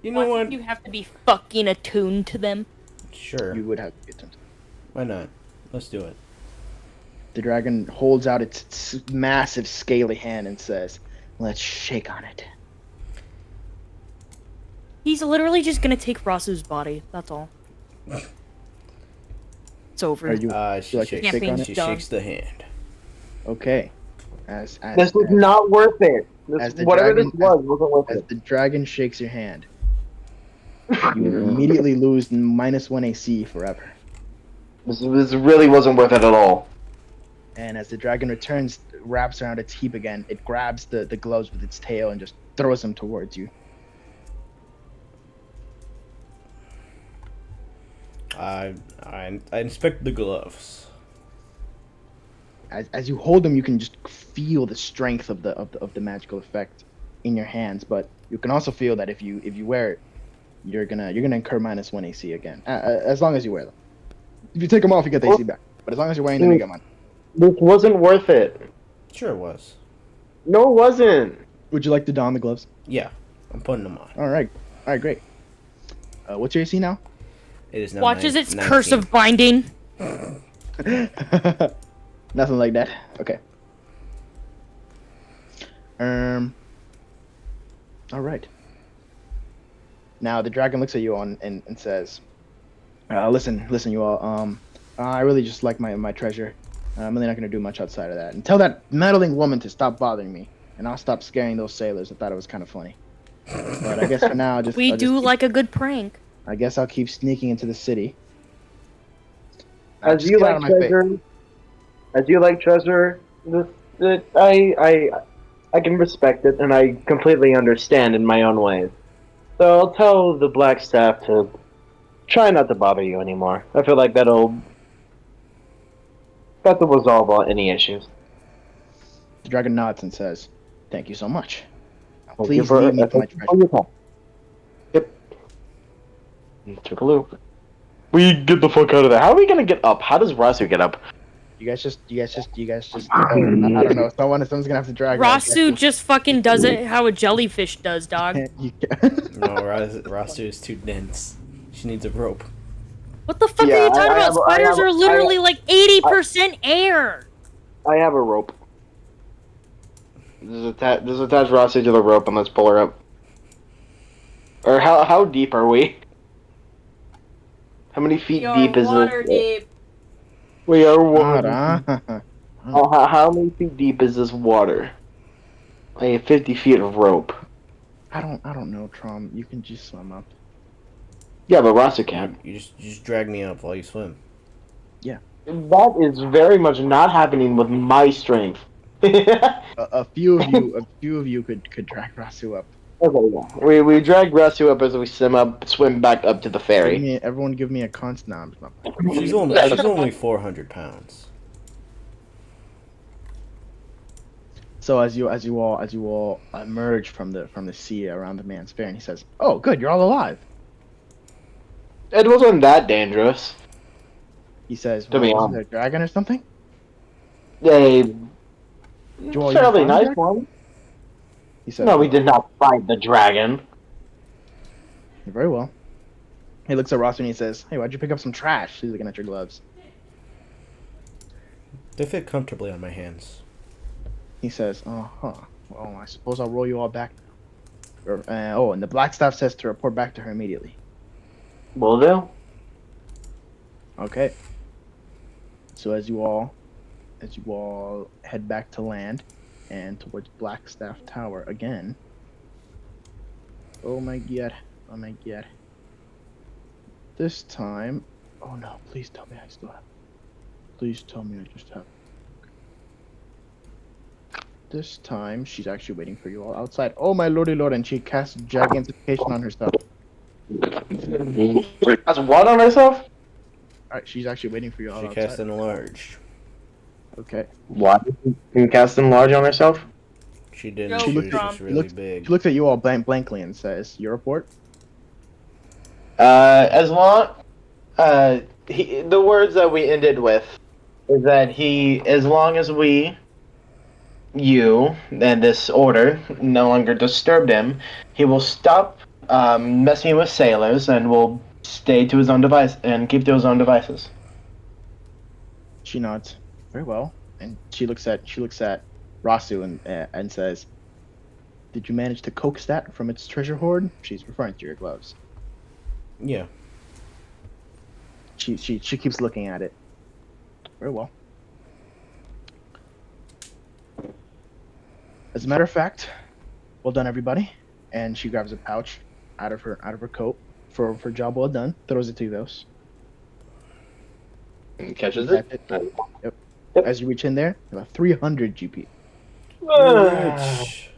You know what? You have to be fucking attuned to them. Sure. You would have to be attentive. Why not? Let's do it. The dragon holds out its massive scaly hand and says, "Let's shake on it." He's literally just gonna take Rasu's body. That's all. It's over. Are you? She like shakes. to shake on it? She Done. shakes the hand. Okay. This was not worth it. as the Whatever dragon- this was wasn't worth As it. the dragon shakes your hand, you immediately lose -1 AC forever. This really wasn't worth it at all. And as the dragon returns, wraps around its heap again, it grabs the gloves with its tail and just throws them towards you. I inspect the gloves. As you hold them, you can just feel the strength of the magical effect in your hands. But you can also feel that if you wear it, you're gonna incur -1 AC again, as long as you wear them. If you take them off, you get the AC back. But as long as you're wearing them, you get mine. This wasn't worth it. Sure it was. No, it wasn't. Would you like to don the gloves? Yeah, I'm putting them on. All right, great. What's your AC now? It is now Watches its 19. curse of binding. Nothing like that. Okay. All right. Now the dragon looks at you and says, "Listen, you all. I really just like my treasure. I'm really not gonna do much outside of that. And tell that meddling woman to stop bothering me, and I'll stop scaring those sailors. I thought it was kind of funny. But I guess for now, We do like a good prank. I guess I'll keep sneaking into the city. As Just you get out like of my face. treasure, I can respect it, and I completely understand in my own ways. So I'll tell the black staff to try not to bother you anymore. I feel like that'll resolve any issues. The dragon nods and says, "Thank you so much. Now, Thank you please for- leave me to my thank you treasure." for your time. Yep. Took a loop. We get the fuck out of there. How are we gonna get up? How does Rasu get up? You guys just. I don't know. Someone's gonna have to drag. Rasu just fucking does it how a jellyfish does, dog. No, Rasu is too dense. She needs a rope. What the fuck Yeah, are you talking I about? have- I Spiders have- are literally like 80% air. I have a rope. Just attach Rasu to the rope and let's pull her up. Or how deep are we? How many feet deep is this? deep. We are water. God, How many feet deep is this water? I have 50 feet of rope. I don't know, Trom. You can just swim up. Yeah, but Rasu can't. You just drag me up while you swim. That is very much not happening with my strength. Okay, A few of you could drag Rasu up. yeah. We drag Rasu up as we swim back up to the ferry. Everyone give me a const. Nah, it's not fine. She's only 400 pounds. So as you all emerge from the sea around the man's fair, and he says, "Oh, good, you're all alive." It wasn't that dangerous. He says, To be "Was honest. it a dragon or something?" A Joel, you fairly found nice it? one. He says, No, we did not fight the dragon. Very well. He looks at Ross and he says, "Hey, why'd you pick up some trash?" He's looking at your gloves. They fit comfortably on my hands. He says, Well, I suppose I'll roll you all back now. And the black staff says to report back to her immediately. Will do. Okay. So as you all head back to land and towards Blackstaff Tower again. Oh my god. Oh my god. This time, oh no, please tell me I still have. Please tell me I just have. This time, she's actually waiting for you all outside. Oh my lordy lord, and she casts Gigantification on herself. That's what on herself? Alright, she's actually waiting for you all She outside. cast enlarge. Okay. What? Can you cast enlarge on herself? She didn't. Yo, She was Trump. just really big. She looks at you all blankly and says, "Your report." As long, the words that we ended with is that as long as you, and this order no longer disturbed him, he will stop messing with sailors and will stay to his own device and keep to his own devices. She nods. Very well, and she looks at Rasu and says, "Did you manage to coax that from its treasure hoard?" She's referring to your gloves. Yeah. She keeps looking at it. Very well. As a matter of fact, well done, everybody. And she grabs a pouch out of her coat for job well done. Throws it to Evos. Catches That's it. Yep. As you reach in there, you have 300 GP. Rich.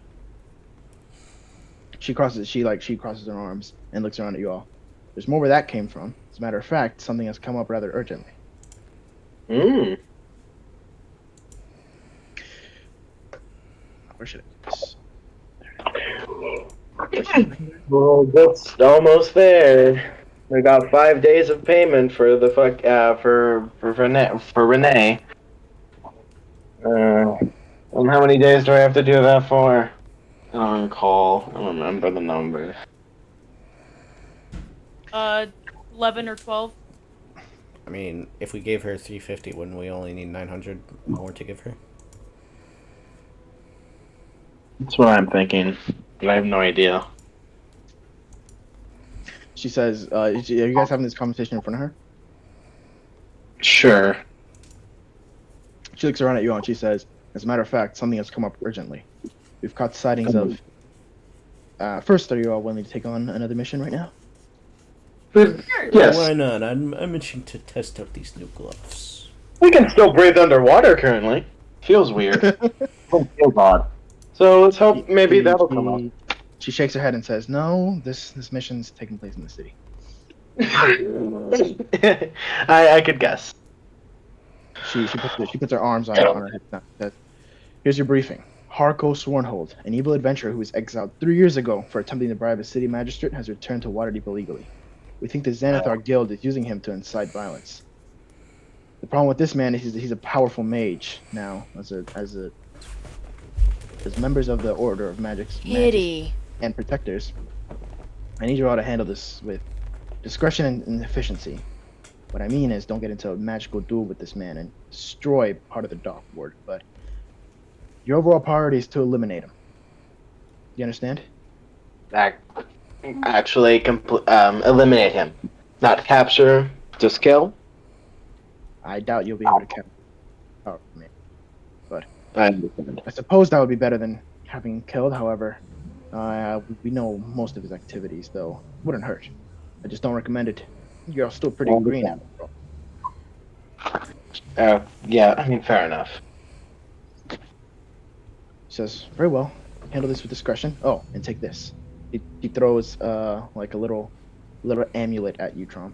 She crosses her arms and looks around at you all. There's more where that came from. As a matter of fact, something has come up rather urgently. Where should I do this? Well, that's almost there. We got 5 days of payment for the for Renee. And how many days do I have to do that for? I don't recall. I don't remember the number. 11 or 12. I mean, if we gave her 350, wouldn't we only need 900 more to give her? That's what I'm thinking, but I have no idea. She says, "Are you guys having this conversation in front of her?" Sure. She looks around at you all and she says, "As a matter of fact, something has come up urgently. We've caught sightings of." First, are you all willing to take on another mission right now? Yes. Why not? I'm itching to test out these new gloves. We can still breathe underwater currently. Feels weird. Feels odd. So let's hope maybe that'll come up. She shakes her head and says, "No, this mission's taking place in the city." I could guess. She puts her arms on her hip and says, "Here's your briefing. Harko Swornhold, an evil adventurer who was exiled 3 years ago for attempting to bribe a city magistrate, has returned to Waterdeep illegally. We think the Xanathar Guild is using him to incite violence. The problem with this man is he's a powerful mage now, as members of the Order of Magics and Protectors. I need you all to handle this with discretion and efficiency. What I mean is, don't get into a magical duel with this man and destroy part of the Dark Ward, but your overall priority is to eliminate him. You understand?" Actually, eliminate him. Not capture, just kill. I doubt you'll be able to capture me. But I understand. I suppose that would be better than having him killed. However, we know most of his activities, though. Wouldn't hurt. I just don't recommend it. You're still pretty green after all. Yeah, I mean, fair enough. She says, "Very well. Handle this with discretion. Oh, and take this." He throws like a little amulet at you, Trom.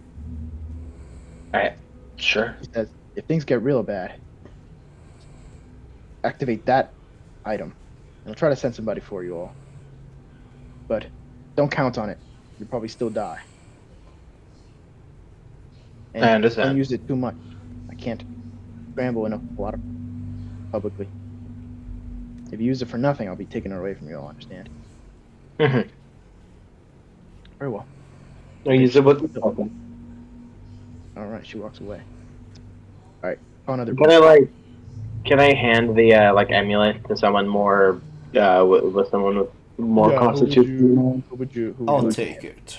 Alright, sure. He says, "If things get real bad, activate that item, and I'll try to send somebody for you all. But don't count on it. You'll probably still die. And I understand. don't use it too much. I can't scramble enough a lot of publicly. If you use it for nothing, I'll be taking it away from you all, understand?" Mm-hmm. Very well. I use it with Alright, she walks away. Alright, call another. Can can I hand the like amulet to someone more with someone with more constitution? Who would I'll you like? take it.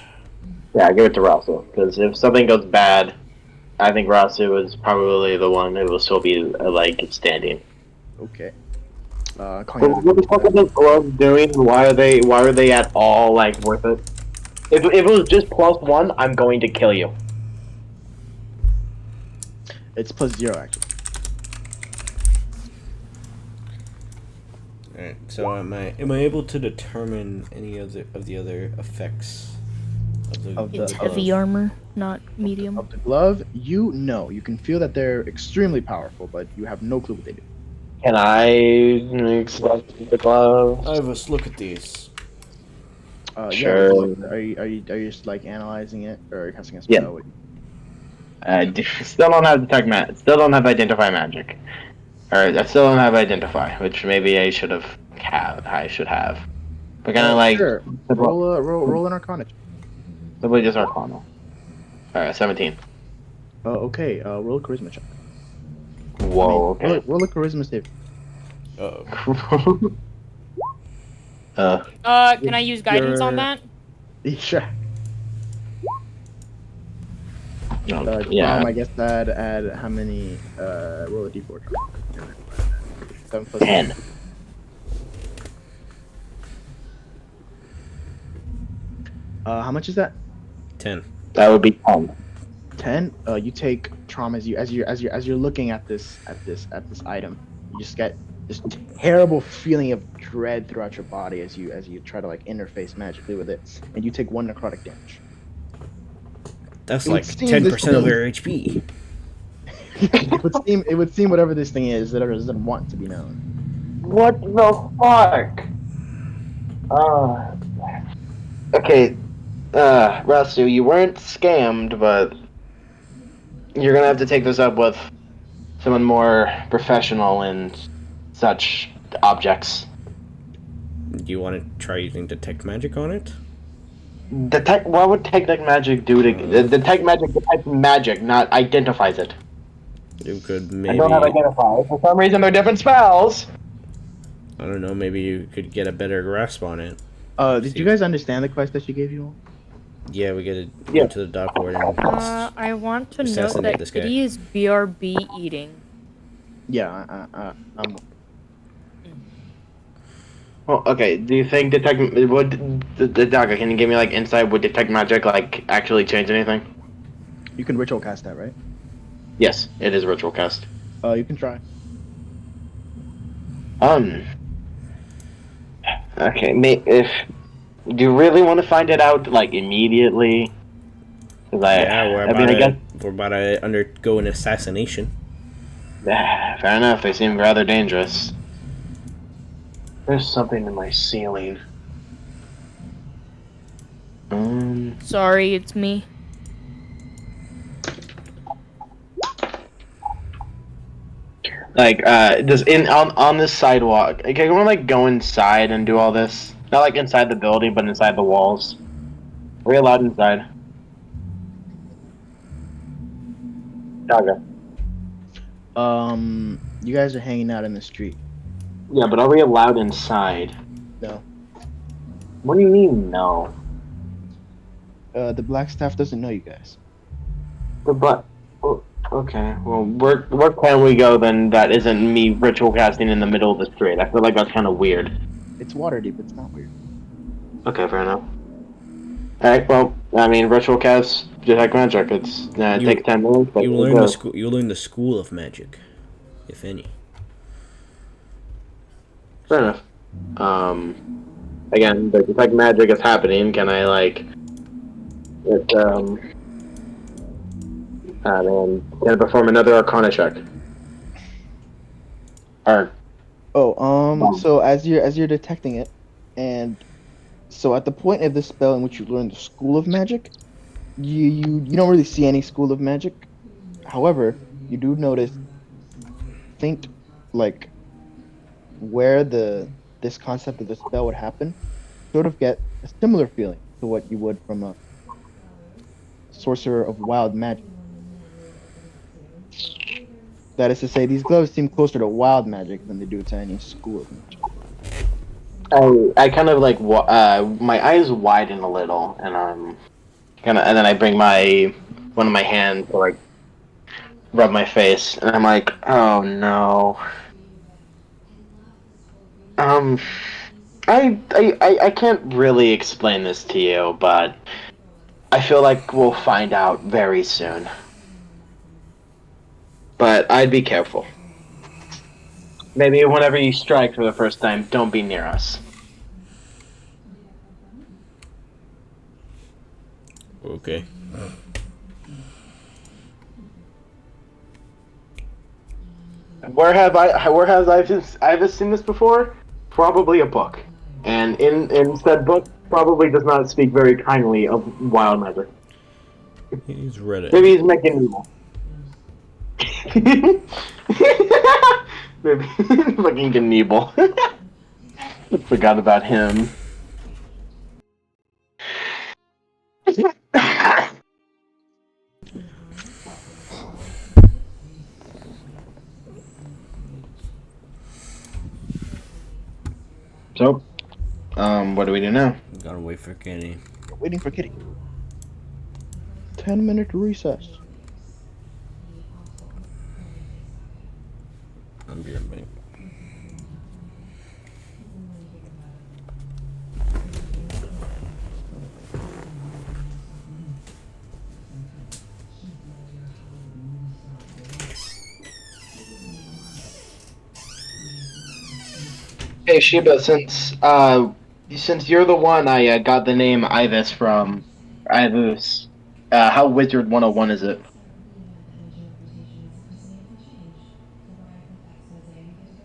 Yeah, give it to Rasu. Because if something goes bad, I think Rasu is probably the one who will still be like standing. Okay. But Calling what the fuck are those gloves doing? Why are they at all like worth it? If it was just +1, I'm going to kill you. It's +0 actually. Alright, so am I able to determine any of the other effects of It's the heavy armor, not medium. of the glove? You know, you can feel that they're extremely powerful, but you have no clue what they do. Can I inspect the gloves? I have a look at these. Yeah. Sure. Are you just like analyzing it, or are you casting a Yeah. spell? Still don't have Still don't have identify magic. Or I still don't have identify, which maybe I should have. I should have. But kind of like Sure. Roll an Arcana check. simply just Arcana. Alright, 17. Okay. Roll a Charisma check. Whoa. Okay. Roll a Charisma save. Uh-oh. Can I use guidance on that? Sure. Yeah. I guess that add how many? Roll a d4. 7 plus 10. How much is that? 10. That would be 10. 10. You take trauma as you're looking at this item. You just get this terrible feeling of dread throughout your body as you try to like interface magically with it, and you take 1 necrotic damage. That's It like would seem 10% this of thing- your HP. it would seem whatever this thing is that doesn't want to be known. What the fuck? Okay. Rasu, you weren't scammed, but you're gonna have to take this up with someone more professional in such objects. Do you want to try using detect magic on it? What would detect magic do to detect magic? Detects magic, not identifies it. You could I maybe, don't have identify. For some reason, they're different spells. I don't know, maybe you could get a better grasp on it. Did you guys understand the quest that she gave you all? Yeah, we gotta Yeah. go to the dock ward and I want to note assassinate that this guy. Kitty is BRB eating. Yeah, I'm. Well, okay. Do you think detect would the Daga? Can you give me like insight? Would detect magic like actually change anything? You can ritual cast that, right? Yes, it is ritual cast. You can try. Okay. If do you really want to find it out like immediately? 'Cause Yeah, I guess we're about to undergo an assassination. fair enough. They seem rather dangerous. There's something in my ceiling. Sorry, it's me. Like just on this sidewalk. Okay, you want to like go inside and do all this? Not like inside the building, but inside the walls. Are we allowed inside? Daga. You guys are hanging out in the street. Yeah, but are we allowed inside? No. What do you mean no? The black staff doesn't know you guys. Okay, well, where can we go then that isn't me ritual casting in the middle of the street? I feel like that's kind of weird. It's Waterdeep. It's not weird. Okay, fair enough. Alright, well, I mean, ritual cast, detect magic. It's it takes 10 minutes. But You learn the school of magic, if any. Fair enough. Again, the detect magic is happening. Can I like it? Can I perform another Arcana check? Or So as you're detecting it, and so at the point of the spell in which you learn the school of magic, you don't really see any school of magic. However, you do notice faint, like where this concept of the spell would happen, sort of get a similar feeling to what you would from a sorcerer of wild magic. That is to say, these gloves seem closer to wild magic than they do to any school of magic. I kind of like my eyes widen a little, and and then I bring one of my hands to like rub my face, and I'm like, oh no. Um, I can't really explain this to you, but I feel like we'll find out very soon. But I'd be careful. Maybe whenever you strike for the first time, don't be near us. Okay. Where have I seen this before? Probably a book. And in said book probably does not speak very kindly of wild magic. He's read it. Maybe he's making evil. Maybe fucking Knievel. Forgot about him. So, what do we do now? Gotta wait for Kenny. Waiting for Kitty. 10-minute recess. I'll be right back. Hey Shiba, since you're the one I got the name Ivis from, Ivus, how Wizard 101 is it?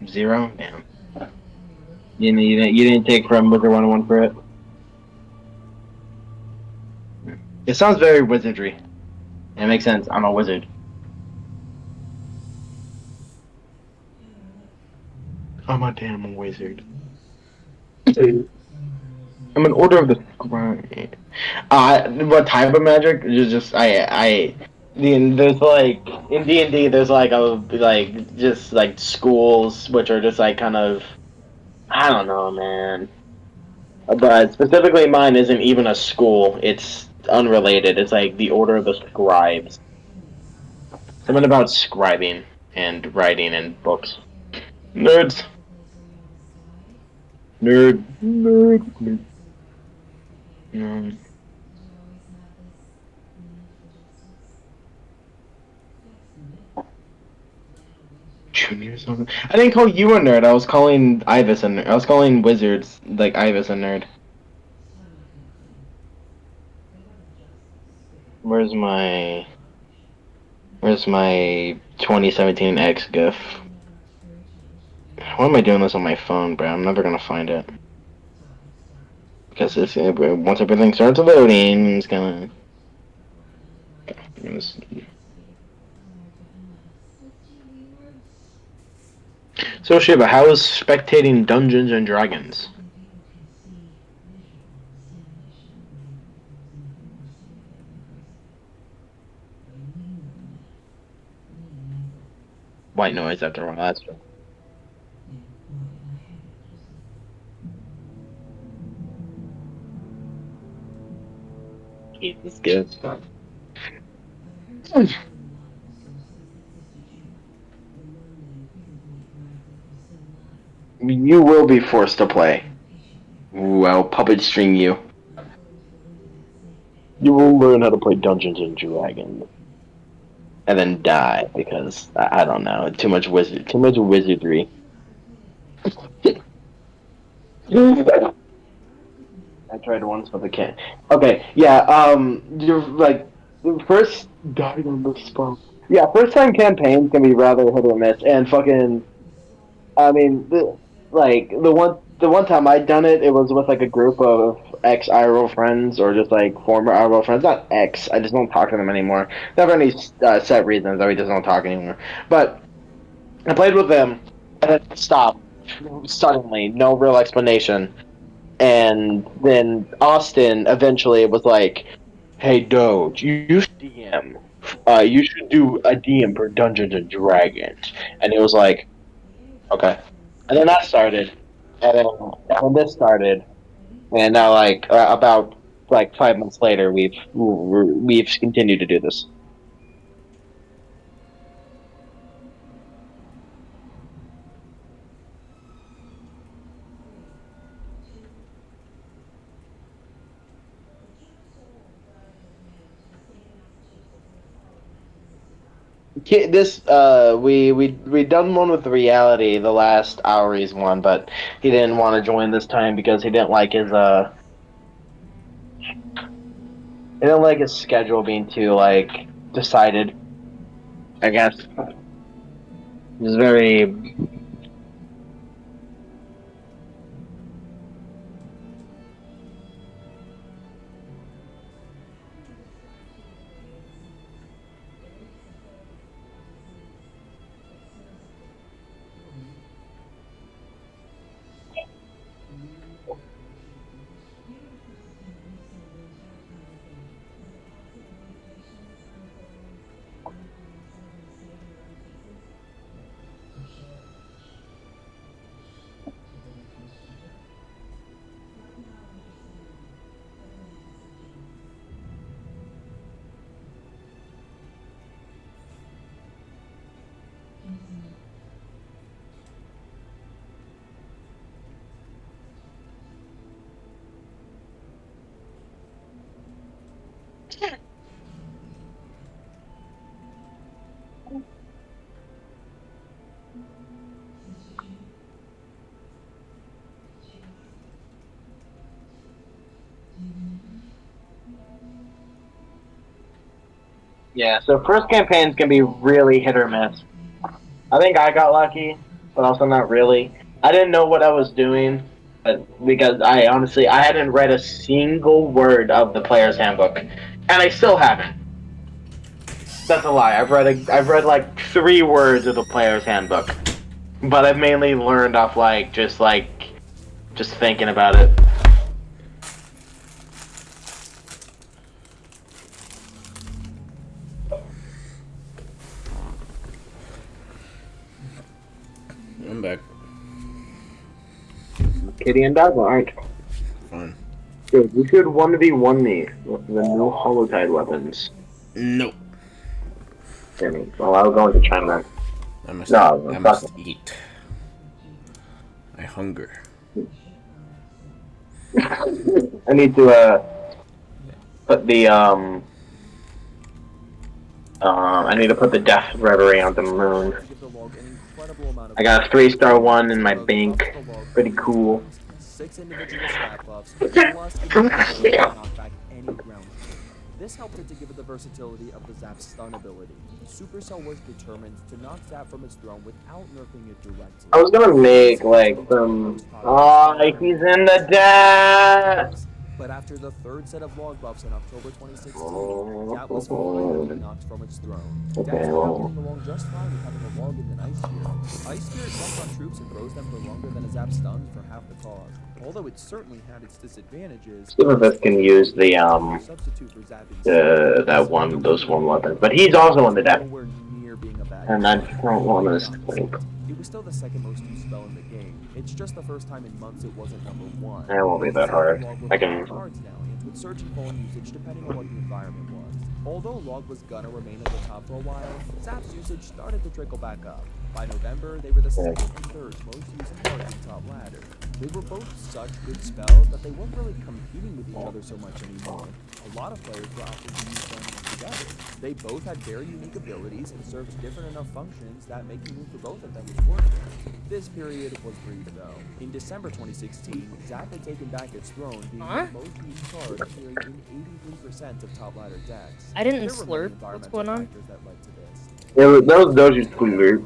0? Damn. You didn't take from Wizard 101 for it? It sounds very wizardry. It makes sense. I'm a wizard. I'm a damn wizard. I'm an order of the scribe. What type of magic? Just there's like in D&D there's like just like schools which are just like kind of I don't know, man. But specifically mine isn't even a school. It's unrelated. It's like the order of the scribes. Something about scribing and writing and books. Nerds. Nerd. Junior something. I didn't call you a nerd. I was calling Ivis a nerd. I was calling wizards like Ivis a nerd. Where's my 2017 X GIF? Why am I doing this on my phone, bro? I'm never gonna find it. Because once everything starts loading, it's gonna. So Shiba, how is spectating Dungeons and Dragons? White noise after all. That's true. It's good. You will be forced to play. Ooh, I'll puppet string you. You will learn how to play Dungeons and Dragons. And then die because I don't know, too much wizardry. I tried once, but I can't. Okay, yeah. You're like first died on the spot. Yeah, first time campaigns can be rather hit or miss, and fucking. I mean, the one time I'd done it, it was with like a group of ex IRL friends or just like former IRL friends. Not ex, I just don't talk to them anymore. Not for any set reasons that we just don't talk anymore. But I played with them, and then stopped suddenly, no real explanation. And then Austin eventually was like, "Hey, Doge, you DM." You should do a DM for Dungeons and Dragons. And it was like, okay. And then that started. And then this started. And now, like, about like 5 months later, we've continued to do this. We done one with reality, the last Auries one, but he didn't want to join this time because he didn't like his schedule being too like decided. I guess it's very. Yeah, so first campaigns can be really hit or miss. I think I got lucky, but also not really. I didn't know what I was doing, but because I hadn't read a single word of the player's handbook, and I still haven't. That's a lie. I've read like 3 words of the player's handbook, but I've mainly learned off just thinking about it. I'm back. Kitty and Dog aren't. Fine. Dude, we should 1v1 me with the new Holotide weapons. Nope. Well, I was going to chime in. I must eat. I hunger. I need to put the I need to put the Death Reverie on the moon. I got a 3-star one in my bank. Pretty cool. 6 individual stat buffs, plus knock back any ground. This helped it to give it the versatility of the Zap's stun ability. Supercell was determined to knock Zap from its throne without nerfing it directly. I was gonna make like some. Oh, he's in the death. But after the 3rd set of log buffs in October 2016, Zap was finally knocked from its throne. Zap's getting along just fine with having a log in an Ice Spirit. Ice Spirit jumps on troops and throws them for longer than a Zap stun for half the cost. Although it certainly had its disadvantages. Some of us can use the those one weapons, but he's also in the death. And I don't want to sleep. It was still the 2nd most used spell in the game. It's just the first time in months it wasn't number 1. It won't be that hard. I can. Cards now, and with surge and fall usage depending on what the environment was. Although Log was gonna remain at the top for a while, Zap's usage started to trickle back up. By November, they were the 2nd and 3rd most used cards in top ladder. They were both such good spells that they weren't really competing with each other so much anymore. A lot of players were opting to use them together. They both had very unique abilities and served different enough functions that making room for both of them was worth it. This period was brief though. In December 2016, Zap had taken back its throne, being the most used card, appearing in 83% of top ladder decks. I didn't slurp. What's going on? That led to this. Those are cool.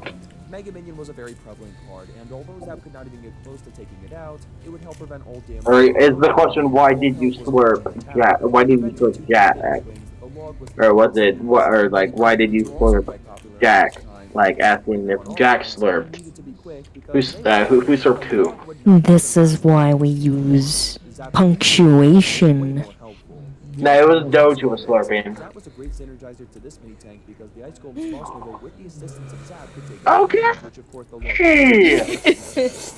Mega Minion was a very prevalent card, and although Zap could not even get close to taking it out, it would help prevent old damage. Alright, is the question why did you slurp Jack? Why did you slurp Jack? Or was it why did you slurp Jack? Like asking if Jack slurped. Who slurped who? This is why we use punctuation. No, it was Doge who was slurping. Zap was a great synergizer to this mini tank because the Ice Golem small snowball with the assistance of Zap could take out Okay. damage, which of course the Lord Hey. air units.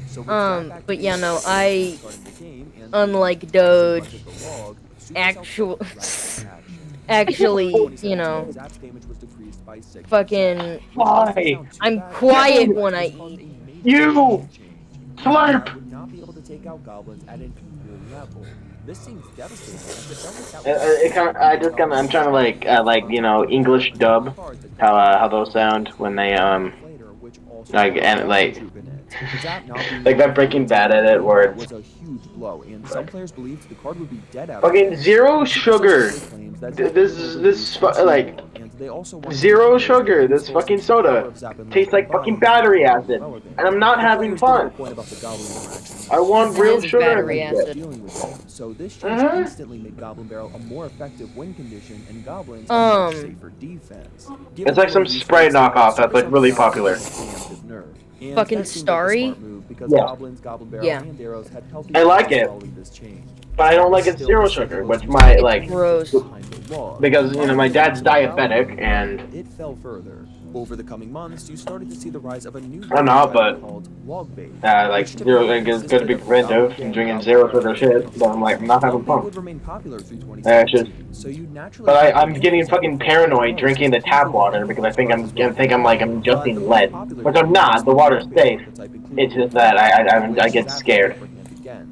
So with Zap But yeah, no, activated starting the game, and unlike as much Doge, as the log, Supercell actual- felt rapid action. actually, you 2017, know, Zap's damage was decreased by 6%, fucking, which doesn't Why? sound too I'm bad, quiet but when it I caused eat. a major You. damage change. Slurp. Zap would not be able to take out goblins at an equal level. This seems devastating, as it felt like that was I'm trying to like English dub how those sound when they like and like like that Breaking Bad edit where it's was a huge blow, and some players believed the card would be dead after. fucking zero sugar. Like zero sugar. This fucking soda tastes like fucking battery acid, and I'm not having fun. I want That real is sugar in battery this shit. acid. So this change instantly made Goblin Barrel a more effective win condition and goblins a much safer defense. It's like some Sprite knockoff that's like really popular. Fucking Starry? Yeah. Yeah. I like it, but I don't like it zero sugar, which my like Gross. because my dad's diabetic and It fell further. Over the coming months, you started to see the rise of a new I'm not, but called log bait. like zero like it's good to be preventive and drinking zero sugar shit, but I'm like I'm not having fun. Would remain popular through I should. 2017, so you naturally But I'm getting fucking paranoid drinking the tap water because I think I'm ingesting lead, which I'm not. The water's safe. It's just that I get scared.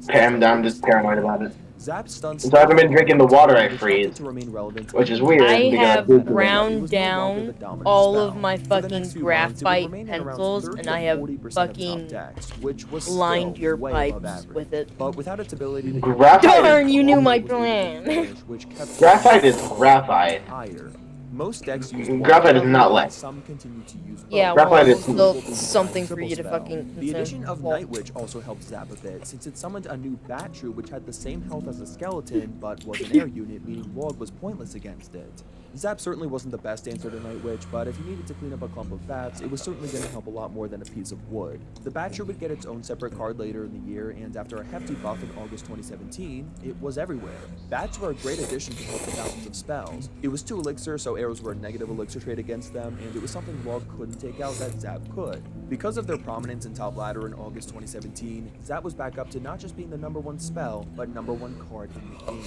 I'm just paranoid about it. So I haven't been drinking the water I freeze, which is weird. I because have do too much. ground down all of my fucking graphite pencils, and I have fucking lined your pipes with it. But without its ability to Graphite. Darn, you knew my plan. Graphite is graphite. Most decks use Graphite is not lead. Some continue to use Yeah, both. well, Graphite is- still something for you to fucking The addition of well, Night Witch also helped Zap a bit, since it summoned a new Bat Shrew which had the same health as a skeleton, but was an air unit, meaning Log was pointless against it. Zap certainly wasn't the best answer to Night Witch, but if you needed to clean up a clump of bats, it was certainly going to help a lot more than a piece of wood. The Bat Shrew would get its own separate card later in the year, and after a hefty buff in August 2017, it was everywhere. Bats were a great addition to help the thousands of spells. It was 2 elixir, so arrows were a negative elixir trade against them, and it was something Log couldn't take out that Zap could. Because of their prominence in top ladder in August 2017, Zap was back up to not just being the #1 spell, but #1 card in the game.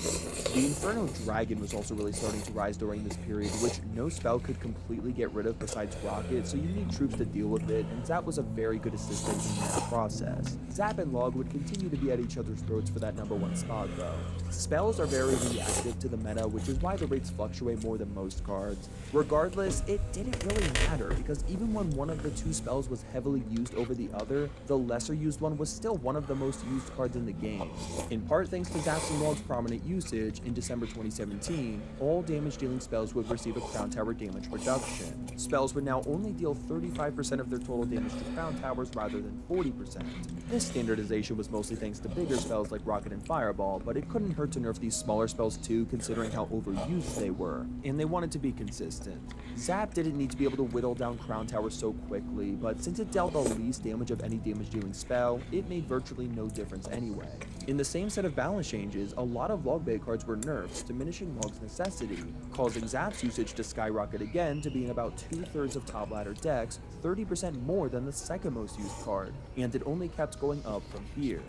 The Inferno Dragon was also really starting to rise during this period, which no spell could completely get rid of besides Rocket, so you need troops to deal with it, and Zap was a very good assistant in that process. Zap and Log would continue to be at each other's throats for that #1 spot though. Spells are very reactive to the meta, which is why the rates fluctuate more than most cards. Regardless, it didn't really matter, because even when one of the 2 spells was heavily used over the other, the lesser used one was still one of the most used cards in the game. In part thanks to Zap's and Log's prominent usage, in December 2017, all damage dealing spells would receive a Crown Tower damage reduction. Spells would now only deal 35% of their total damage to Crown Towers rather than 40%. This standardization was mostly thanks to bigger spells like Rocket and Fireball, but it couldn't hurt to nerf these smaller spells too, considering how overused they were, and they wanted to be consistent. Zap didn't need to be able to whittle down Crown Towers so quickly, but since it dealt the least damage of any damage dealing spell, it made virtually no difference anyway. In the same set of balance changes, a lot of Log Bait cards were nerfed, diminishing Log's necessity, causing Zap's usage to skyrocket again to being about 2/3 of top ladder decks, 30% more than the second most used card, and it only kept going up from here.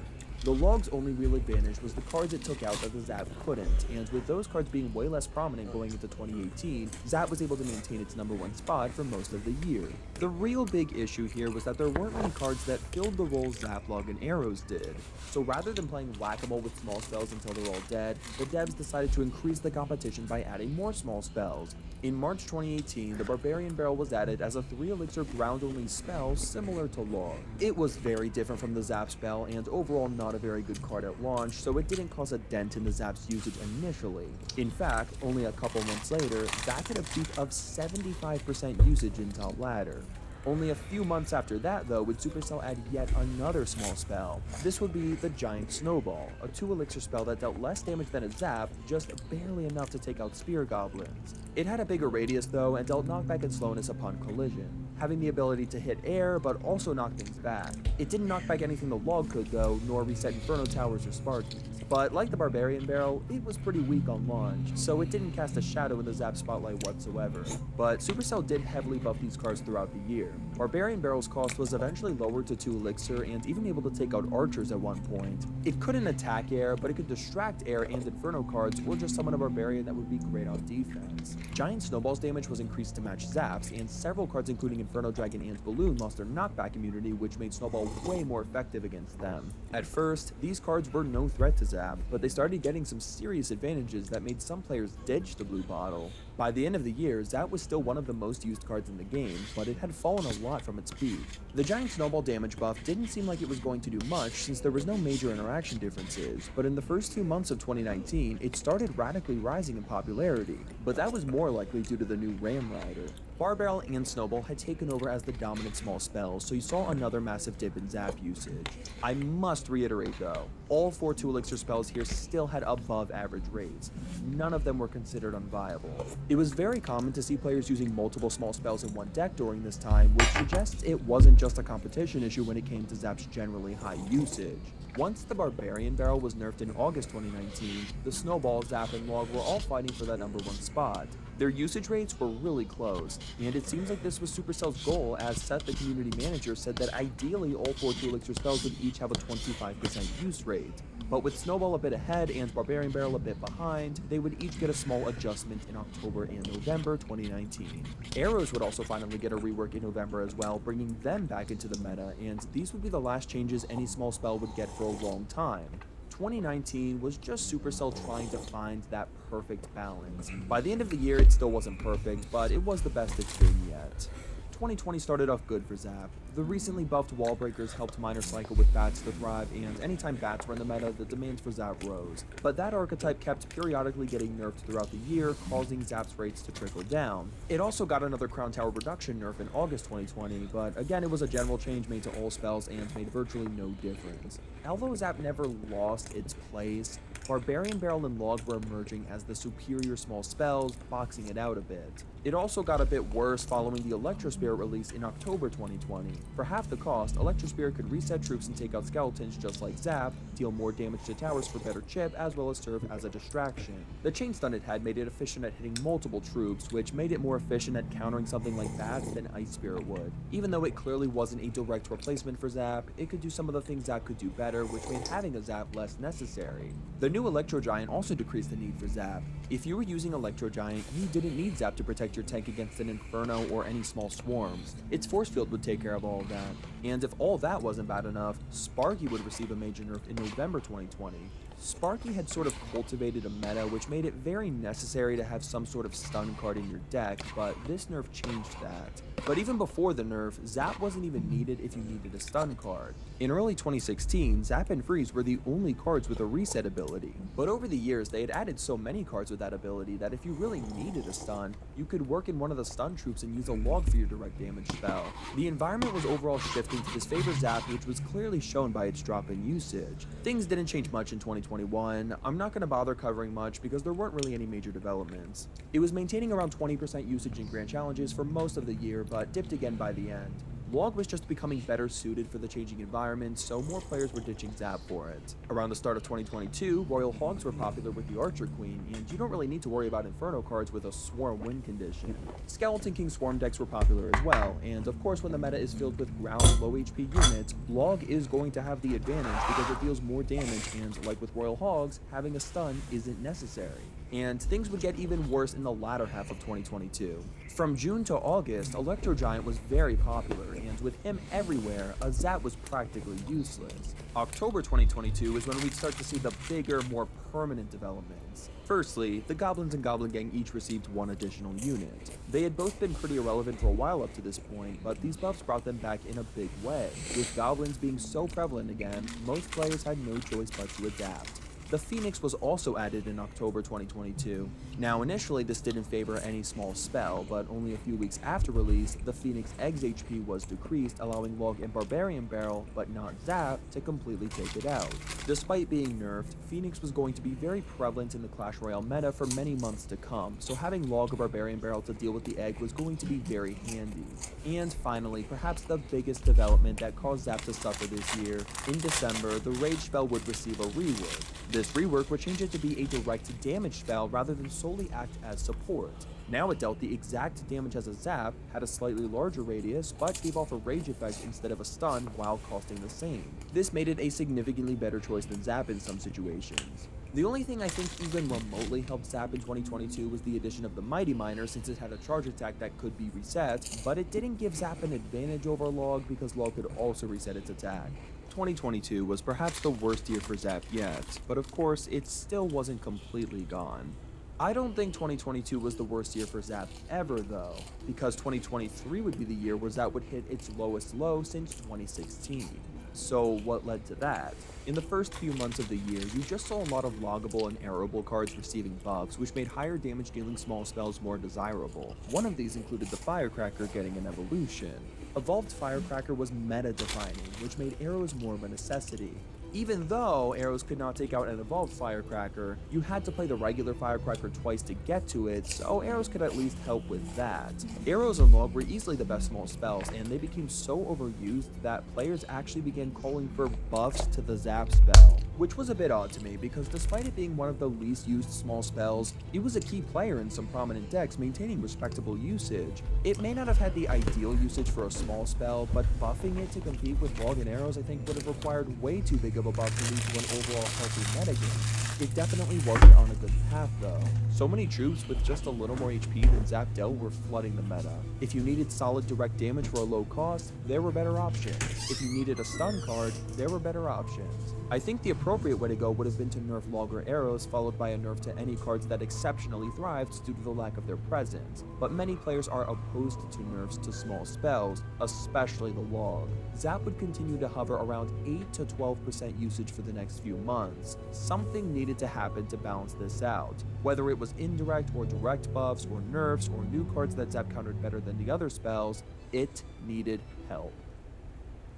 The Log's only real advantage was the cards it took out that the Zap couldn't, and with those cards being way less prominent going into 2018, Zap was able to maintain its #1 spot for most of the year. The real big issue here was that there weren't many cards that filled the role Zap, Log, and Arrows did. So rather than playing whack-a-mole with small spells until they're all dead, the devs decided to increase the competition by adding more small spells. In March 2018, the Barbarian Barrel was added as a 3-elixir ground-only spell similar to Log. It was very different from the Zap spell and overall not a very good card at launch, so it didn't cause a dent in the Zap's usage initially. In fact, only a couple months later, Zap hit a peak of 75% usage in top ladder. Only a few months after that, though, would Supercell add yet another small spell. This would be the Giant Snowball, a 2-elixir spell that dealt less damage than a Zap, just barely enough to take out Spear Goblins. It had a bigger radius, though, and dealt knockback and slowness upon collision, having the ability to hit air, but also knock things back. It didn't knock back anything the Log could, though, nor reset Inferno Towers or Sparkies. But like the Barbarian Barrel, it was pretty weak on launch, so it didn't cast a shadow in the Zap spotlight whatsoever. But Supercell did heavily buff these cards throughout the year. Barbarian Barrel's cost was eventually lowered to 2 elixir and even able to take out archers at one point. It couldn't attack air, but it could distract air and Inferno cards, or just summon a Barbarian that would be great on defense. Giant Snowball's damage was increased to match Zap's, and several cards including Inferno Dragon and Balloon lost their knockback immunity, which made Snowball way more effective against them. At first, these cards were no threat to Zap, but they started getting some serious advantages that made some players ditch the blue bottle. By the end of the year, Zap was still one of the most used cards in the game, but it had fallen a lot from its peak. The Giant Snowball damage buff didn't seem like it was going to do much since there was no major interaction differences, but in the first 2 months of 2019, it started radically rising in popularity, but that was more likely due to the new Ram Rider. Barbarrel and Snowball had taken over as the dominant small spells, so you saw another massive dip in Zap usage. I must reiterate though, all 4 2 elixir spells here still had above average rates. None of them were considered unviable. It was very common to see players using multiple small spells in one deck during this time, which suggests it wasn't just a competition issue when it came to Zap's generally high usage. Once the Barbarian Barrel was nerfed in August 2019, the Snowball, Zap, and Log were all fighting for that #1 spot. Their usage rates were really close, and it seems like this was Supercell's goal, as Seth, the community manager, said that ideally all 4 2 elixir spells would each have a 25% use rate. But with Snowball a bit ahead and Barbarian Barrel a bit behind, they would each get a small adjustment in October and November 2019. Arrows would also finally get a rework in November as well, bringing them back into the meta, and these would be the last changes any small spell would get for a long time. 2019 was just Supercell trying to find that perfect balance. By the end of the year, it still wasn't perfect, but it was the best it's been yet. 2020 started off good for Zap. The recently buffed wall breakers helped Miner cycle with bats to thrive, and anytime bats were in the meta, the demand for Zap rose. But that archetype kept periodically getting nerfed throughout the year, causing Zap's rates to trickle down. It also got another Crown Tower reduction nerf in August 2020, but again it was a general change made to all spells and made virtually no difference. Although Zap never lost its place, Barbarian Barrel and Log were emerging as the superior small spells, boxing it out a bit. It also got a bit worse following the Electro Spirit release in October 2020. For half the cost, Electro Spirit could reset troops and take out skeletons just like Zap, deal more damage to towers for better chip, as well as serve as a distraction. The chain stun it had made it efficient at hitting multiple troops, which made it more efficient at countering something like bats than Ice Spirit would. Even though it clearly wasn't a direct replacement for Zap, it could do some of the things Zap could do better, which made having a Zap less necessary. The new Electro Giant also decreased the need for Zap. If you were using Electro Giant, you didn't need Zap to protect your tank against an Inferno or any small swarms. Its force field would take care of all of that. And if all that wasn't bad enough, Sparky would receive a major nerf in November 2020. Sparky had sort of cultivated a meta which made it very necessary to have some sort of stun card in your deck, but this nerf changed that. But even before the nerf, Zap wasn't even needed if you needed a stun card. In early 2016, Zap and Freeze were the only cards with a reset ability, but over the years they had added so many cards with that ability that if you really needed a stun, you could work in one of the stun troops and use a Log for your direct damage spell. The environment was overall shifting to disfavor Zap, which was clearly shown by its drop in usage. Things didn't change much in 2021. I'm not going to bother covering much because there weren't really any major developments. It was maintaining around 20% usage in grand challenges for most of the year, but dipped again by the end. Log was just becoming better suited for the changing environment, so more players were ditching Zap for it. Around the start of 2022, Royal Hogs were popular with the Archer Queen, and you don't really need to worry about Inferno cards with a Swarm win condition. Skeleton King Swarm decks were popular as well, and of course when the meta is filled with ground low HP units, Log is going to have the advantage because it deals more damage, and like with Royal Hogs, having a stun isn't necessary. And things would get even worse in the latter half of 2022. From June to August, Electro Giant was very popular, and with him everywhere, a Zap was practically useless. October 2022 is when we'd start to see the bigger, more permanent developments. Firstly, the Goblins and Goblin Gang each received one additional unit. They had both been pretty irrelevant for a while up to this point, but these buffs brought them back in a big way. With Goblins being so prevalent again, most players had no choice but to adapt. The Phoenix was also added in October 2022. Now initially this didn't favor any small spell, but only a few weeks after release, the Phoenix Egg's HP was decreased, allowing Log and Barbarian Barrel, but not Zap, to completely take it out. Despite being nerfed, Phoenix was going to be very prevalent in the Clash Royale meta for many months to come, so having Log or Barbarian Barrel to deal with the Egg was going to be very handy. And finally, perhaps the biggest development that caused Zap to suffer this year, in December, the Rage spell would receive a rework. This rework would change it to be a direct damage spell rather than solely act as support. Now it dealt the exact damage as a zap, had a slightly larger radius, but gave off a rage effect instead of a stun while costing the same. This made it a significantly better choice than zap in some situations. The only thing I think even remotely helped Zap in 2022 was the addition of the Mighty Miner, since it had a charge attack that could be reset, but it didn't give Zap an advantage over Log because Log could also reset its attack. 2022 was perhaps the worst year for Zap yet, but of course it still wasn't completely gone. I don't think 2022 was the worst year for Zap ever though, because 2023 would be the year where Zap would hit its lowest low since 2016. So what led to that? In the first few months of the year, you just saw a lot of loggable and arrowable cards receiving buffs, which made higher damage dealing small spells more desirable. One of these included the Firecracker getting an evolution. Evolved Firecracker was meta-defining, which made arrows more of a necessity. Even though arrows could not take out an evolved Firecracker, you had to play the regular Firecracker twice to get to it, so arrows could at least help with that. Arrows and Log were easily the best small spells, and they became so overused that players actually began calling for buffs to the Zap spell, which was a bit odd to me because despite it being one of the least used small spells, it was a key player in some prominent decks maintaining respectable usage. It may not have had the ideal usage for a small spell, but buffing it to compete with Log and arrows I think would have required way too big of a buff to lead to an overall healthy metagame. It definitely wasn't on a good path though. So many troops with just a little more HP than Zap dealt were flooding the meta. If you needed solid direct damage for a low cost, there were better options. If you needed a stun card, there were better options. I think the appropriate way to go would have been to nerf Log or arrows, followed by a nerf to any cards that exceptionally thrived due to the lack of their presence. But many players are opposed to nerfs to small spells, especially the Log. Zap would continue to hover around 8 to 12% usage for the next few months. Something needed to happen to balance this out. Whether it was indirect or direct buffs or nerfs or new cards that Zap countered better than the other spells, it needed help.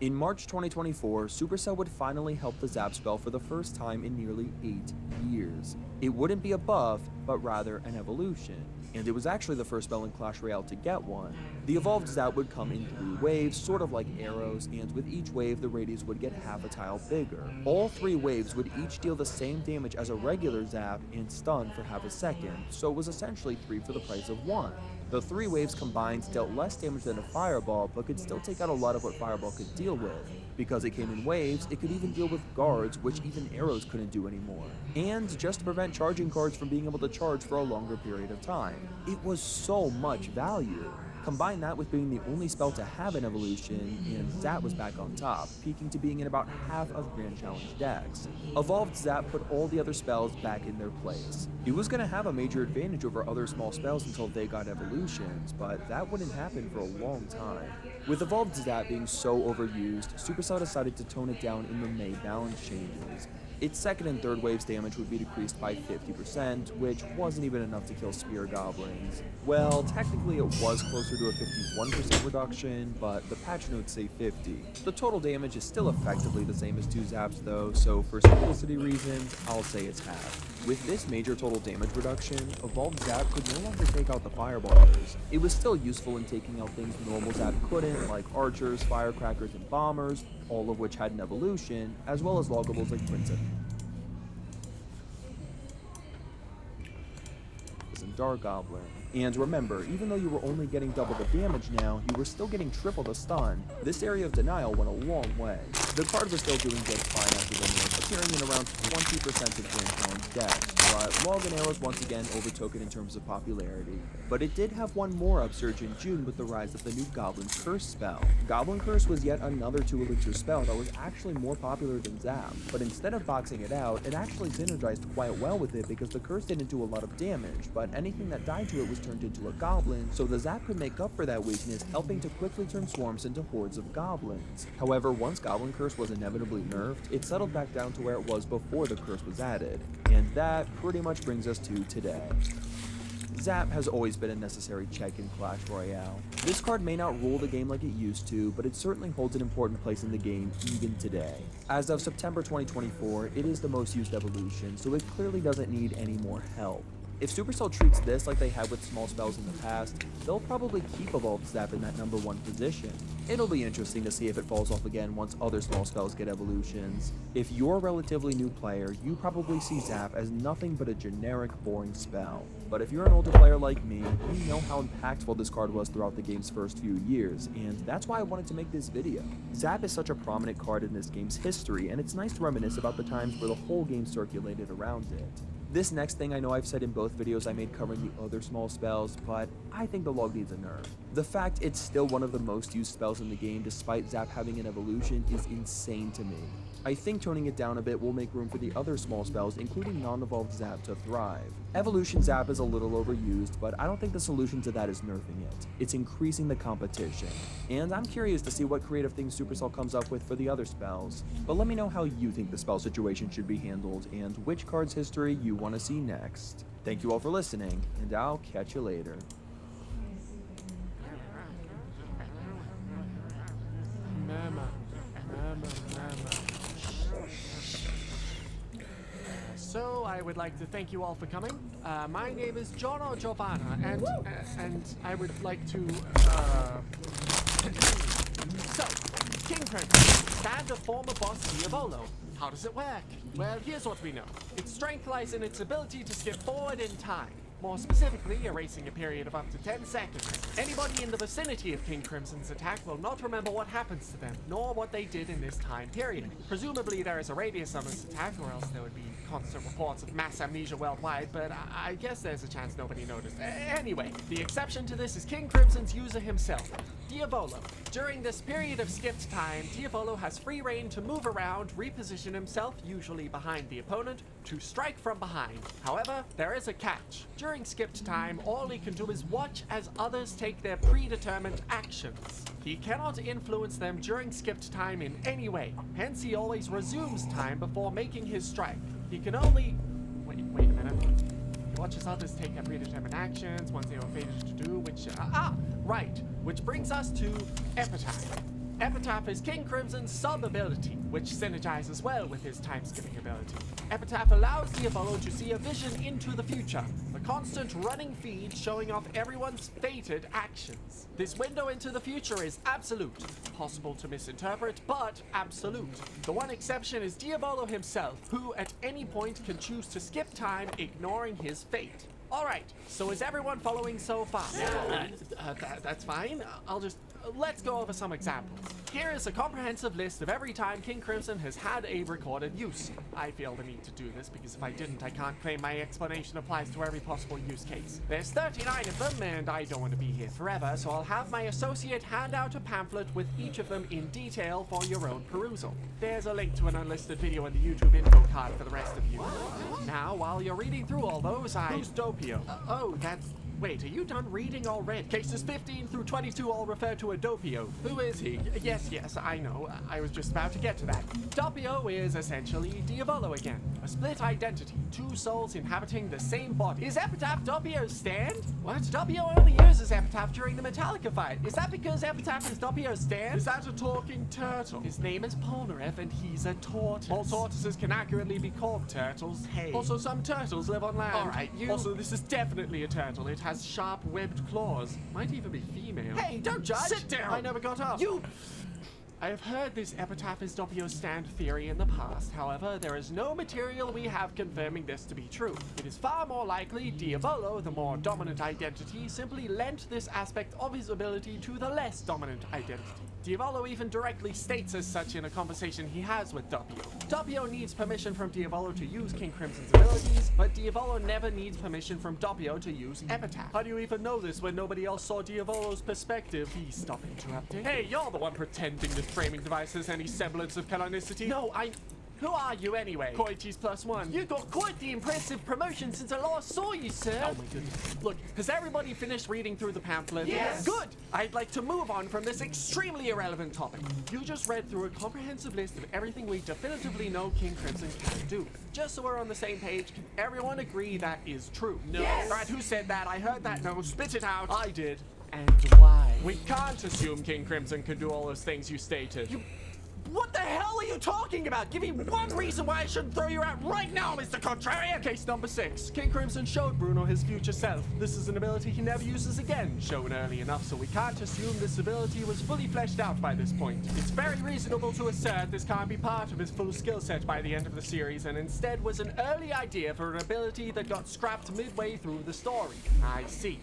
In March 2024, Supercell would finally help the Zap spell for the first time in nearly 8 years. It wouldn't be a buff, but rather an evolution. And it was actually the first spell in Clash Royale to get one. The evolved Zap would come in 3 waves, sort of like arrows, and with each wave the radius would get half a tile bigger. All 3 waves would each deal the same damage as a regular Zap and stun for half a second, so it was essentially 3 for the price of 1. The 3 waves combined dealt less damage than a Fireball, but could still take out a lot of what Fireball could deal with. Because it came in waves, it could even deal with guards, which even arrows couldn't do anymore. And just to prevent charging cards from being able to charge for a longer period of time. It was so much value. Combine that with being the only spell to have an evolution, and Zap was back on top, peaking to being in about half of Grand Challenge decks. Evolved Zap put all the other spells back in their place. It was going to have a major advantage over other small spells until they got evolutions, but that wouldn't happen for a long time. With Evolved Zap being so overused, Supercell decided to tone it down in the May balance changes. Its second and third waves damage would be decreased by 50%, which wasn't even enough to kill Spear Goblins. Well, technically it was closer to a 51% reduction, but the patch notes say 50. The total damage is still effectively the same as 2 Zaps though, so for simplicity reasons, I'll say it's half. With this major total damage reduction, Evolved Zap could no longer take out the Fireballers. It was still useful in taking out things normal Zap couldn't, like Archers, Firecrackers, and Bombers, all of which had an evolution, as well as loggables like Princess and Dark Goblin. And remember, even though you were only getting double the damage now, you were still getting triple the stun. This area of denial went a long way. The card was still doing just fine after the nerf, appearing in around 20% of Grand Challenge decks, but Log and Arrows once again overtook it in terms of popularity. But it did have one more upsurge in June with the rise of the new Goblin Curse spell. Goblin Curse was yet another 2 elixir spell that was actually more popular than Zap, but instead of boxing it out, it actually synergized quite well with it because the curse didn't do a lot of damage, but anything that died to it was turned into a goblin, so the Zap could make up for that weakness, helping to quickly turn swarms into hordes of goblins. However, once Goblin Curse was inevitably nerfed, it settled back down to where it was before the curse was added. And that pretty much brings us to today. Zap has always been a necessary check in Clash Royale. This card may not rule the game like it used to, but it certainly holds an important place in the game even today. As of September 2024, it is the most used evolution, so it clearly doesn't need any more help. If Supercell treats this like they have with small spells in the past, they'll probably keep Evolved Zap in that #1 position. It'll be interesting to see if it falls off again once other small spells get evolutions. If you're a relatively new player, you probably see Zap as nothing but a generic, boring spell. But if you're an older player like me, you know how impactful this card was throughout the game's first few years, and that's why I wanted to make this video. Zap is such a prominent card in this game's history, and it's nice to reminisce about the times where the whole game circulated around it. This next thing I know I've said in both videos I made covering the other small spells, but I think the log needs a nerf. The fact it's still one of the most used spells in the game despite Zap having an evolution is insane to me. I think toning it down a bit will make room for the other small spells, including non-evolved Zap, to thrive. Evolution Zap is a little overused, but I don't think the solution to that is nerfing it. It's increasing the competition. And I'm curious to see what creative things Supercell comes up with for the other spells. But let me know how you think the spell situation should be handled, and which card's history you want to see next. Thank you all for listening, and I'll catch you later. So I would like to thank you all for coming. My name is John or Giovanna, and I would like to. So, King Crimson, and a former boss Diavolo. How does it work? Well, here's what we know. Its strength lies in its ability to skip forward in time. More specifically, erasing a period of up to 10 seconds. Anybody in the vicinity of King Crimson's attack will not remember what happens to them, nor what they did in this time period. Presumably there is a radius on this attack, or else there would be constant reports of mass amnesia worldwide, but I guess there's a chance nobody noticed. Anyway, the exception to this is King Crimson's user himself, Diavolo. During this period of skipped time, Diavolo has free reign to move around, reposition himself, usually behind the opponent, to strike from behind. However, there is a catch. During skipped time, all he can do is watch as others take their predetermined actions. He cannot influence them during skipped time in any way, hence he always resumes time before making his strike. He can only... Wait a minute. He watches others take their predetermined actions once they are fated to do, which... right. Which brings us to Epitaph. Epitaph is King Crimson's sub-ability, which synergizes well with his time-skipping ability. Epitaph allows Diavolo to see a vision into the future, the constant running feed showing off everyone's fated actions. This window into the future is absolute, possible to misinterpret, but absolute. The one exception is Diavolo himself, who at any point can choose to skip time, ignoring his fate. Alright, so is everyone following so far? That's fine. Let's go over some examples. Here is a comprehensive list of every time King Crimson has had a recorded use. I feel the need to do this because if I didn't, I can't claim my explanation applies to every possible use case. There's 39 of them, and I don't want to be here forever, so I'll have my associate hand out a pamphlet with each of them in detail for your own perusal. There's a link to an unlisted video in the YouTube info card for the rest of you. Now, while you're reading through all those, Who's Doppio? Wait, are you done reading already? Cases 15 through 22 all refer to a Doppio. Who is he? Yes, I know. I was just about to get to that. Doppio is essentially Diavolo again. A split identity. Two souls inhabiting the same body. Is Epitaph Doppio's stand? What? Doppio only uses Epitaph during the Metallica fight. Is that because Epitaph is Doppio's stand? Is that a talking turtle? His name is Polnareff and he's a tortoise. All tortoises can accurately be called turtles. Hey. Also, some turtles live on land. Alright, Also, this is definitely a turtle. It has sharp webbed claws. Might even be female. Hey, don't judge! Sit down! I never got up. I have heard this Epitaph is Doppio's stand theory in the past. However, there is no material we have confirming this to be true. It is far more likely Diavolo, the more dominant identity, simply lent this aspect of his ability to the less dominant identity. Diavolo even directly states as such in a conversation he has with Doppio. Doppio needs permission from Diavolo to use King Crimson's abilities, but Diavolo never needs permission from Doppio to use Epitaph. How do you even know this when nobody else saw Diavolo's perspective? Please stop interrupting. Hey, you're the one pretending this framing device has any semblance of canonicity. No, Who are you anyway? Coites +1. You got quite the impressive promotion since I last saw you, sir. Oh my goodness. Look, has everybody finished reading through the pamphlet? Yes! Good! I'd like to move on from this extremely irrelevant topic. You just read through a comprehensive list of everything we definitively know King Crimson can do. Just so we're on the same page, can everyone agree that is true? No. Yes! Alright, who said that? I heard that no. Spit it out. I did. And why? We can't assume King Crimson can do all those things you stated. What the hell are you talking about? Give me one reason why I shouldn't throw you out right now, Mr. Contrarian! Case number 6. King Crimson showed Bruno his future self. This is an ability he never uses again, shown early enough so we can't assume this ability was fully fleshed out by this point. It's very reasonable to assert this can't be part of his full skill set by the end of the series, and instead was an early idea for an ability that got scrapped midway through the story. I see.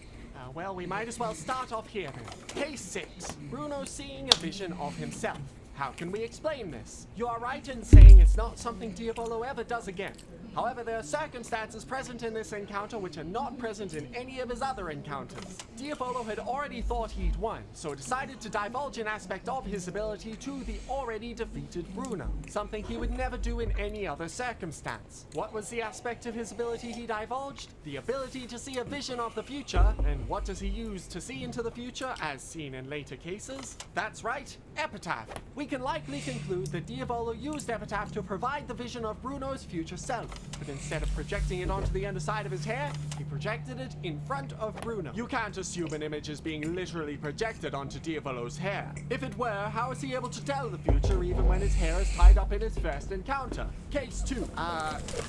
Well, we might as well start off here then. Case 6. Bruno seeing a vision of himself. How can we explain this? You are right in saying it's not something Diavolo ever does again. However, there are circumstances present in this encounter which are not present in any of his other encounters. Diavolo had already thought he'd won, so decided to divulge an aspect of his ability to the already defeated Bruno, something he would never do in any other circumstance. What was the aspect of his ability he divulged? The ability to see a vision of the future, and what does he use to see into the future, as seen in later cases? That's right, Epitaph. We can likely conclude that Diavolo used Epitaph to provide the vision of Bruno's future self. But instead of projecting it onto the underside of his hair, he projected it in front of Bruno. You can't assume an image is being literally projected onto Diavolo's hair. If it were, how is he able to tell the future even when his hair is tied up in his first encounter? Case 2.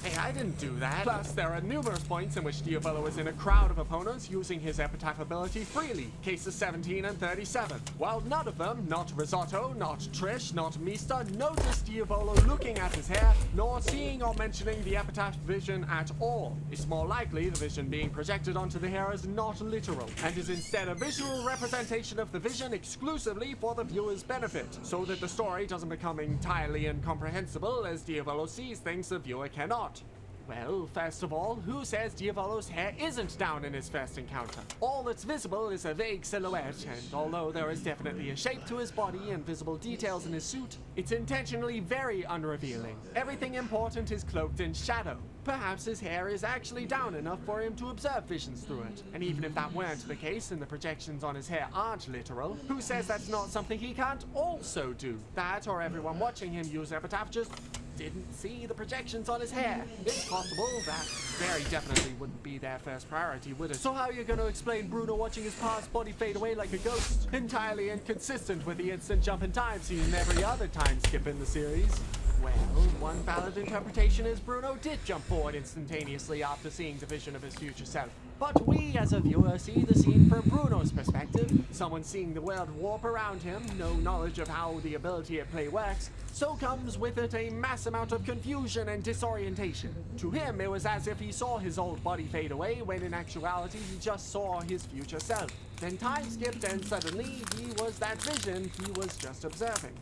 Hey, I didn't do that. Plus, there are numerous points in which Diavolo is in a crowd of opponents using his Epitaph ability freely. Cases 17 and 37. While none of them, not Risotto, not Trish, not Mista, noticed Diavolo looking at his hair, nor seeing or mentioning the Epitaph vision at all. It's more likely the vision being projected onto the hair is not literal, and is instead a visual representation of the vision exclusively for the viewer's benefit, so that the story doesn't become entirely incomprehensible as Diavolo sees things the viewer cannot. Well, first of all, who says Diavolo's hair isn't down in his first encounter? All that's visible is a vague silhouette, and although there is definitely a shape to his body and visible details in his suit, it's intentionally very unrevealing. Everything important is cloaked in shadow. Perhaps his hair is actually down enough for him to observe visions through it. And even if that weren't the case and the projections on his hair aren't literal, who says that's not something he can't also do? That or everyone watching him use Epitaph just didn't see the projections on his hair. It's possible that very definitely wouldn't be their first priority, would it? So how are you going to explain Bruno watching his past body fade away like a ghost? Entirely inconsistent with the instant jump in time seen in every other time skip in the series. Well, one valid interpretation is Bruno did jump forward instantaneously after seeing the vision of his future self. But we, as a viewer, see the scene from Bruno's perspective. Someone seeing the world warp around him, no knowledge of how the ability at play works, so comes with it a mass amount of confusion and disorientation. To him, it was as if he saw his old body fade away, when in actuality he just saw his future self. Then time skipped and suddenly he was that vision he was just observing.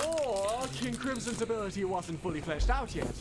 Or King Crimson's ability wasn't fully fleshed out yet.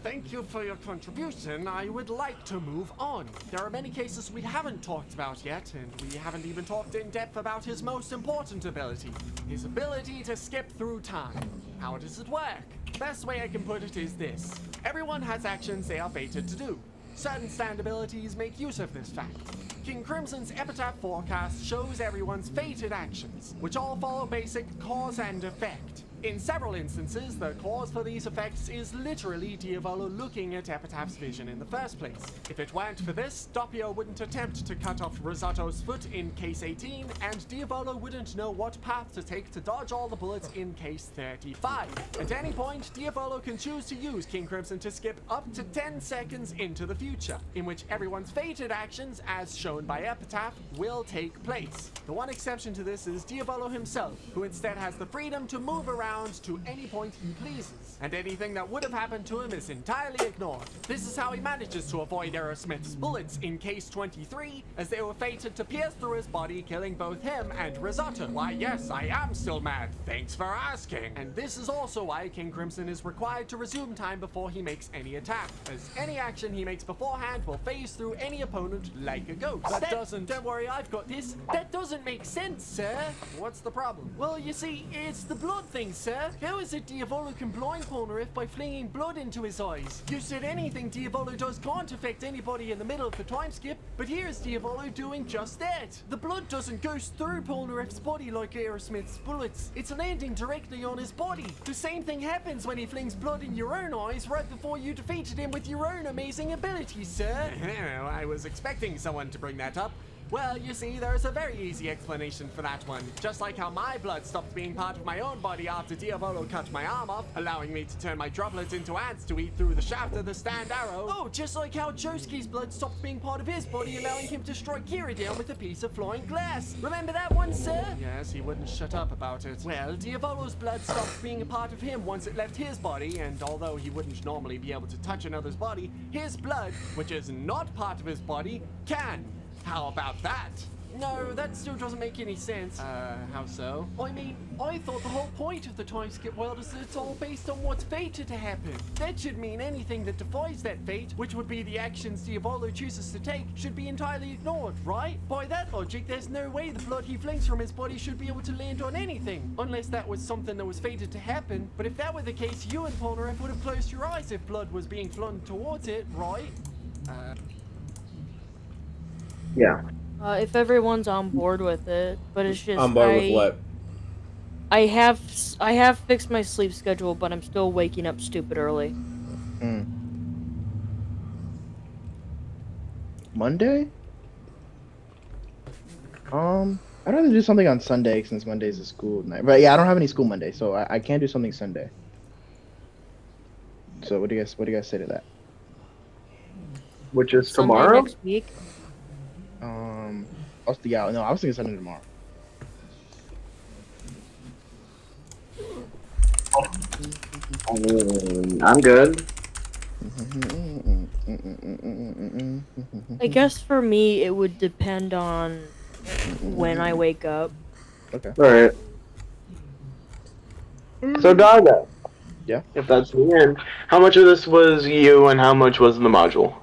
Thank you for your contribution. I would like to move on. There are many cases we haven't talked about yet, and we haven't even talked in depth about his most important ability. His ability to skip through time. How does it work? Best way I can put it is this. Everyone has actions they are fated to do. Certain stand abilities make use of this fact. King Crimson's Epitaph forecast shows everyone's fated actions, which all follow basic cause and effect. In several instances, the cause for these effects is literally Diavolo looking at Epitaph's vision in the first place. If it weren't for this, Doppio wouldn't attempt to cut off Risotto's foot in case 18, and Diavolo wouldn't know what path to take to dodge all the bullets in case 35. At any point, Diavolo can choose to use King Crimson to skip up to 10 seconds into the future, in which everyone's fated actions, as shown by Epitaph, will take place. The one exception to this is Diavolo himself, who instead has the freedom to move around to any point he pleases, and anything that would have happened to him is entirely ignored. This is how he manages to avoid Aerosmith's bullets in case 23, as they were fated to pierce through his body, killing both him and Risotto. Why yes, I am still mad. Thanks for asking. And this is also why King Crimson is required to resume time before he makes any attack, as any action he makes beforehand will phase through any opponent like a ghost. Don't worry, I've got this. That doesn't make sense, sir. What's the problem? Well, you see, it's the blood thing, sir. How is it Diavolo can blind Polnareff by flinging blood into his eyes? You said anything Diavolo does can't affect anybody in the middle of the time skip, but here's Diavolo doing just that. The blood doesn't go through Polnareff's body like Aerosmith's bullets. It's landing directly on his body. The same thing happens when he flings blood in your own eyes right before you defeated him with your own amazing abilities, sir. I was expecting someone to bring that up. Well, you see, there's a very easy explanation for that one. Just like how my blood stopped being part of my own body after Diavolo cut my arm off, allowing me to turn my droplets into ants to eat through the shaft of the stand arrow. Oh, just like how Josuke's blood stopped being part of his body, allowing him to strike Kira down with a piece of flying glass. Remember that one, sir? Yes, he wouldn't shut up about it. Well, Diavolo's blood stopped being a part of him once it left his body, and although he wouldn't normally be able to touch another's body, his blood, which is not part of his body, can. How about that? No, that still doesn't make any sense. How so? I mean, I thought the whole point of the time skip world is that it's all based on what's fated to happen. That should mean anything that defies that fate, which would be the actions Diavolo chooses to take, should be entirely ignored, right? By that logic, there's no way the blood he flings from his body should be able to land on anything, unless that was something that was fated to happen. But if that were the case, you and Polnareff would have closed your eyes if blood was being flung towards it, right? Yeah. If everyone's on board with it, but it's just On board with what? I have fixed my sleep schedule, but I'm still waking up stupid early. Monday? I'd rather do something on Sunday since Monday's a school night. But yeah, I don't have any school Monday, so I can't do something Sunday. So what do you guys say to that? Which is Sunday tomorrow? next week. I was thinking Sunday tomorrow. I'm good. I guess for me, it would depend on when I wake up. Okay. Alright. So, Daga. Yeah? If that's the end, how much of this was you and how much was the module?